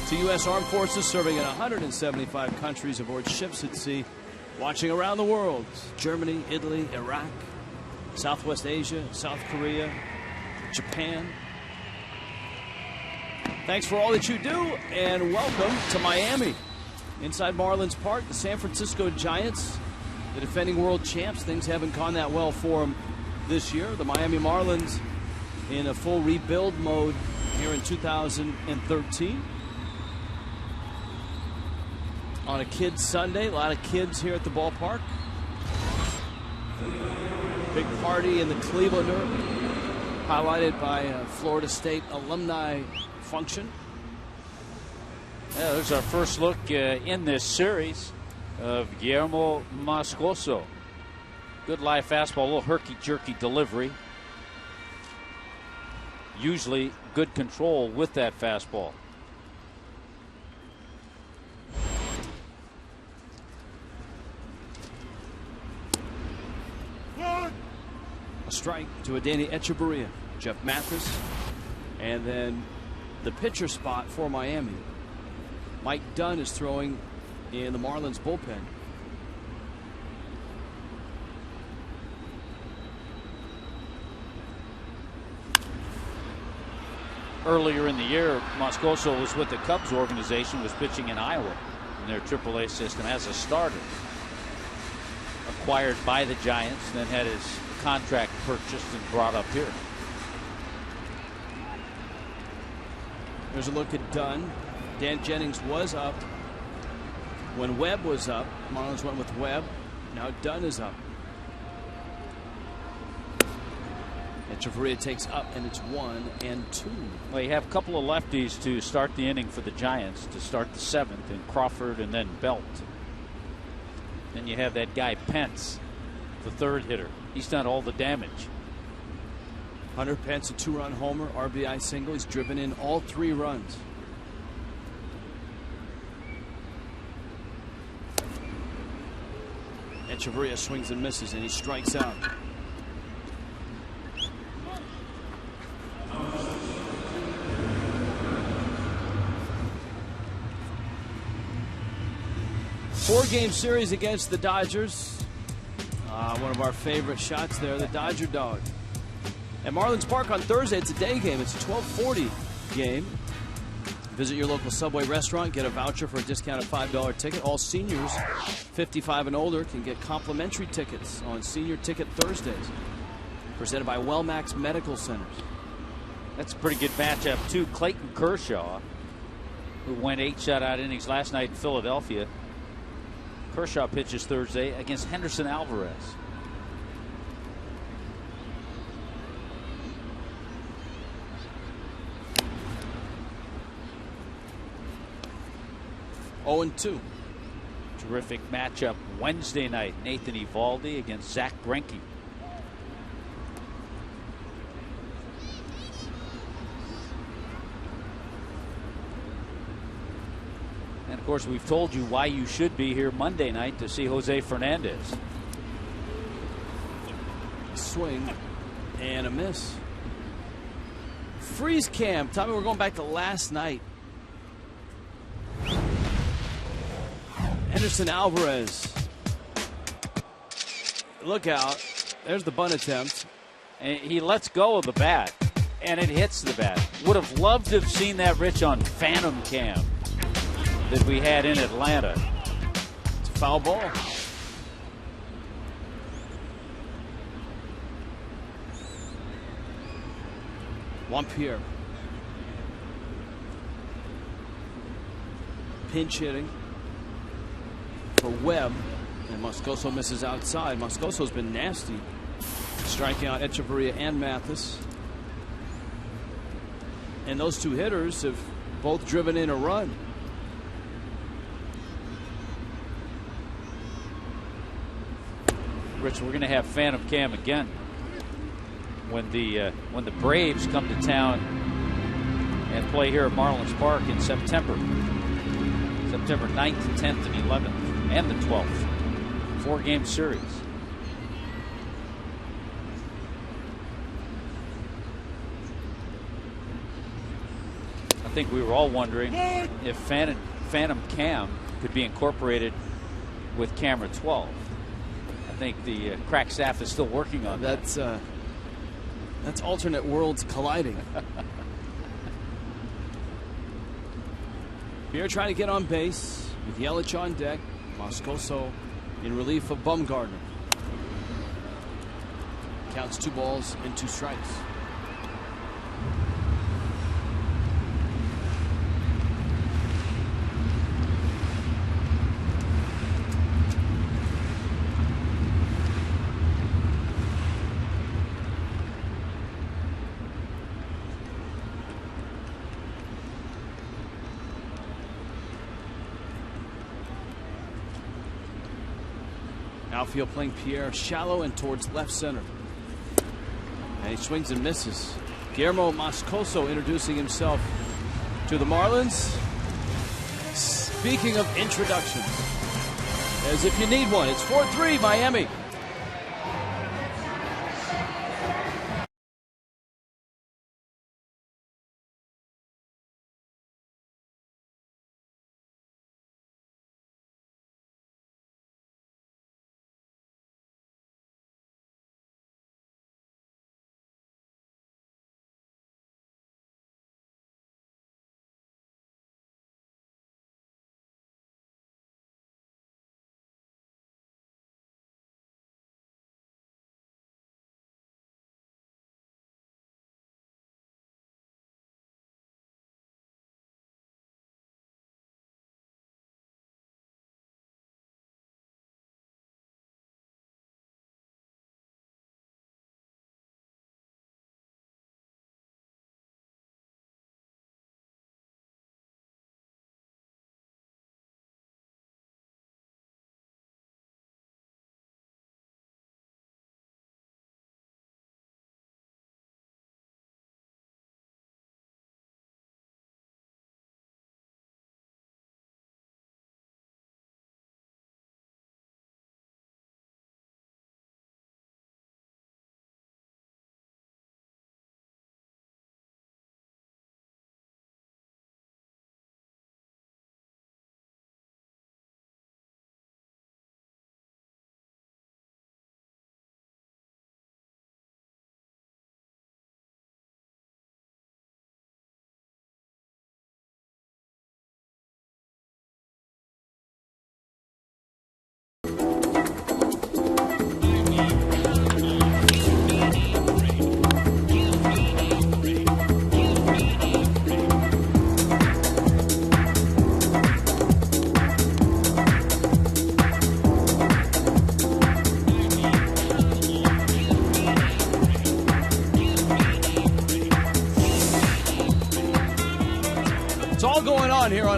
to U.S. Armed Forces serving in 175 countries aboard ships at sea, watching around the world: Germany, Italy, Iraq, Southwest Asia, South Korea, Japan. Thanks for all that you do, and welcome to Miami. Inside Marlins Park, the San Francisco Giants, the defending world champs. Things haven't gone that well for them this year. The Miami Marlins in a full rebuild mode here in 2013. On a kids Sunday, a lot of kids here at the ballpark. Big party in the Clevelander, highlighted by a Florida State alumni function. Yeah, there's our first look in this series of Guillermo Moscoso. Good live fastball, a little herky-jerky delivery. Usually good control with that fastball. A strike to Adeiny Echeverria, Jeff Mathis, and then the pitcher spot for Miami. Mike Dunn is throwing in the Marlins bullpen. Earlier in the year, Moscoso was with the Cubs organization, was pitching in Iowa in their AAA system as a starter. Acquired by the Giants, then had his contract purchased and brought up here. There's a look at Dunn. Dan Jennings was up when Webb was up. Marlins went with Webb. Now Dunn is up. Echeverria takes up, and it's 1-2. Well, you have a couple of lefties to start the inning for the Giants to start the 7th, and Crawford and then Belt. Then you have that guy Pence, the 3rd hitter. He's done all the damage. Hunter Pence, a 2-run homer, RBI single. He's driven in all 3 runs. Echeverria swings and misses, and he strikes out. Four-game series against the Dodgers. One of our favorite shots there, the Dodger dog. At Marlins Park on Thursday, it's a day game. It's a 12:40 game. Visit your local Subway restaurant, get a voucher for a discounted $5 ticket. All seniors 55 and older can get complimentary tickets on Senior Ticket Thursdays. Presented by Wellmax Medical Centers. That's a pretty good matchup, too. Clayton Kershaw, who went 8 shutout innings last night in Philadelphia. Kershaw pitches Thursday against Henderson Alvarez. Oh, 2. Terrific matchup Wednesday night. Nathan Eovaldi against Zach Greinke. And of course, we've told you why you should be here Monday night to see Jose Fernandez. Swing and a miss. Freeze cam. Tommy, we're going back to last night. Henderson Alvarez. Look out. There's the bunt attempt. And he lets go of the bat, and it hits the bat. Would have loved to have seen that, Rich, on Phantom Cam that we had in Atlanta. It's a foul ball. Pierre. Pinch hitting for Webb, and Moscoso misses outside. Moscoso's been nasty, striking out Echeverria and Mathis. And those 2 hitters have both driven in a run. Rich, we're going to have Phantom Cam again when the Braves come to town and play here at Marlins Park in September. September 9th, 10th, and 11th, and the 12th. 4-game series. I think we were all wondering if Phantom Cam could be incorporated with camera 12. I think the crack staff is still working on that. That's alternate worlds colliding. Pierre trying to get on base with Yelich on deck. Moscoso in relief of Bumgarner. Counts 2 balls and 2 strikes. Outfield playing Pierre shallow and towards left center. And he swings and misses. Guillermo Moscoso introducing himself to the Marlins. Speaking of introductions, as if you need one, it's 4-3 Miami.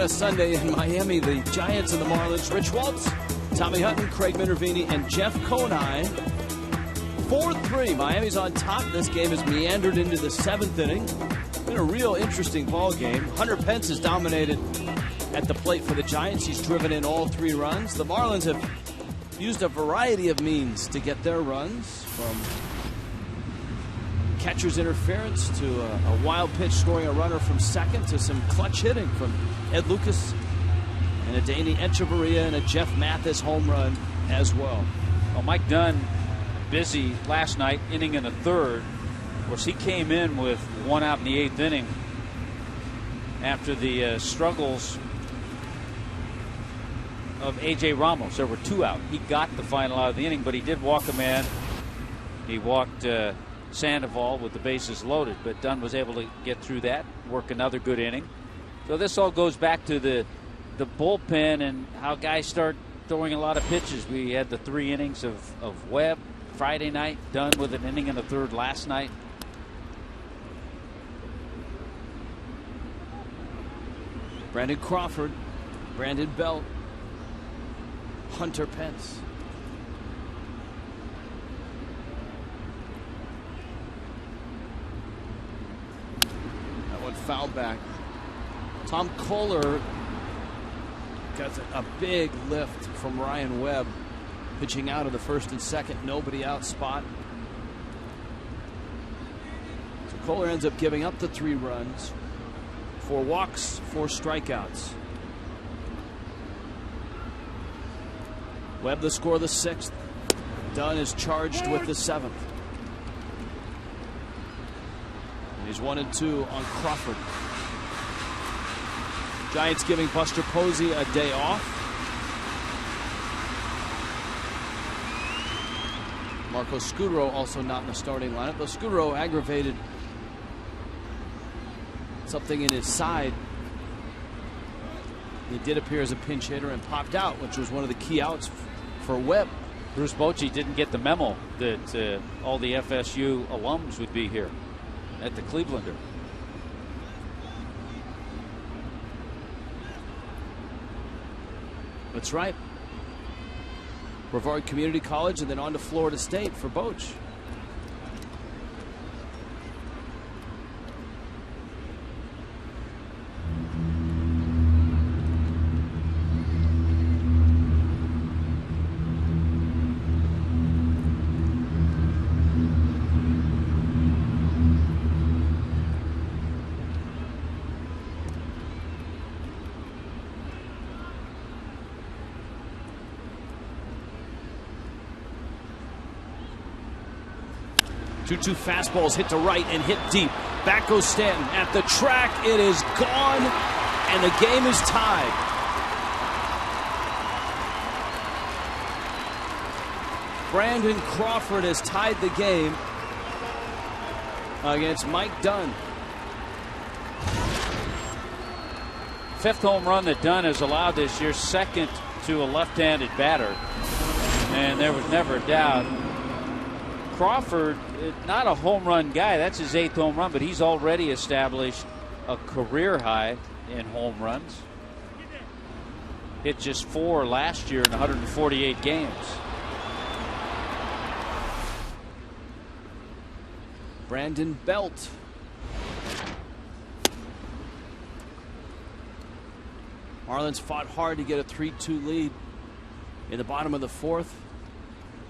on a Sunday in Miami. The Giants and the Marlins. Rich Waltz, Tommy Hutton, Craig Minervini, and Jeff Conine. 4-3. Miami's on top. This game has meandered into the 7th inning. Been a real interesting ball game. Hunter Pence has dominated at the plate for the Giants. He's driven in all 3 runs. The Marlins have used a variety of means to get their runs, from catcher's interference to a wild pitch scoring a runner from second, to some clutch hitting from Ed Lucas and a Danny Echeverria and a Jeff Mathis home run as well. Well, Mike Dunn busy last night, inning in the 3rd. Of course, he came in with 1 out in the 8th inning after the struggles of A.J. Ramos. There were 2 out. He got the final out of the inning, but he did walk a man. He walked Sandoval with the bases loaded, but Dunn was able to get through that, work another good inning. So this all goes back to the bullpen and how guys start throwing a lot of pitches. We had the 3 innings of Webb Friday night, Dunn with an inning in the 3rd last night. Brandon Crawford, Brandon Belt, Hunter Pence. That one fouled back. Tom Kohler got a big lift from Ryan Webb, pitching out of the 1st and 2nd, nobody out spot. So Kohler ends up giving up the 3 runs, 4 walks, 4 strikeouts. Webb the score of the 6th. Dunn is charged with the 7th. And he's 1-2 on Crawford. Giants giving Buster Posey a day off. Marco Scudero also not in the starting lineup, though Scudero aggravated something in his side. He did appear as a pinch hitter and popped out, which was one of the key outs for Webb. Bruce Bochy didn't get the memo that all the FSU alums would be here at the Clevelander. That's right. Brevard Community College and then on to Florida State for Boch. Two fastballs hit to right and hit deep. Back goes Stanton at the track. It is gone, and the game is tied. Brandon Crawford has tied the game against Mike Dunn. 5th home run that Dunn has allowed this year, 2nd to a left-handed batter, and there was never a doubt. Crawford, not a home run guy. That's his 8th home run, but he's already established a career high in home runs. Hit just 4 last year in 148 games. Brandon Belt. Marlins fought hard to get a 3-2 lead in the bottom of the 4th.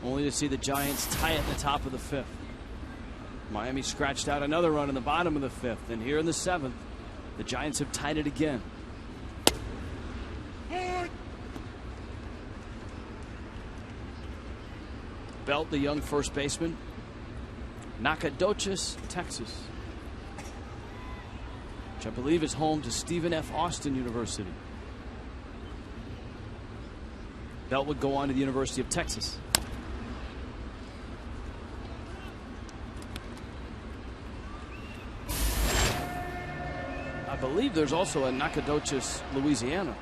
Only to see the Giants tie it in the top of the 5th. Miami scratched out another run in the bottom of the 5th. And here in the 7th, the Giants have tied it again. Belt, the young first baseman. Nacogdoches, Texas, which I believe is home to Stephen F. Austin University. Belt would go on to the University of Texas. I believe there's also a Nacogdoches, Louisiana.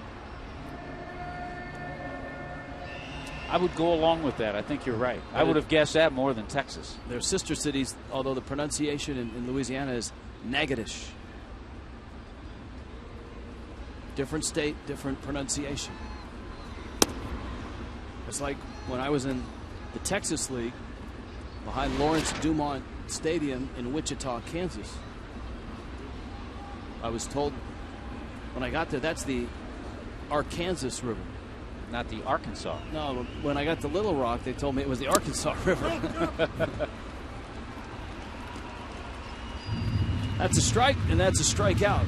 I would go along with that. I think you're right. I would have guessed that more than Texas. They're sister cities, although the pronunciation in Louisiana is Natchitoches. Different state, different pronunciation. It's like when I was in the Texas League behind Lawrence Dumont Stadium in Wichita, Kansas. I was told when I got there, that's the Arkansas River. Not the Arkansas. No, when I got to Little Rock, they told me it was the Arkansas River. That's a strike, and that's a strikeout.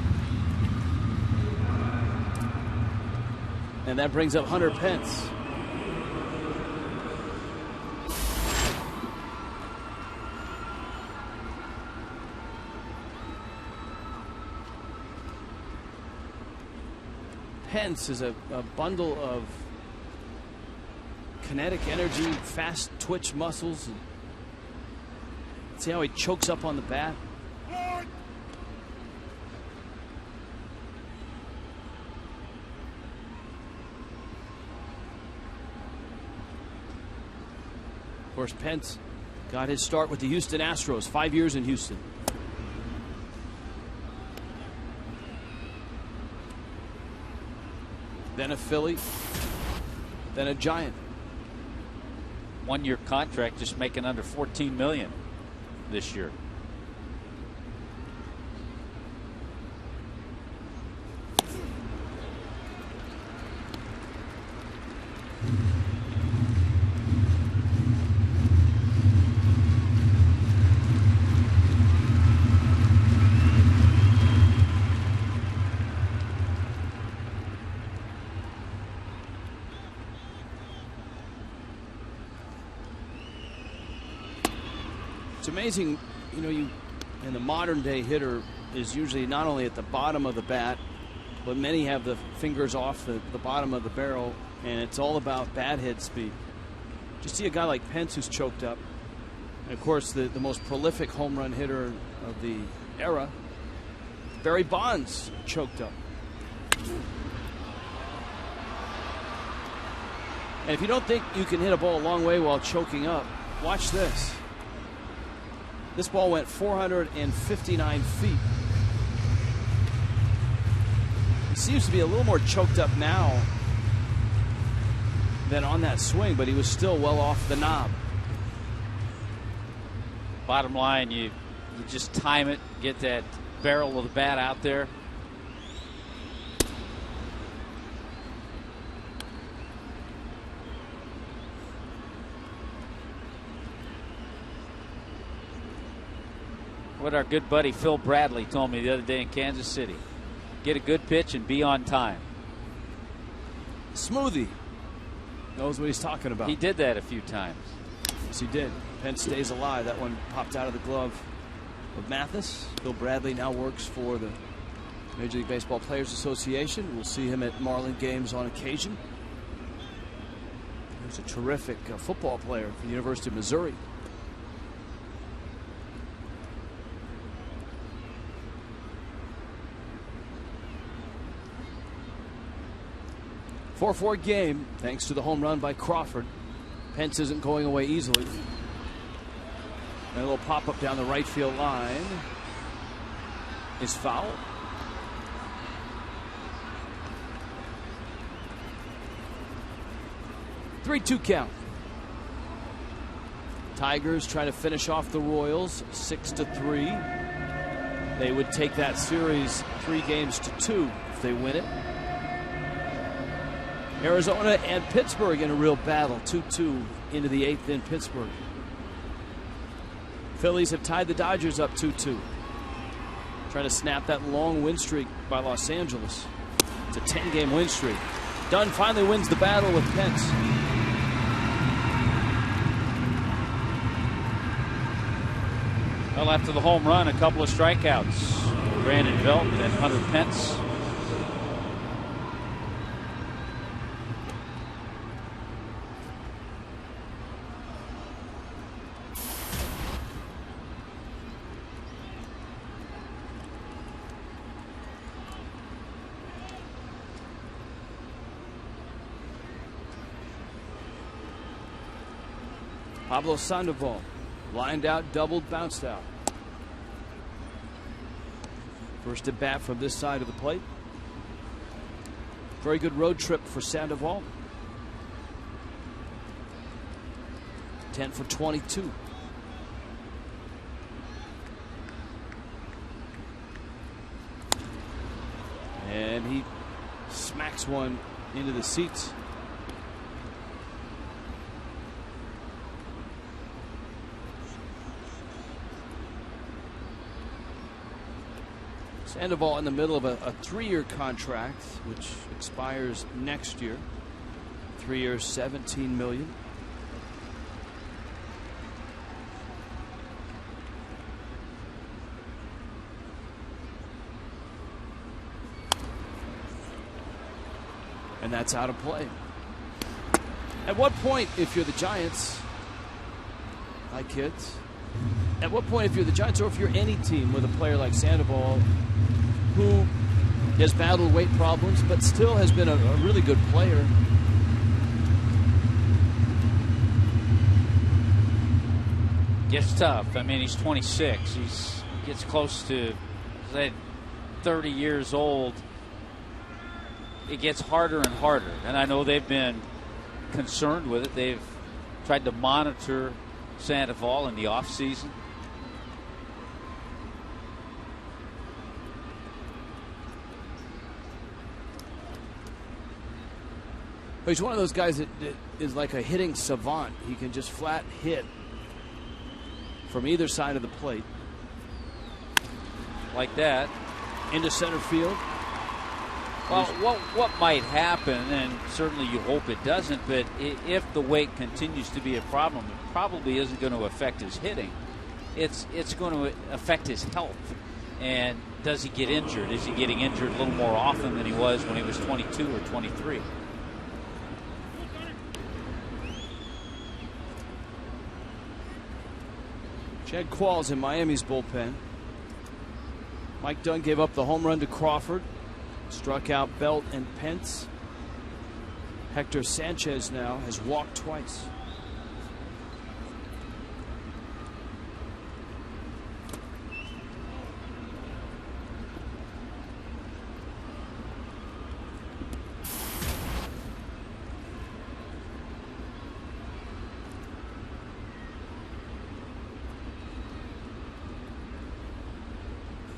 And that brings up Hunter Pence. Pence is a bundle of kinetic energy, fast twitch muscles. See how he chokes up on the bat? Of course, Pence got his start with the Houston Astros, 5 years in Houston. Then a Philly, then a Giant. 1 year contract, just making under $14 million this year. It's amazing, you know, in the modern day hitter is usually not only at the bottom of the bat, but many have the fingers off the bottom of the barrel, and it's all about bat head speed. Just see a guy like Pence who's choked up. And of course, the most prolific home run hitter of the era, Barry Bonds, choked up. And if you don't think you can hit a ball a long way while choking up, watch this. This ball went 459 feet. He seems to be a little more choked up now than on that swing, but he was still well off the knob. Bottom line, you just time it, get that barrel of the bat out there. What our good buddy Phil Bradley told me the other day in Kansas City. Get a good pitch and be on time. Smoothie knows what he's talking about. He did that a few times. Yes, he did. Pence stays alive. That one popped out of the glove of Mathis. Phil Bradley now works for the Major League Baseball Players Association. We'll see him at Marlin games on occasion. He's a terrific football player for the University of Missouri. 4-4 game thanks to the home run by Crawford. Pence isn't going away easily. And a little pop-up down the right field line is foul. Three-2 count. Tigers try to finish off the Royals 6-3. They would take that series 3-2 if they win it. Arizona and Pittsburgh in a real battle, 2-2 into the 8th in Pittsburgh. Phillies have tied the Dodgers up 2-2. Trying to snap that long win streak by Los Angeles. It's a 10-game win streak. Dunn finally wins the battle with Pence. Well, after the home run, a couple of strikeouts. Brandon Velt and Hunter Pence. Pablo Sandoval lined out, doubled, bounced out. First at bat from this side of the plate. Very good road trip for Sandoval. 10 for 22. And he smacks one into the seats. Sandoval in the middle of a 3-year contract, which expires next year. 3 years, $17 million. And that's out of play. At what point, if you're the Giants, hi kids, at what point, if you're the Giants or if you're any team with a player like Sandoval, who has battled weight problems but still has been a really good player, gets tough. I mean, he's 26. He gets close to 30 years old. It gets harder and harder. And I know they've been concerned with it. They've tried to monitor Sandoval in the offseason. But he's one of those guys that is like a hitting savant. He can just flat hit from either side of the plate. Like that. Into center field. Well, what might happen, and certainly you hope it doesn't, but if the weight continues to be a problem, it probably isn't going to affect his hitting. It's going to affect his health. And does he get injured? Is he getting injured a little more often than he was when he was 22 or 23? Jed Qualls in Miami's bullpen. Mike Dunn gave up the home run to Crawford. Struck out Belt and Pence. Hector Sanchez now has walked twice.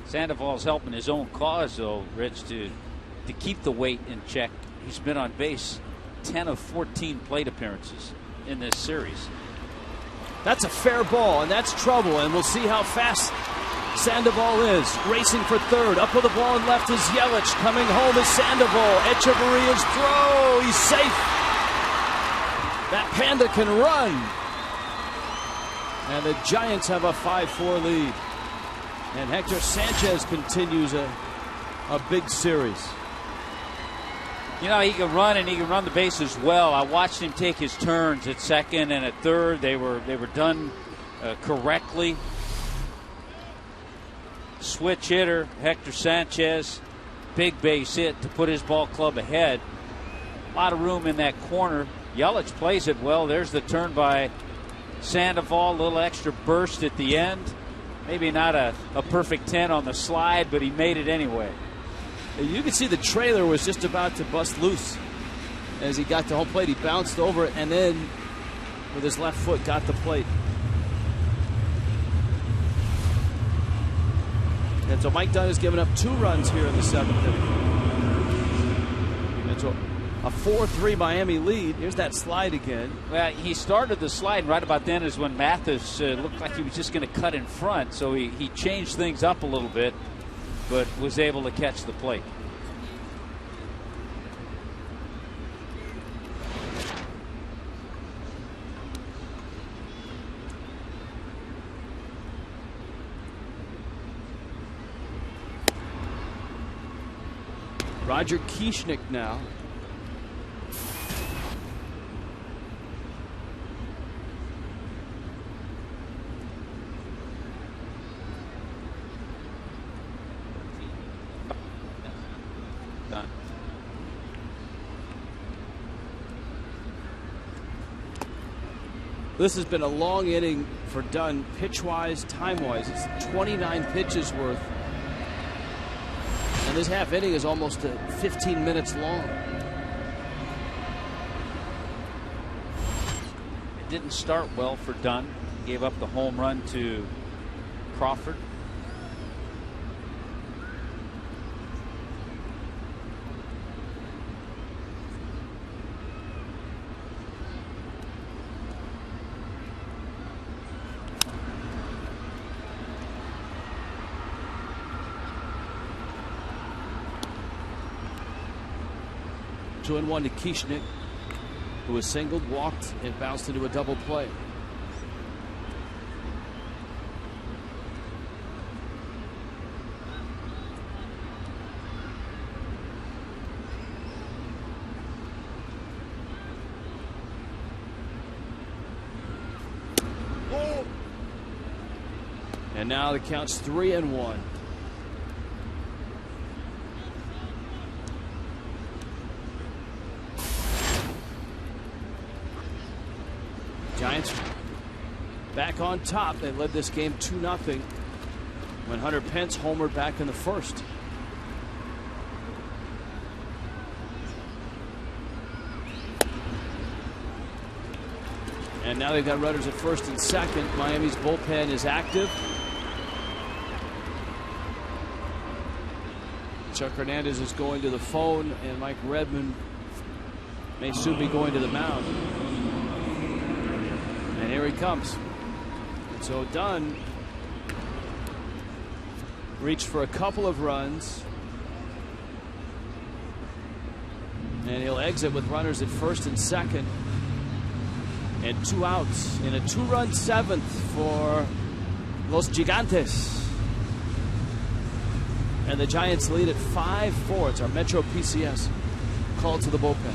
Sandoval's helping his own cause, though, Rich, to keep the weight in check. He's been on base 10 of 14 plate appearances in this series. That's a fair ball, and that's trouble, and we'll see how fast Sandoval is. Racing for third. Up with the ball and left is Yelich. Coming home is Sandoval. Echeverria's throw. He's safe. That Panda can run. And the Giants have a 5-4 lead. And Hector Sanchez continues a big series. You know, he can run and he can run the bases well. I watched him take his turns at second and at third. They were done correctly. Switch hitter Hector Sanchez, big base hit to put his ball club ahead. A lot of room in that corner. Yelich plays it well. There's the turn by Sandoval. A little extra burst at the end. Maybe not a perfect 10 on the slide, but he made it anyway. You can see the trailer was just about to bust loose as he got to home plate. He bounced over it and then with his left foot got the plate. And so Mike Dunn has given up 2 runs here in the 7th inning. And so a 4-3 Miami lead. Here's that slide again. Well, he started the slide, and right about then is when Mathis looked like he was just going to cut in front. So he changed things up a little bit, but was able to catch the plate. Roger Kieschnick now. Done. This has been a long inning for Dunn, pitch-wise, time-wise. It's 29 pitches worth. And this half inning is almost 15 minutes long. didn't start well for Dunn. Gave up the home run to Crawford. Two and one to Kieschnick, who was singled, walked, and bounced into a double play. And now the count's 3-1. Giants back on top. They led this game 2-0 when Hunter Pence homered back in the first. And now they've got runners at first and second. Miami's bullpen is active. Chuck Hernandez is going to the phone, and Mike Redmond may soon be going to the mound. And here he comes. And so Dunn reached for a couple of runs. And he'll exit with runners at first and second. And 2 outs in a 2-run seventh for Los Gigantes. And the Giants lead at 5-4. It's our Metro PCS call to the bullpen.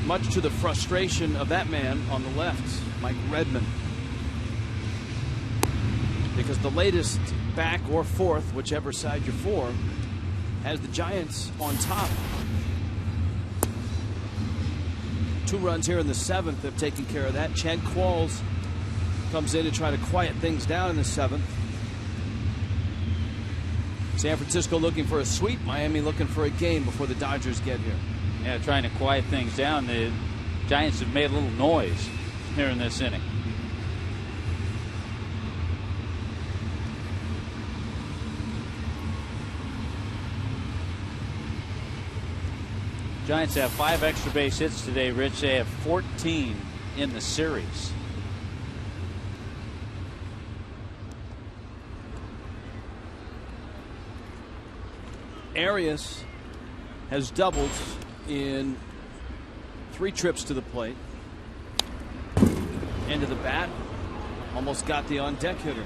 Much to the frustration of that man on the left, Mike Redmond. Because the latest back or forth, whichever side you're for, has the Giants on top. 2 runs here in the 7th have taken care of that. Chad Qualls comes in to try to quiet things down in the 7th. San Francisco looking for a sweep. Miami looking for a game before the Dodgers get here. Yeah, trying to quiet things down. The Giants have made a little noise here in this inning. Giants have 5 extra base hits today, Rich. They have 14 in the series. Arias has doubled in 3 trips to the plate. End of the bat. Almost got the on-deck hitter.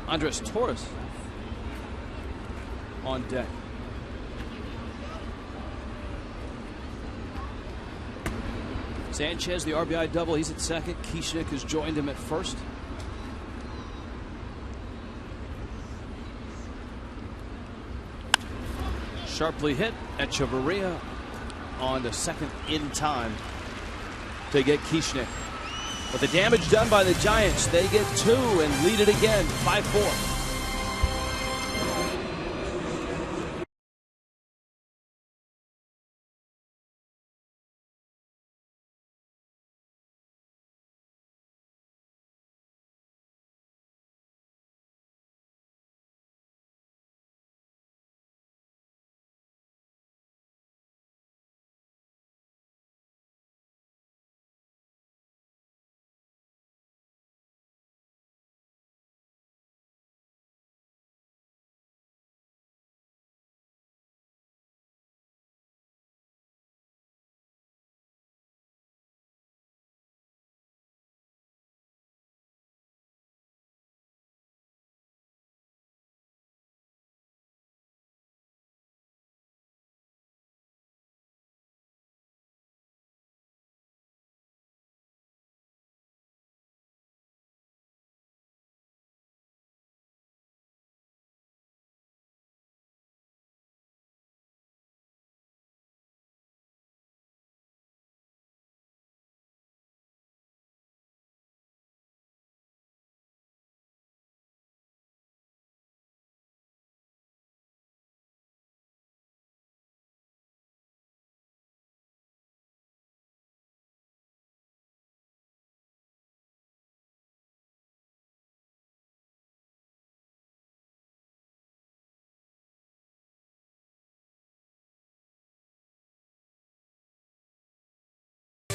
Andres Torres on deck. Sanchez, the RBI double. He's at second. Kieschnick has joined him at first. Sharply hit. Echeverria on the second in time to get Kieschnick. But the damage done by the Giants, they get 2 and lead it again, 5-4.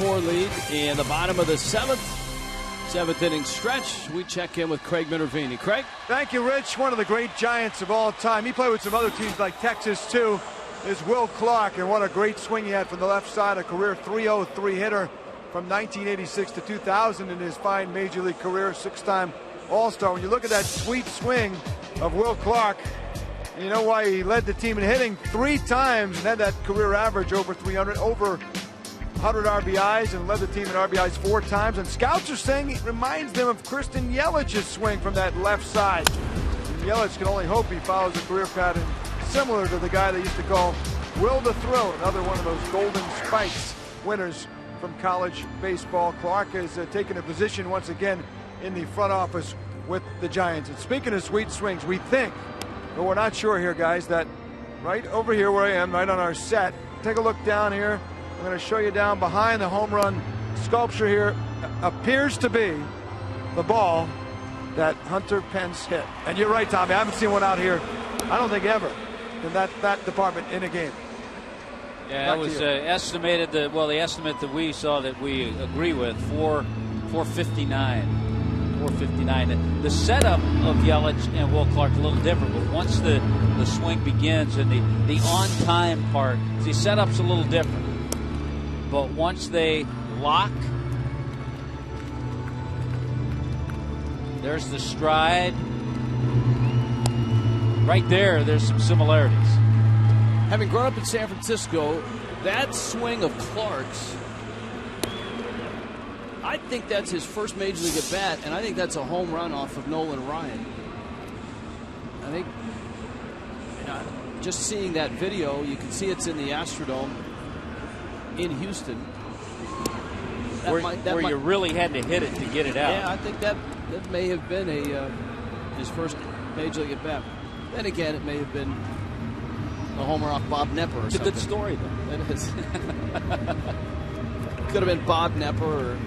Lead in the bottom of the seventh inning stretch. We check in with Craig Minervini. Craig? Thank you, Rich. One of the great Giants of all time. He played with some other teams like Texas, too, is Will Clark. And what a great swing he had from the left side. A career .303 hitter from 1986 to 2000 in his fine Major League career. 6-time All-Star. When you look at that sweet swing of Will Clark, you know why he led the team in hitting 3 times and had that career average over 300, over 100 RBIs, and led the team in RBIs 4 times. And scouts are saying it reminds them of Christian Yelich's swing from that left side. And Yelich can only hope he follows a career pattern similar to the guy they used to call Will the Thrill, another one of those Golden Spikes winners from college baseball. Clark has taken a position once again in the front office with the Giants. And speaking of sweet swings, we think, but we're not sure here, guys, that right over here where I am, right on our set, take a look down here. I'm going to show you down behind the home run sculpture here. Appears to be the ball that Hunter Pence hit. And you're right, Tommy. I haven't seen one out here, I don't think, ever in that department in a game. Yeah, it was estimated that, well, the estimate that we saw that we agree with, 459. 459. The setup of Yelich and Will Clark a little different, but once the swing begins and the on-time part, the setup's a little different. But once they lock, there's the stride. Right there's some similarities. Having grown up in San Francisco, that swing of Clark's, I think that's his first Major League at bat, and I think that's a home run off of Nolan Ryan. I think, just seeing that video, you can see it's in the Astrodome in Houston. Where you really had to hit it to get it out. Yeah, I think that may have been his first Major League at bat. Then again, it may have been a homer off Bob Nepper or something. It's a good story, though. It is. Could have been Bob Nepper or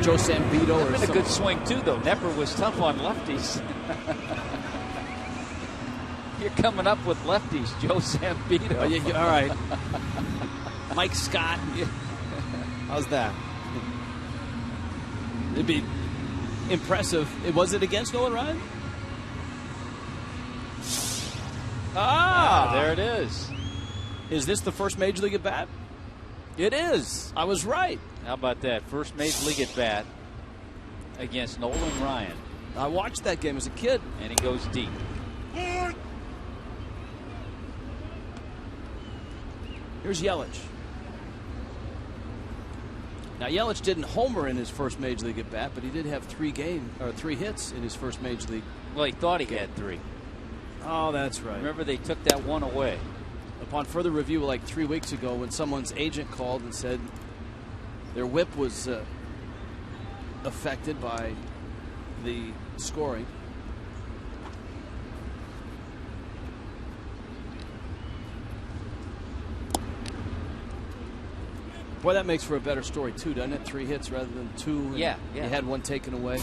Joe Sambito or something. A good swing, too, though. Nepper was tough on lefties. You're coming up with lefties, Joe Sambito. Oh, yeah, all right. Mike Scott. How's that? It'd be impressive. Was it against Nolan Ryan? There it is. Is this the first Major League at bat? It is. I was right. How about that? First Major League at bat against Nolan Ryan. I watched that game as a kid. And he goes deep. Here's Yelich. Now, Yelich didn't homer in his first Major League at bat, but he did have 3 hits in his first Major League. Well, he thought he had 3. Oh, that's right. Remember, they took that one away. Upon further review, like 3 weeks ago, when someone's agent called and said their whip was affected by the scoring. Boy, that makes for a better story, too, doesn't it? 3 hits rather than 2. Yeah. He had 1 taken away.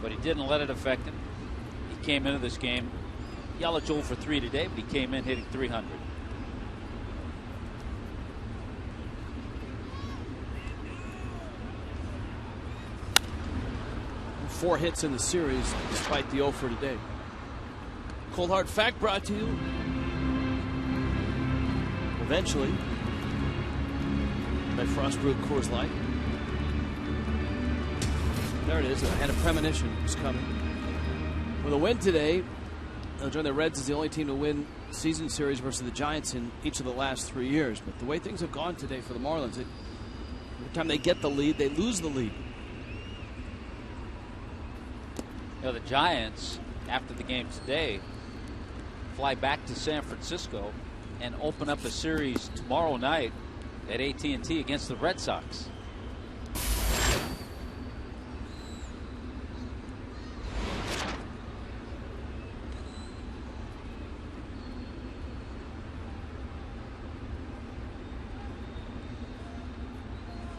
But he didn't let it affect him. He came into this game. Yelich 0 for 3 today, but he came in hitting .300. 4 hits in the series, despite the 0 for today. Cold Hard Fact brought to you eventually by Frost Brewed Coors Light. There it is. I had a premonition it was coming. With a win today, they'll join the Reds as the only team to win season series versus the Giants in each of the last 3 years. But the way things have gone today for the Marlins, every time they get the lead, they lose the lead. You know, the Giants, after the game today, fly back to San Francisco and open up a series tomorrow night at AT&T against the Red Sox.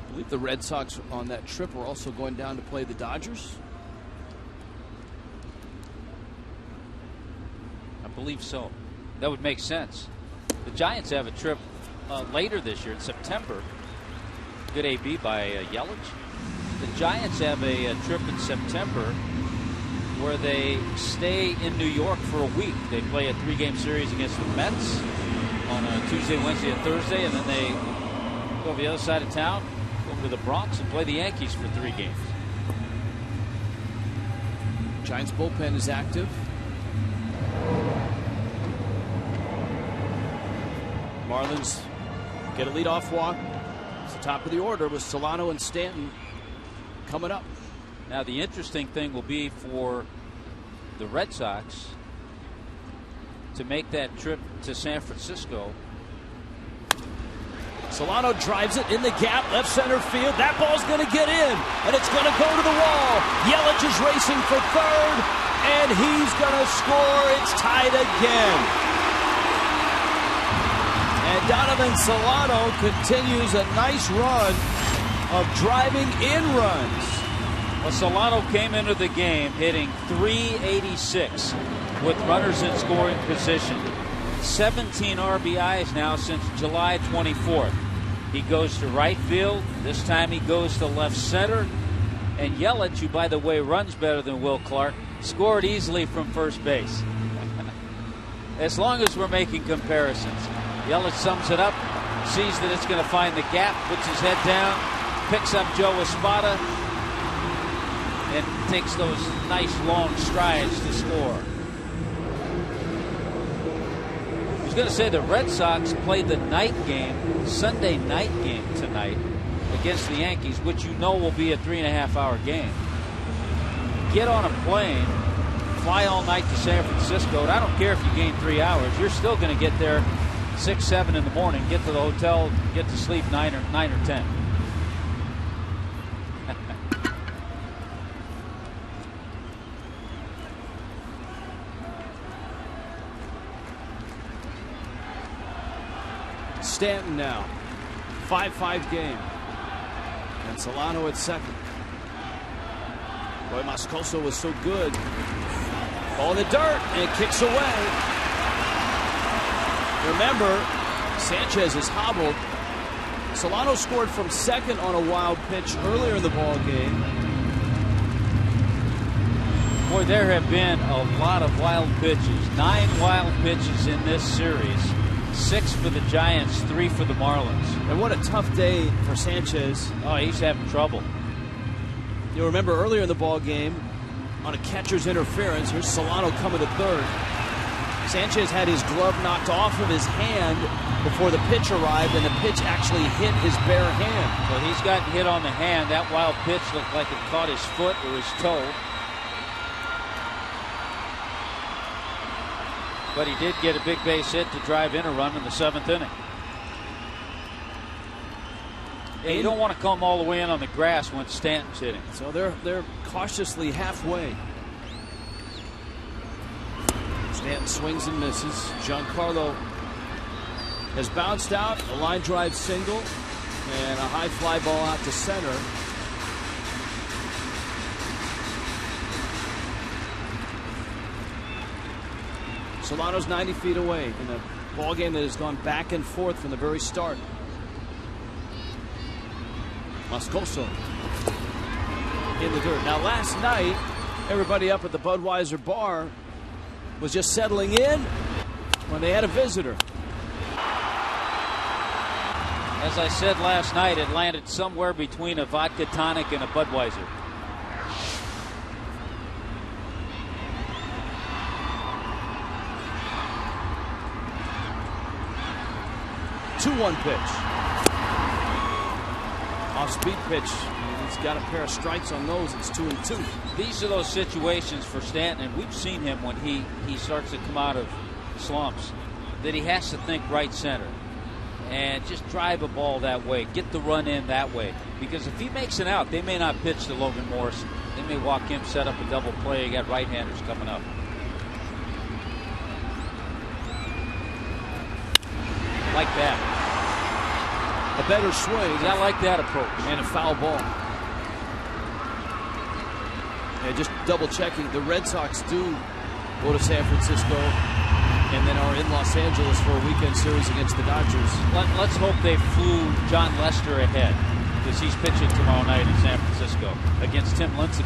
I believe the Red Sox on that trip are also going down to play the Dodgers. I believe so. That would make sense. The Giants have a trip later this year in September. Good AB by Yelich. The Giants have a trip in September where they stay in New York for a week. They play a 3-game series against the Mets on a Tuesday, Wednesday, and Thursday, and then they go over the other side of town, over to the Bronx, and play the Yankees for 3 games. Giants bullpen is active. Marlins get a leadoff walk. It's the top of the order with Solano and Stanton coming up. Now, the interesting thing will be for the Red Sox to make that trip to San Francisco. Solano drives it in the gap, left center field. That ball's going to get in, and it's going to go to the wall. Yelich is racing for third, and he's going to score. It's tied again. And Donovan Solano continues a nice run of driving in runs. Well, Solano came into the game hitting .386 with runners in scoring position. 17 RBIs now since July 24th. He goes to right field. This time he goes to left center. And Yelich, who, by the way, runs better than Will Clark, scored easily from first base. As long as we're making comparisons. Yelich sums it up, sees that it's going to find the gap, puts his head down, picks up Joe Espada, and takes those nice long strides to score. I was going to say the Red Sox played the night game, Sunday night game tonight against the Yankees, which you know will be a 3.5-hour game. Get on a plane, fly all night to San Francisco, and I don't care if you gain 3 hours, you're still going to get there 6, 7 in the morning, get to the hotel, get to sleep 9 or 10. Stanton now. 5-5 game. And Solano at second. Boy, Moscoso was so good. Ball in the dirt, and it kicks away. Remember, Sanchez is hobbled. Solano scored from second on a wild pitch earlier in the ball game. Boy, there have been a lot of wild pitches. 9 wild pitches in this series. 6 for the Giants, 3 for the Marlins. And what a tough day for Sanchez. Oh, he's having trouble. You'll remember earlier in the ball game, on a catcher's interference. Here's Solano coming to third. Sanchez had his glove knocked off of his hand before the pitch arrived, and the pitch actually hit his bare hand. So he's gotten hit on the hand. That wild pitch looked like it caught his foot or his toe. But he did get a big base hit to drive in a run in the 7th inning. Yeah, you don't want to come all the way in on the grass when Stanton's hitting. So they're cautiously halfway. Stanton swings and misses. Giancarlo has bounced out, a line drive single, and a high fly ball out to center. Solano's 90 feet away in a ball game that has gone back and forth from the very start. Moscoso in the dirt. Now last night, everybody up at the Budweiser bar was just settling in when they had a visitor. As I said last night, it landed somewhere between a vodka tonic and a Budweiser. Two-one pitch. Off-speed pitch. He's got a pair of strikes on those. It's 2-2. These are those situations for Stanton, and we've seen him when he starts to come out of slumps, that he has to think right center and just drive a ball that way, get the run in that way. Because if he makes it out, they may not pitch to Logan Morrison. They may walk him, set up a double play. You got right-handers coming up. Like that. A better swing. I like that approach. And a foul ball. Yeah, just double checking. The Red Sox do go to San Francisco and then are in Los Angeles for a weekend series against the Dodgers. Let's hope they flew John Lester ahead, because he's pitching tomorrow night in San Francisco against Tim Lincecum.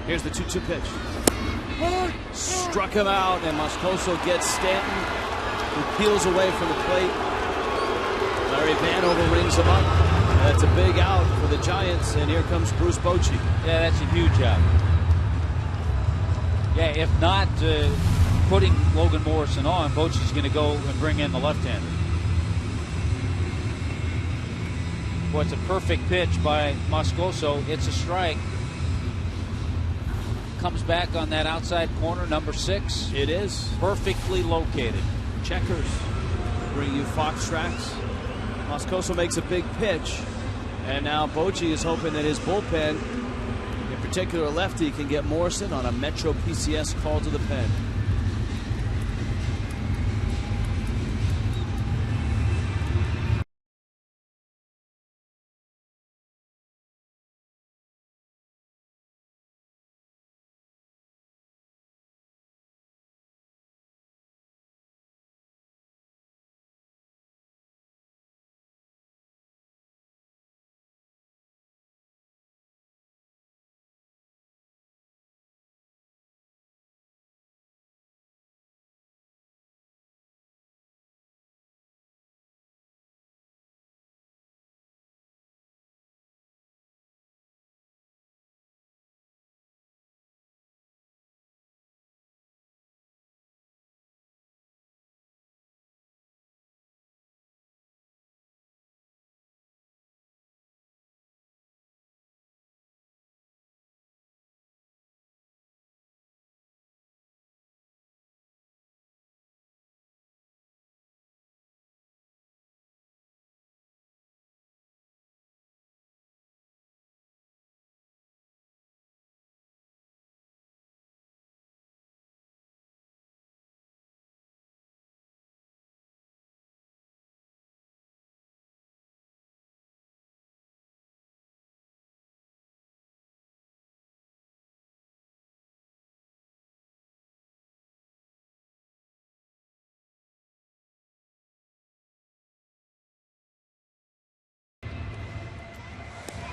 Here's the 2-2 pitch. Struck him out, and Moscoso gets Stanton, who peels away from the plate. Larry Vanover rings him up. That's a big out for the Giants, and here comes Bruce Bochy. Yeah, that's a huge out. Yeah, if not putting Logan Morrison on, Bochy's going to go and bring in the left-hander. Well, it's a perfect pitch by Moscoso. It's a strike. Comes back on that outside corner, number 6. It is. Perfectly located. Checkers bring you Fox Tracks. Moscoso makes a big pitch, and now Bochy is hoping that his bullpen, in particular lefty, can get Morrison on a Metro PCS call to the pen.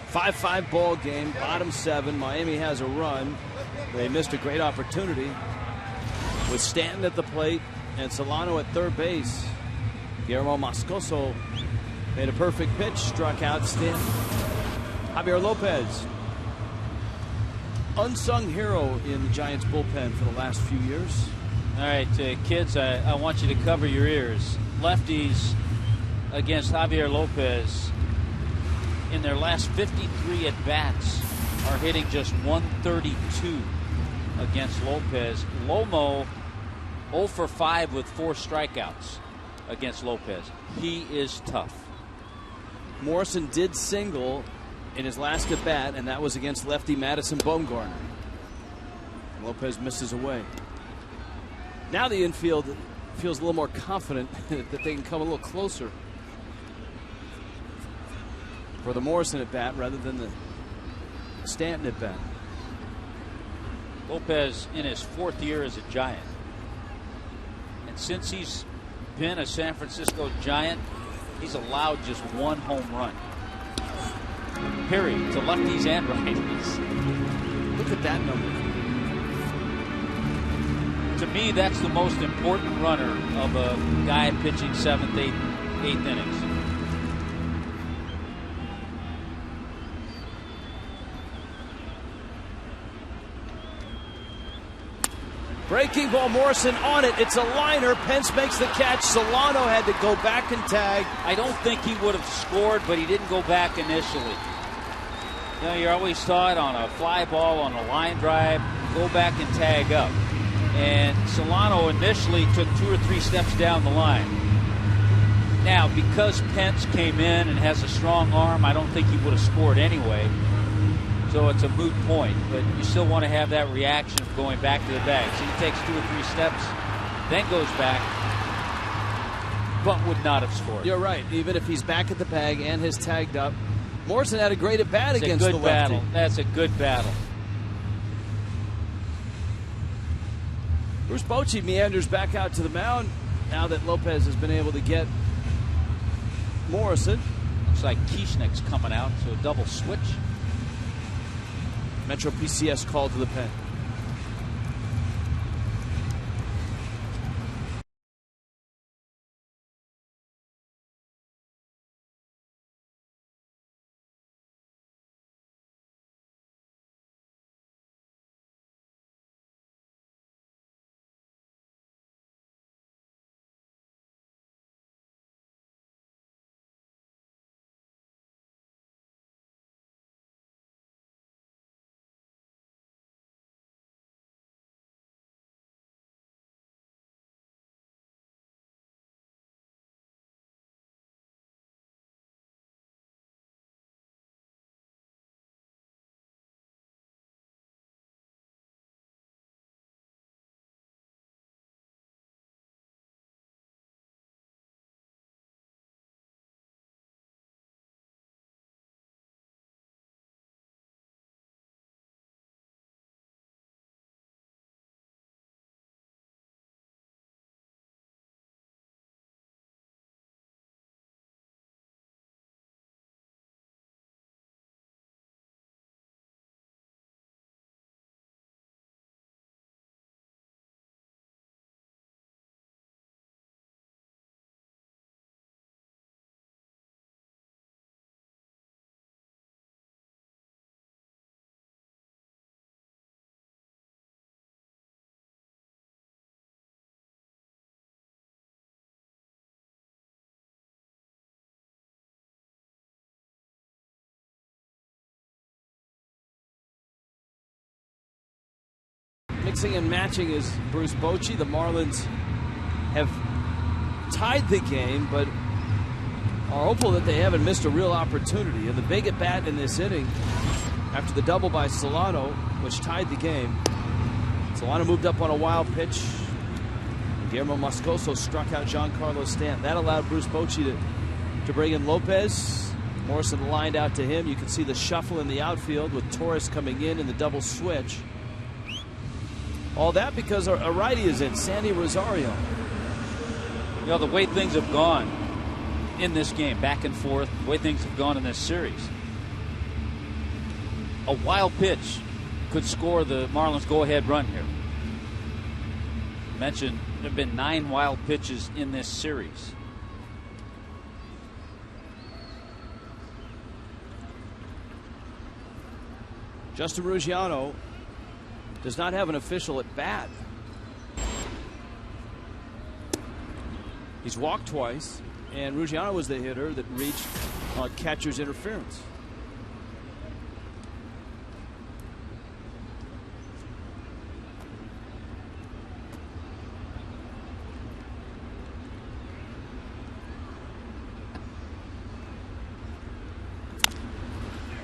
Five ball game, bottom 7. Miami has a run. They missed a great opportunity. with Stanton at the plate and Solano at third base. Guillermo Moscoso made a perfect pitch, struck out Stanton. Javier Lopez, unsung hero in the Giants bullpen for the last few years. All right, kids, I want you to cover your ears. Lefties against Javier Lopez in their last 53 at-bats are hitting just 132 against Lopez. Lomo 0 for 5 with 4 strikeouts against Lopez. He is tough. Morrison did single in his last at-bat, and that was against lefty Madison Bumgarner. Lopez misses away. Now the infield feels a little more confident that they can come a little closer for the Morrison at-bat rather than the Stanton at-bat. Lopez in his 4th year as a Giant. And since he's been a San Francisco Giant, he's allowed just 1 home run. Period. To lefties and righties. Look at that number. To me, that's the most important runner of a guy pitching 7th, 8th innings. Breaking ball, Morrison on it. It's a liner. Pence makes the catch. Solano had to go back and tag. I don't think he would have scored, but he didn't go back initially. You know, you're always taught on a fly ball, on a line drive, go back and tag up. And Solano initially took 2 or 3 steps down the line. Now, because Pence came in and has a strong arm, I don't think he would have scored anyway. So it's a moot point, but you still want to have that reaction of going back to the bag. So he takes 2 or 3 steps, then goes back, but would not have scored. You're right. Even if he's back at the bag and has tagged up, Morrison had a great at bat against the lefty. Battle. That's a good battle. Bruce Bochy meanders back out to the mound now that Lopez has been able to get Morrison. Looks like Kieschnick's coming out, so a double switch. Metro PCS called to the pen. Mixing and matching is Bruce Bochy. The Marlins have tied the game, but are hopeful that they haven't missed a real opportunity. And the big at bat in this inning, after the double by Solano, which tied the game, Solano moved up on a wild pitch. Guillermo Moscoso struck out Giancarlo Stanton. That allowed Bruce Bochy to bring in Lopez. Morrison lined out to him. You can see the shuffle in the outfield with Torres coming in the double switch. All that because a righty is in, Sandy Rosario. You know, the way things have gone in this game, back and forth, the way things have gone in this series, a wild pitch could score the Marlins' go-ahead run here. Mentioned there have been 9 wild pitches in this series. Justin Ruggiano does not have an official at bat. He's walked twice, and Ruggiano was the hitter that reached catcher's interference.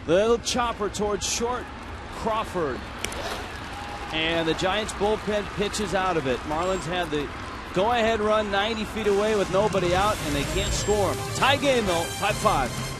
Little chopper towards short. Crawford. And the Giants bullpen pitches out of it. Marlins had the go-ahead run 90 feet away with nobody out, and they can't score. Tie game, though, 5-5.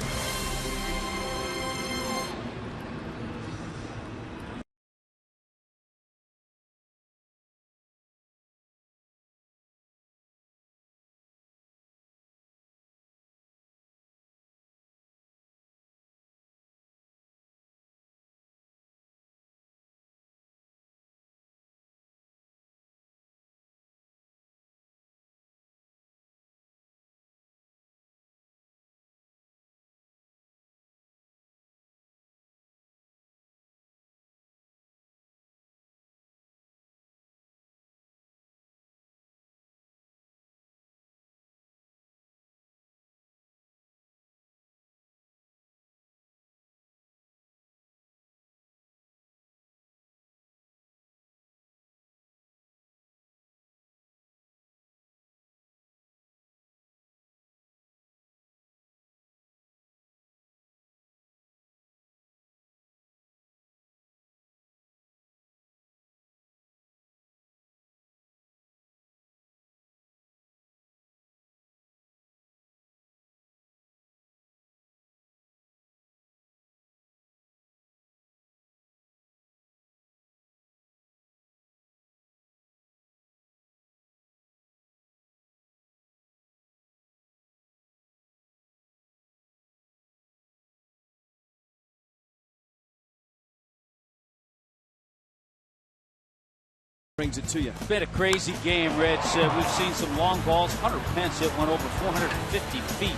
Brings it to you. Been a crazy game, Rich. We've seen some long balls. Hunter Pence hit one over 450 feet.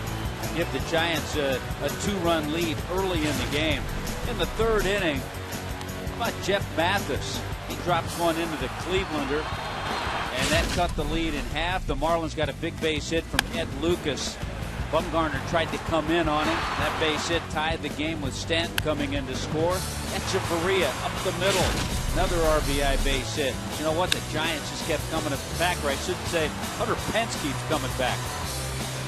Give the Giants a 2-run lead early in the game. In the 3rd inning, how about Jeff Mathis? He drops one into the Clevelander, and that cut the lead in half. The Marlins got a big base hit from Ed Lucas. Bumgarner tried to come in on him. That base hit tied the game with Stanton coming in to score. Echeverria up the middle. Another RBI base hit. You know what? The Giants just kept coming back, or I should say Hunter Pence keeps coming back.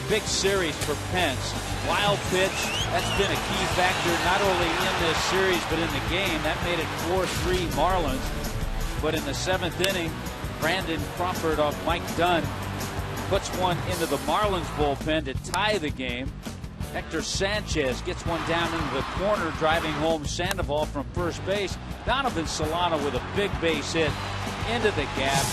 Big series for Pence. Wild pitch. That's been a key factor not only in this series but in the game. That made it 4-3 Marlins. But in the 7th inning, Brandon Crawford off Mike Dunn puts one into the Marlins bullpen to tie the game. Hector Sanchez gets one down into the corner, driving home Sandoval from first base. Donovan Solano with a big base hit into the gap.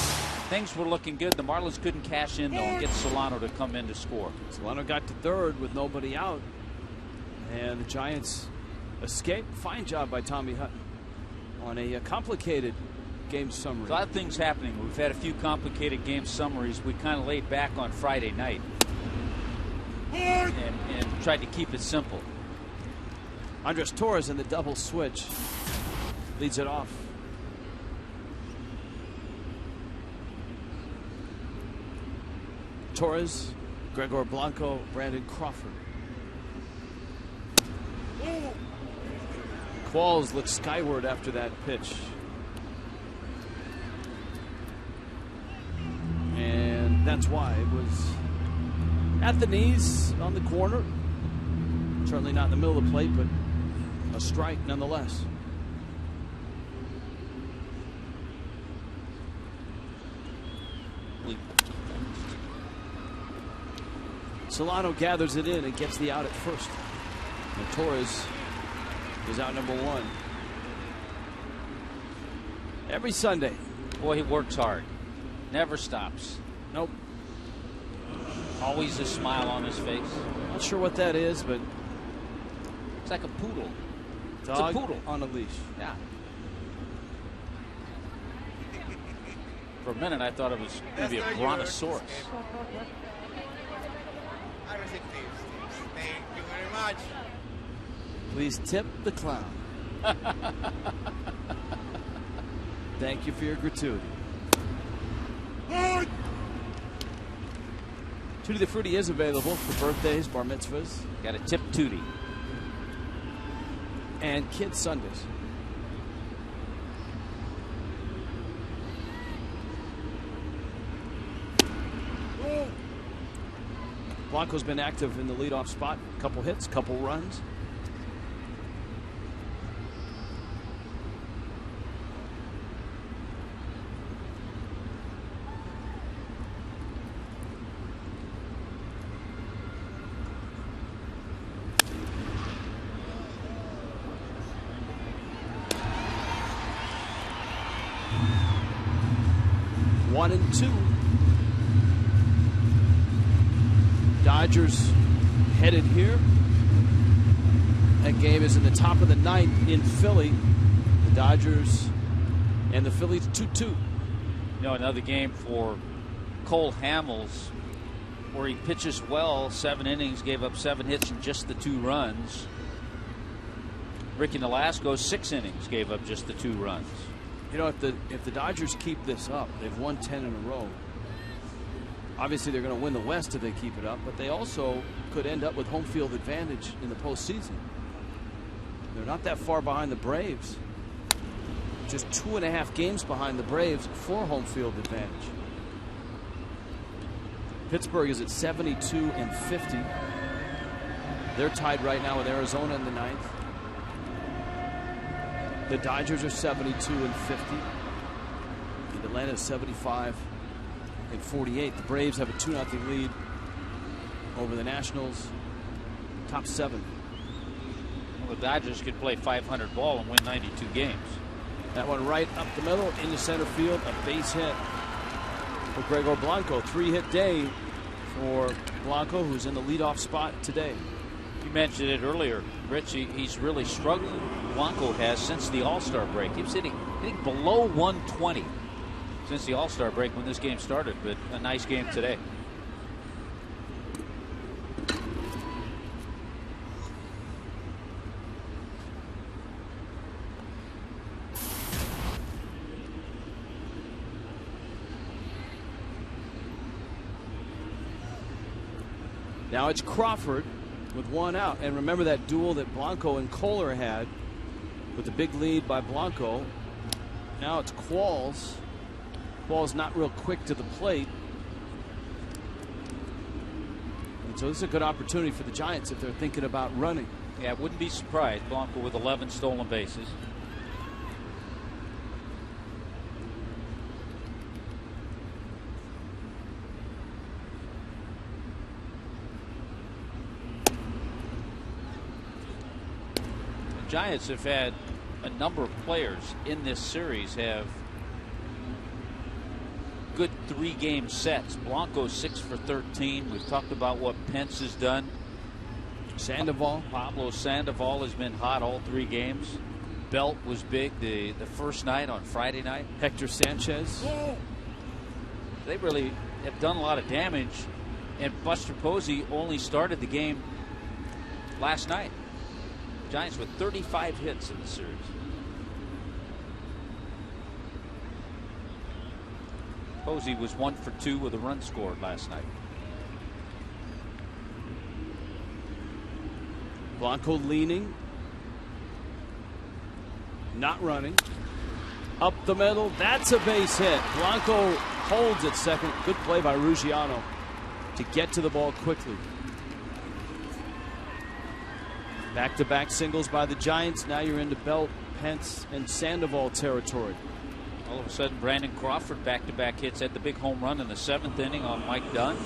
Things were looking good. The Marlins couldn't cash in, though, and get Solano to come in to score. Solano got to 3rd with nobody out. And the Giants escape. Fine job by Tommy Hutton on a complicated game summary. A lot of things happening. We've had a few complicated game summaries. We kind of laid back on Friday night and tried to keep it simple. Andres Torres in the double switch leads it off. Torres, Gregor Blanco, Brandon Crawford. Qualls looked skyward after that pitch. And that's why it was at the knees on the corner. Certainly not in the middle of the plate, but a strike nonetheless. Solano gathers it in and gets the out at first. And Torres is out number 1. Every Sunday. Boy, he works hard. Never stops. Nope. Always a smile on his face. Not sure what that is, but it's like a poodle. Dog it's a poodle on a leash. Yeah. For a minute, I thought it was maybe a brontosaurus. I receive tips. Thank you very much. Please tip the clown. Thank you for your gratuity. Tutti the Frutti is available for birthdays, bar mitzvahs. Got a tip Tutti. And Kids Sundays. Blanco's been active in the leadoff spot. Couple hits, couple runs. One and two. Dodgers headed here. That game is in the top of the ninth in Philly. The Dodgers and the Phillies 2-2. You know, another game for Cole Hamels where he pitches well, 7 innings, gave up 7 hits and just the 2 runs. Ricky Nolasco, 6 innings, gave up just the 2 runs. You know, if the Dodgers keep this up, they've won 10 in a row. Obviously, they're going to win the West if they keep it up, but they also could end up with home field advantage in the postseason. They're not that far behind the Braves. Just 2.5 games behind the Braves for home field advantage. Pittsburgh is at 72 and 50. They're tied right now with Arizona in the 9th. The Dodgers are 72 and 50. And Atlanta is 75 and 48. The Braves have a 2-0 lead over the Nationals. Top 7. Well, the Dodgers could play 500 ball and win 92 games. That one right up the middle into center field. A base hit for Gregor Blanco. 3-hit day for Blanco, who's in the leadoff spot today. You mentioned it earlier, Rich. He's really struggling. Blanco has since the All-Star break. He was hitting below 120 since the All-Star break when this game started, but a nice game today. Now it's Crawford with 1 out. And remember that duel that Blanco and Kohler had with the big lead by Blanco. Now it's Qualls. Qualls not real quick to the plate. And so this is a good opportunity for the Giants if they're thinking about running. Yeah, I wouldn't be surprised. Blanco with 11 stolen bases. Giants have had a number of players in this series have good 3-game sets. Blanco 6 for 13. We've talked about what Pence has done. Pablo Sandoval has been hot all 3 games. Belt was big the first night on Friday night. Hector Sanchez. They really have done a lot of damage, and Buster Posey only started the game last night. Giants with 35 hits in the series. Posey was 1 for 2 with a run scored last night. Blanco leaning. Not running. Up the middle. That's a base hit. Blanco holds at second. Good play by Ruggiano to get to the ball quickly. Back-to-back singles by the Giants. Now you're into Belt, Pence, and Sandoval territory. All of a sudden, Brandon Crawford back-to-back hits at the big home run in the 7th inning on Mike Dunn.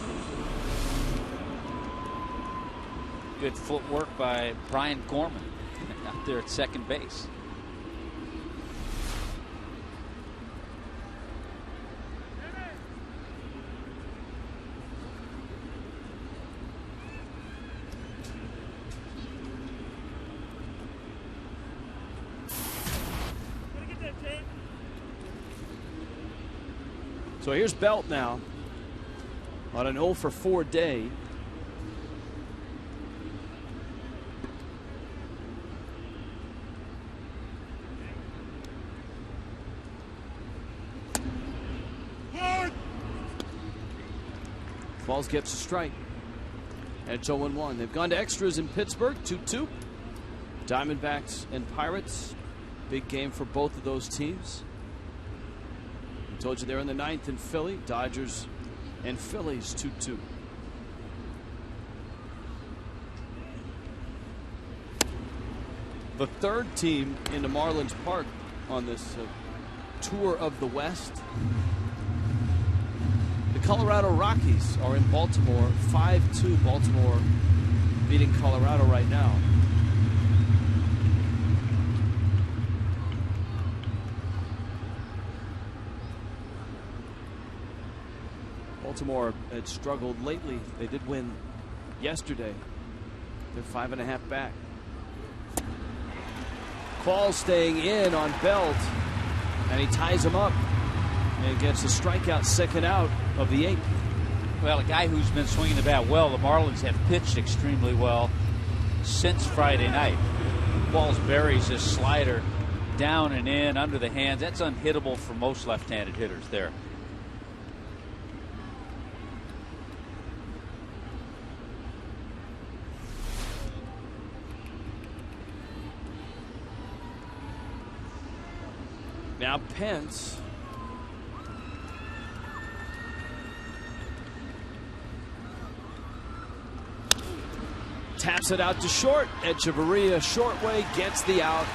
Good footwork by Brian Gorman out there at second base. So here's Belt now on an 0 for 4 day. Qualls gets a strike. And it's 0-1. They've gone to extras in Pittsburgh, 2-2. Diamondbacks and Pirates. Big game for both of those teams. I told you they're in the 9th in Philly. Dodgers and Phillies 2-2. The third team into Marlins Park on this tour of the West. The Colorado Rockies are in Baltimore, 5-2. Baltimore beating Colorado right now. Baltimore had struggled lately. They did win yesterday. They're 5.5 back. Qualls staying in on Belt, and he ties him up and gets a strikeout, second out of the 8th. Well, a guy who's been swinging the bat well. The Marlins have pitched extremely well since Friday night. Qualls buries his slider down and in under the hands. That's unhittable for most left-handed hitters there. Now Pence taps it out to short. Echeverria short way gets the out.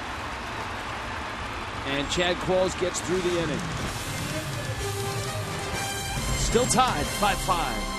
And Chad Qualls gets through the inning. Still tied 5-5.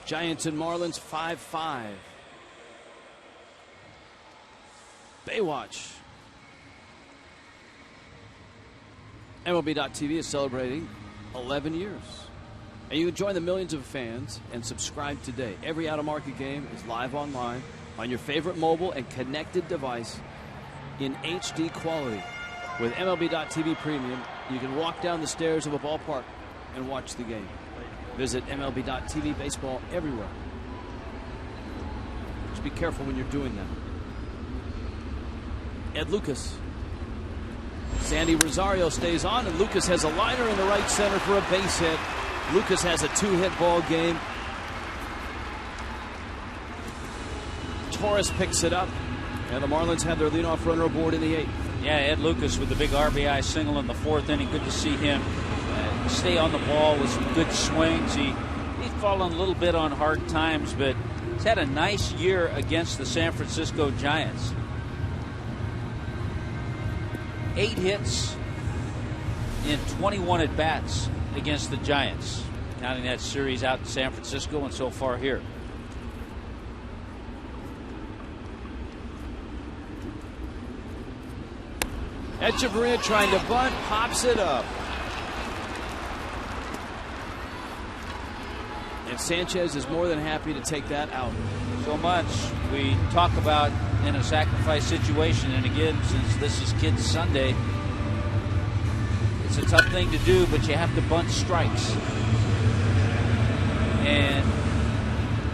Giants and Marlins 5-5. Baywatch. MLB.TV is celebrating 11 years. And you can join the millions of fans and subscribe today. Every out-of-market game is live online on your favorite mobile and connected device in HD quality. With MLB.TV Premium, you can walk down the stairs of a ballpark and watch the game. Visit MLB.TV, baseball everywhere. Just be careful when you're doing that. Ed Lucas. Sandy Rosario stays on, and Lucas has a liner in the right center for a base hit. Lucas has a 2-hit ball game. Torres picks it up, and the Marlins have their leadoff runner aboard in the 8th. Yeah, Ed Lucas with the big RBI single in the 4th inning. Good to see him stay on the ball with some good swings. He's fallen a little bit on hard times, but He's had a nice year against the San Francisco Giants. 8 hits in 21 at-bats against the Giants, counting that series out in San Francisco and so far here. Echeverria trying to bunt, pops it up. And Sanchez is more than happy to take that out. So much we talk about in a sacrifice situation, and again, since this is Kids Sunday, it's a tough thing to do, but you have to bunt strikes. And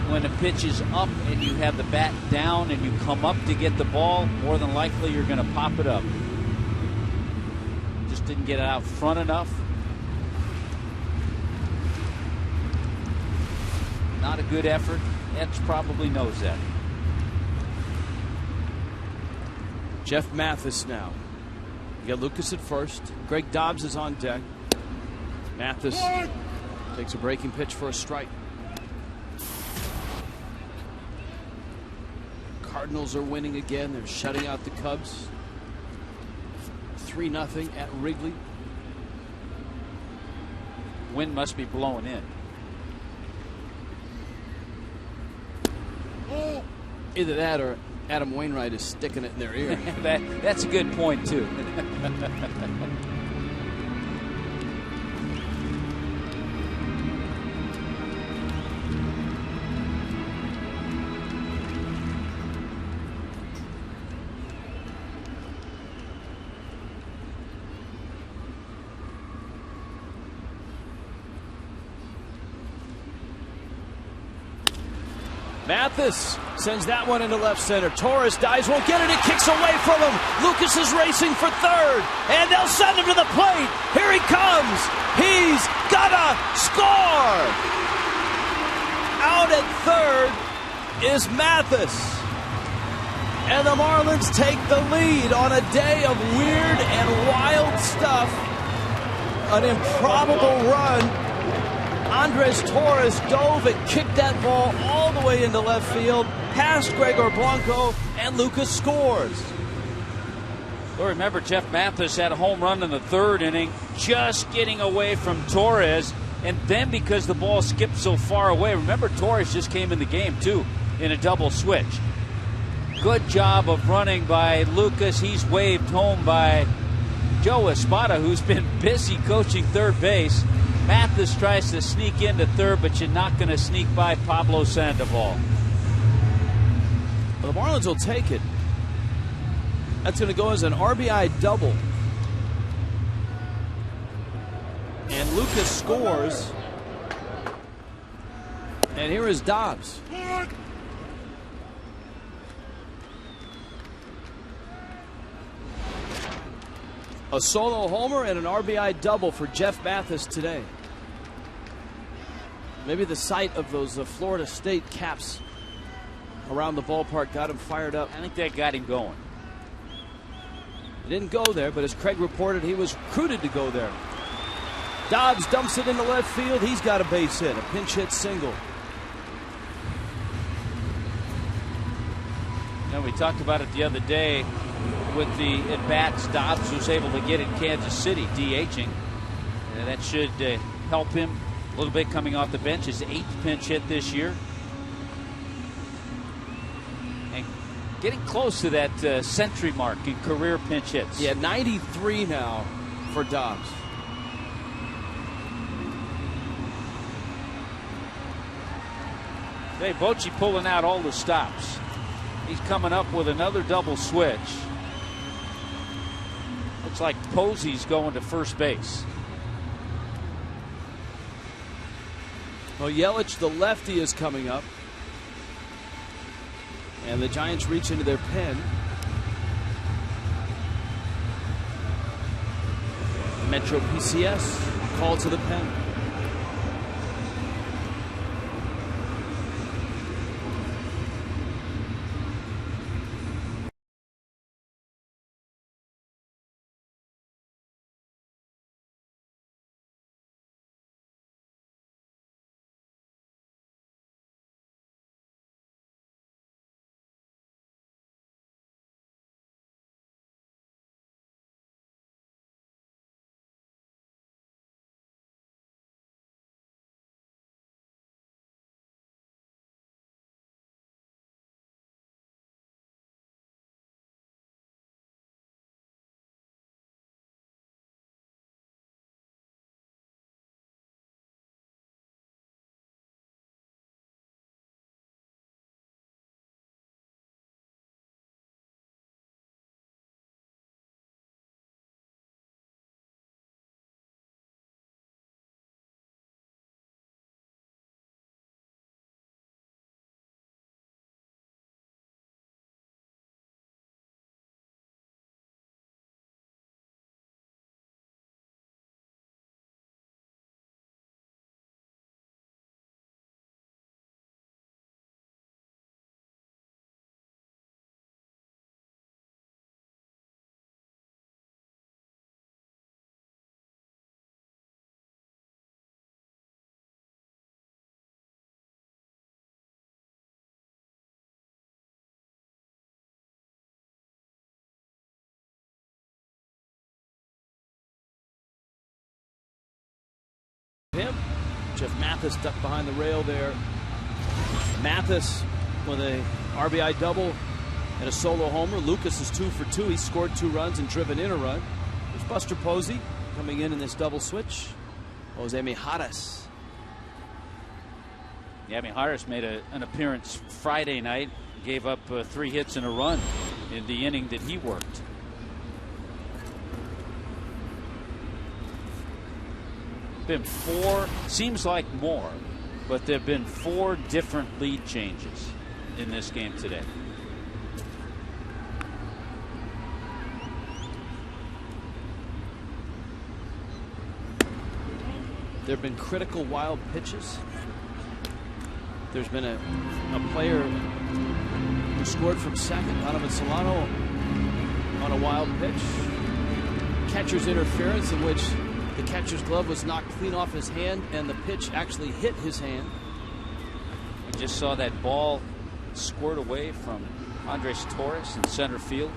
when a pitch is up and you have the bat down and you come up to get the ball, more than likely you're going to pop it up. Just didn't get it out front enough. Not a good effort. Etch probably knows that. Jeff Mathis now. You got Lucas at first. Greg Dobbs is on deck. Mathis takes a breaking pitch for a strike. Cardinals are winning again. They're shutting out the Cubs. 3-0 at Wrigley. Wind must be blowing in. Either that or Adam Wainwright is sticking it in their ear. That's a good point, too. Mathis sends that one into left center. Torres dives, won't get it. It kicks away from him. Lucas is racing for third, and they'll send him to the plate. Here he comes. He's gonna score. Out at third is Mathis. And the Marlins take the lead on a day of weird and wild stuff. An improbable run. Andres Torres dove and kicked that ball all the way into left field, past Gregor Blanco, and Lucas scores. Well, remember, Jeff Mathis had a home run in the third inning, just getting away from Torres, and then because the ball skipped so far away, remember Torres just came in the game too in a double switch. Good job of running by Lucas. He's waved home by Joe Espada, who's been busy coaching third base. Mathis tries to sneak into third, but you're not going to sneak by Pablo Sandoval. Well, the Marlins will take it. That's going to go as an RBI double. And Lucas scores. And here is Dobbs. A solo homer and an RBI double for Jeff Mathis today. Maybe the sight of those Florida State caps around the ballpark got him fired up. I think that got him going. He didn't go there, but as Craig reported, he was recruited to go there. Dobbs dumps it into left field. He's got a base hit, a pinch hit single. Now, we talked about it the other day with the at-bats Dobbs was able to get in Kansas City, DHing. That should help him a little bit coming off the bench. His 8th pinch hit this year. And getting close to that century mark in career pinch hits. Yeah, 93 now for Dobbs. Hey, Bochy pulling out all the stops. He's coming up with another double switch. Looks like Posey's going to first base. Well, Yelich, the lefty, is coming up. And the Giants reach into their pen. Metro PCS called to the pen. Jeff Mathis ducked behind the rail there. Mathis with a RBI double and a solo homer. Lucas is 2 for 2. He scored 2 runs and driven in a run. There's Buster Posey coming in this double switch. Jose Mijares. Yeah, Mijares made an appearance Friday night. Gave up 3 hits and a run in the inning that he worked. Been 4, seems like more, but there have been 4 different lead changes in this game today. There have been critical wild pitches. There's been a player who scored from second, Donovan Solano, on a wild pitch. Catcher's interference in which the catcher's glove was knocked clean off his hand and the pitch actually hit his hand. We just saw that ball squirt away from Andres Torres in center field.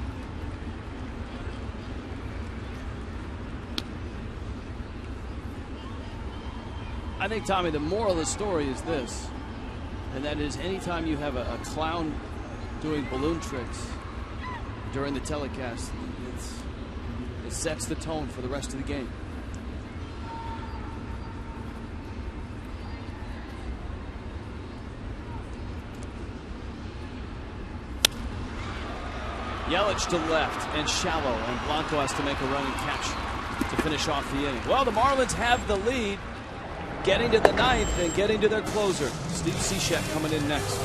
I think, Tommy, the moral of the story is this, and that is anytime you have a clown doing balloon tricks during the telecast, it sets the tone for the rest of the game. Yelich to left and shallow, and Blanco has to make a running catch to finish off the inning. Well, the Marlins have the lead, getting to the 9th and getting to their closer. Steve Cishek coming in next.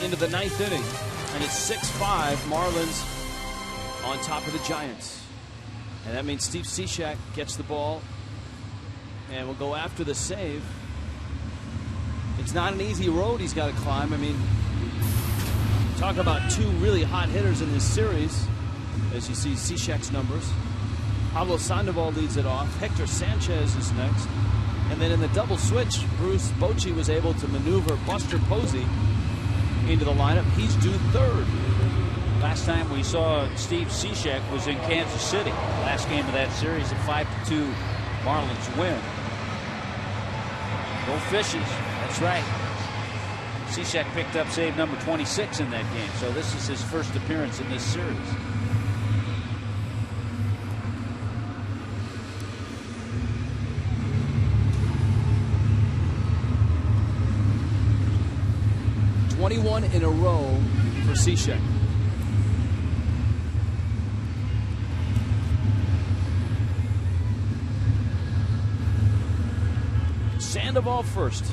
Into the 9th inning, and it's 6-5, Marlins on top of the Giants. And that means Steve Cishek gets the ball and will go after the save. It's not an easy road he's got to climb. I mean, talk about 2 really hot hitters in this series, as you see Cishek's numbers. Pablo Sandoval leads it off. Hector Sanchez is next. And then in the double switch, Bruce Bochy was able to maneuver Buster Posey into the lineup. He's due 3rd. Last time we saw Steve Cishek was in Kansas City. Last game of that series, a 5-2 Marlins win. Go Fishes. That's right. Cishek picked up save number 26 in that game, so this is his first appearance in this series. In a row for Cishek. Sandoval first.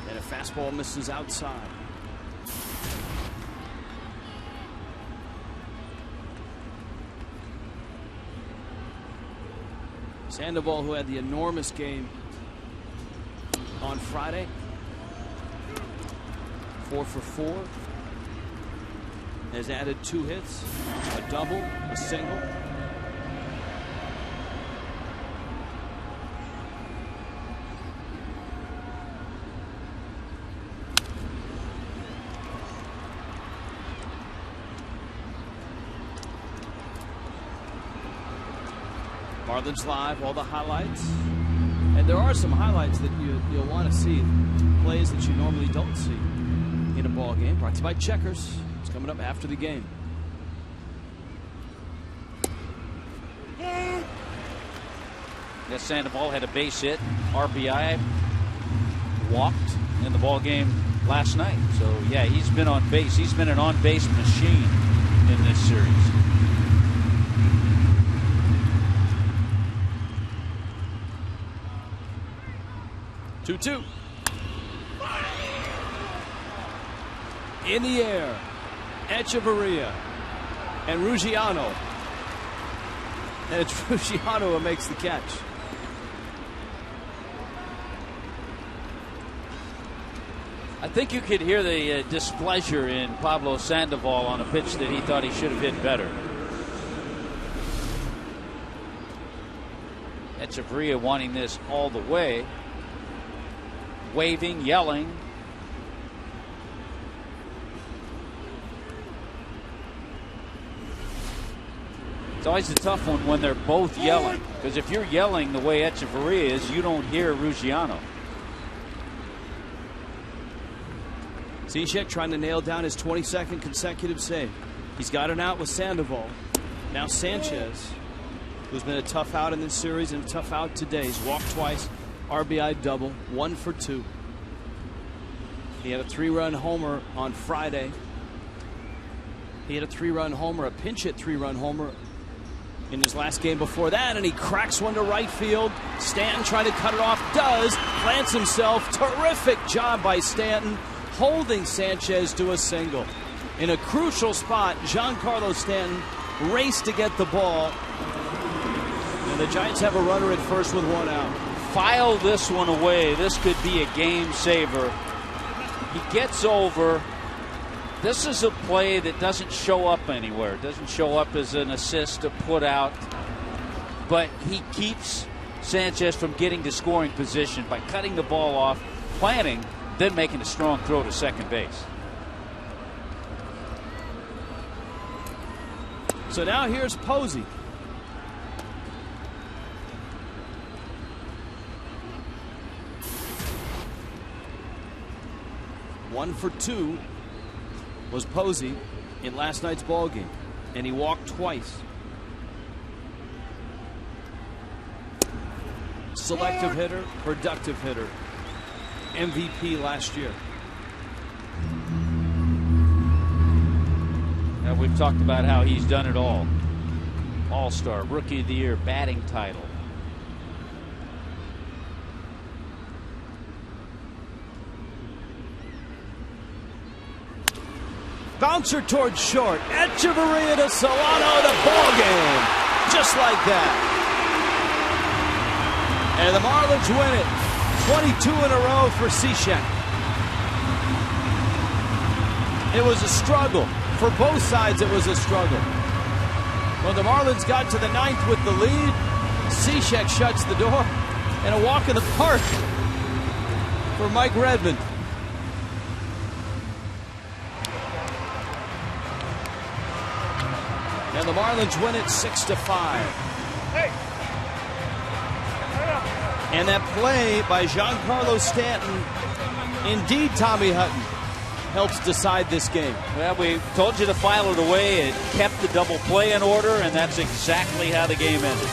And a fastball misses outside. Sandoval, who had the enormous game on Friday. 4 for 4. Has added 2 hits, a double, a single. Marlins Live, all the highlights. And there are some highlights that you'll want to see, plays that you normally don't see in a ball game. Brought to you by Checkers. It's coming up after the game. Yes, Sandoval had a base hit, RBI, walked in the ball game last night. So yeah, he's been on base. He's been an on-base machine in this series. Two. In the air, Echeverria and Ruggiano. And it's Ruggiano who makes the catch. I think you could hear the displeasure in Pablo Sandoval on a pitch that he thought he should have hit better. Echeverria wanting this all the way. Waving, yelling. It's always a tough one when they're both yelling, because if you're yelling the way Echeverria is, you don't hear Ruggiano. Cishek trying to nail down his 22nd consecutive save. He's got an out with Sandoval. Now Sanchez, who's been a tough out in this series and a tough out today. He's walked twice, RBI double, 1 for 2. He had a 3-run homer on Friday. He had a 3-run homer, a pinch hit 3-run homer in his last game before that, and he cracks one to right field. Stanton trying to cut it off, does, plants himself. Terrific job by Stanton, holding Sanchez to a single. In a crucial spot, Giancarlo Stanton raced to get the ball. And the Giants have a runner at first with 1 out. File this one away. This could be a game saver. He gets over. This is a play that doesn't show up anywhere. It doesn't show up as an assist to put out. But he keeps Sanchez from getting to scoring position by cutting the ball off, planting, then making a strong throw to second base. So now here's Posey. One for 2 was Posey in last night's ball game, and he walked twice. Selective hitter, productive hitter, MVP last year. Now we've talked about how he's done it all. All-Star, Rookie of the Year, batting title. Bouncer towards short. Echeverria to Solano, the ball game. Just like that. And the Marlins win it. 22 in a row for Cishek. It was a struggle. For both sides, it was a struggle. When the Marlins got to the 9th with the lead, Cishek shuts the door. And a walk in the park for Mike Redmond. And the Marlins win it 6-5. And that play by Giancarlo Stanton, indeed, Tommy Hutton, helps decide this game. Well, we told you to file it away. It kept the double play in order, and that's exactly how the game ended.